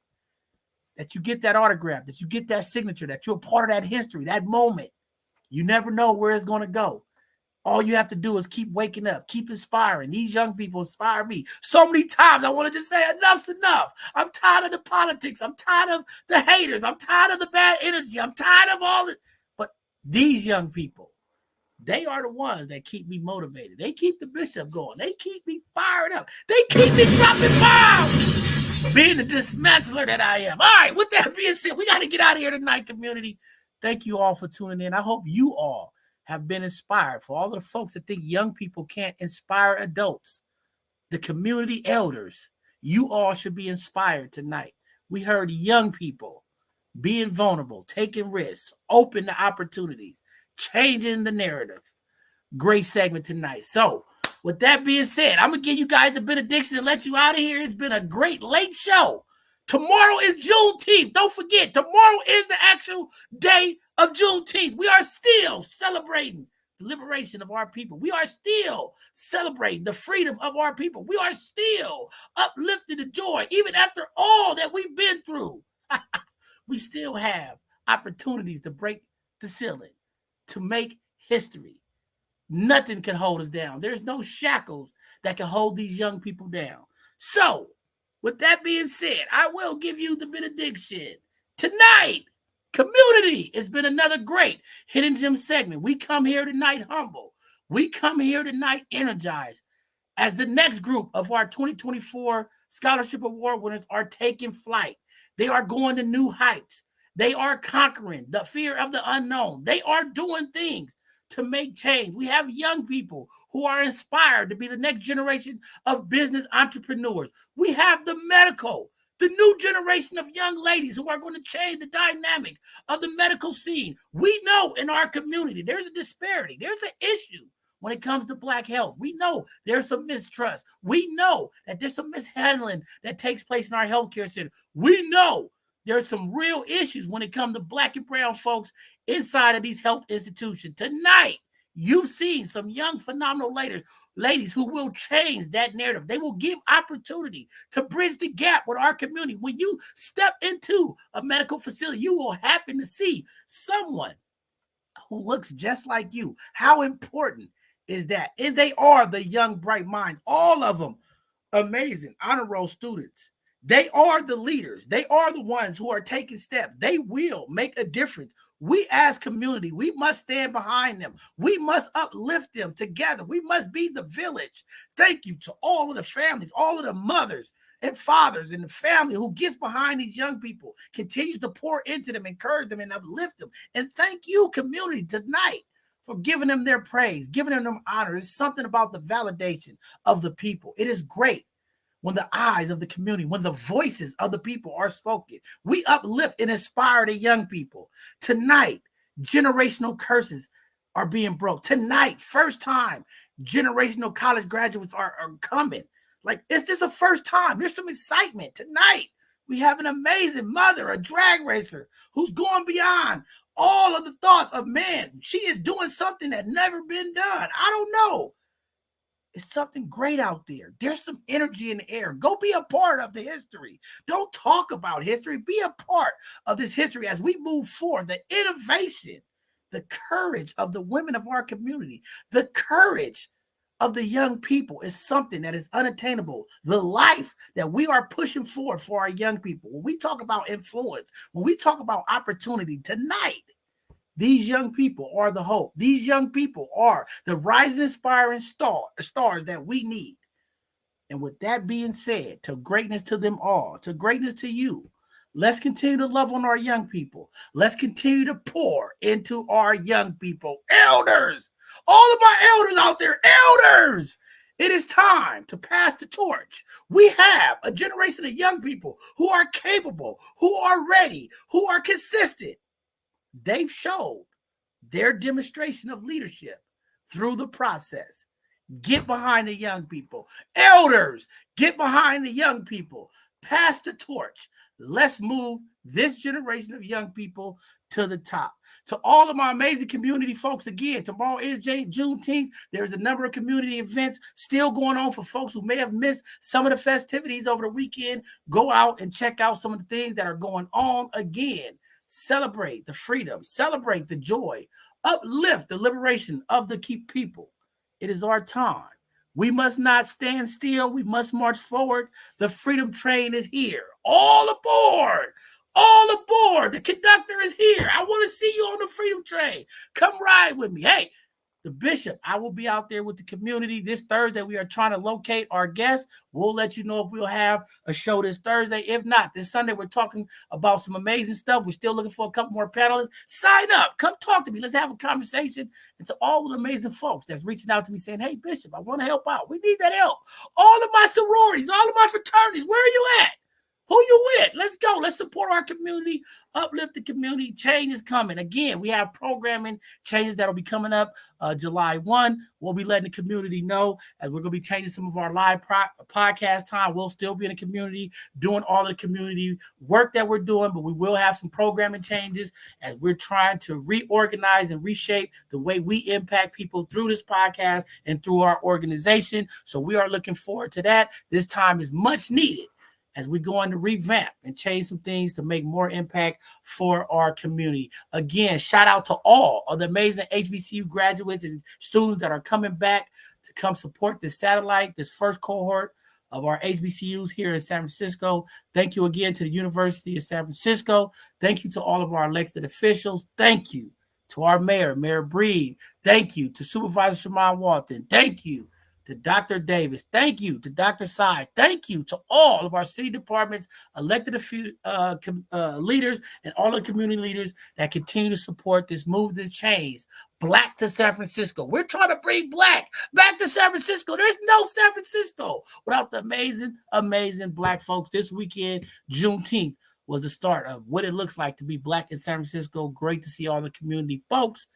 that you get that autograph, that you get that signature, that you're a part of that history, that moment. You never know where it's going to go. All you have to do is keep waking up, keep inspiring. These young people inspire me. So many times I want to just say enough's enough. I'm tired of the politics. I'm tired of the haters. I'm tired of the bad energy. I'm tired of all this. But these young people, they are the ones that keep me motivated. They keep the bishop going. They keep me fired up. They keep me dropping bombs. Being the dismantler that I am. All right, with that being said, we got to get out of here tonight, community. Thank you all for tuning in. I hope you all have been inspired. For all of the folks that think young people can't inspire adults, the community elders, you all should be inspired tonight. We heard young people being vulnerable, taking risks, open to opportunities, changing the narrative. Great segment tonight. So with that being said, I'm going to give you guys the benediction and let you out of here. It's been a great late show. Tomorrow is Juneteenth. Don't forget, tomorrow is the actual day of Juneteenth. We are still celebrating the liberation of our people. We are still celebrating the freedom of our people. We are still uplifting the joy. Even after all that we've been through, we still have opportunities to break the ceiling, to make history. Nothing can hold us down. There's no shackles that can hold these young people down. So, with that being said, I will give you the benediction. Tonight, community, it's been another great Hidden Gem segment. We come here tonight humble. We come here tonight energized as the next group of our 2024 Scholarship Award winners are taking flight. They are going to new heights. They are conquering the fear of the unknown. They are doing things to make change. We have young people who are inspired to be the next generation of business entrepreneurs. We have the new generation of young ladies who are going to change the dynamic of the medical scene. We know in our community there's a disparity. There's an issue when it comes to Black health. We know there's some mistrust. We know that there's some mishandling that takes place in our healthcare center. We know there's some real issues when it comes to Black and brown folks inside of these health institutions. Tonight, you've seen some young, phenomenal ladies who will change that narrative. They will give opportunity to bridge the gap with our community. When you step into a medical facility, you will happen to see someone who looks just like you. How important is that? And they are the young, bright minds, all of them amazing honor roll students. They are the leaders. They are the ones who are taking steps. They will make a difference. We as community, we must stand behind them. We must uplift them together. We must be the village. Thank you to all of the families, all of the mothers and fathers in the family who gets behind these young people, continues to pour into them, encourage them, and uplift them. And thank you, community, tonight for giving them their praise, giving them honor. It's something about the validation of the people. It is great when the eyes of the community, when the voices of the people are spoken. We uplift and inspire the young people. Tonight, generational curses are being broke. Tonight, first time, generational college graduates are coming. Like, it's just a first time. There's some excitement. Tonight, we have an amazing mother, a drag racer, who's going beyond all of the thoughts of, man, she is doing something that never been done. I don't know. It's something great out there. There's some energy in the air. Go be a part of the history. Don't talk about history. Be a part of this history as we move forward. The innovation, the courage of the women of our community, the courage of the young people is something that is unattainable. The life that we are pushing forward for our young people. When we talk about influence, when we talk about opportunity tonight, these young people are the hope. These young people are the rising, inspiring stars that we need. And with that being said, to greatness to them all, to greatness to you, Let's continue to love on our young people. Let's continue to pour into our young people. Elders, all of my elders out there, elders, it is time to pass the torch. We have a generation of young people who are capable, who are ready, who are consistent. They've showed their demonstration of leadership through the process. Get behind the young people. Elders, get behind the young people. Pass the torch. Let's move this generation of young people to the top. To all of my amazing community folks, again, tomorrow is Juneteenth. There's a number of community events still going on for folks who may have missed some of the festivities over the weekend. Go out and check out some of the things that are going on again. Celebrate the freedom, celebrate the joy, uplift the liberation of the people. It is our time. We must not stand still. We must march forward. The freedom train is here. All aboard. All aboard. The conductor is here. I want to see you on the freedom train. Come ride with me. Hey, the bishop, I will be out there with the community this Thursday. We are trying to locate our guests. We'll let you know if we'll have a show this Thursday. If not, this Sunday, we're talking about some amazing stuff. We're still looking for a couple more panelists. Sign up. Come talk to me. Let's have a conversation. And to all the amazing folks that's reaching out to me saying, hey, Bishop, I want to help out. We need that help. All of my sororities, all of my fraternities, where are you at? Who you with? Let's go. Let's support our community, uplift the community. Change is coming. Again, we have programming changes that will be coming up July 1. We'll be letting the community know as we're going to be changing some of our live podcast time. We'll still be in the community doing all the community work that we're doing, but we will have some programming changes as we're trying to reorganize and reshape the way we impact people through this podcast and through our organization. So we are looking forward to that. This time is much needed as we go on to revamp and change some things to make more impact for our community. Again, shout out to all of the amazing HBCU graduates and students that are coming back to come support this satellite, this first cohort of our HBCUs here in San Francisco. Thank you again to the University of San Francisco. Thank you to all of our elected officials. Thank you to our mayor, Mayor Breed. Thank you to Supervisor Shamon Walton. Thank you to Dr. Davis. Thank you to Dr. Sy. Thank you to all of our city departments, elected leaders, and all the community leaders that continue to support this move, this change. Black to San Francisco. We're trying to bring Black back to San Francisco. There's no San Francisco without the amazing, amazing Black folks. This weekend, Juneteenth, was the start of what it looks like to be Black in San Francisco. Great to see all the community folks.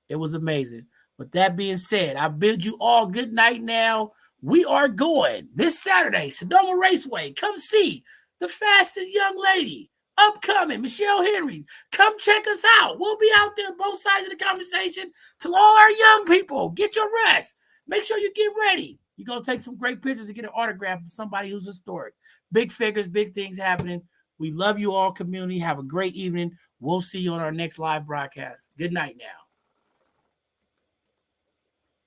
It was amazing. With that being said, I bid you all good night now. We are going this Saturday, Sedona Raceway. Come see the fastest young lady upcoming, Michelle Henry. Come check us out. We'll be out there both sides of the conversation. To all our young people, get your rest. Make sure you get ready. You're going to take some great pictures and get an autograph from somebody who's historic. Big figures, big things happening. We love you all, community. Have a great evening. We'll see you on our next live broadcast. Good night now.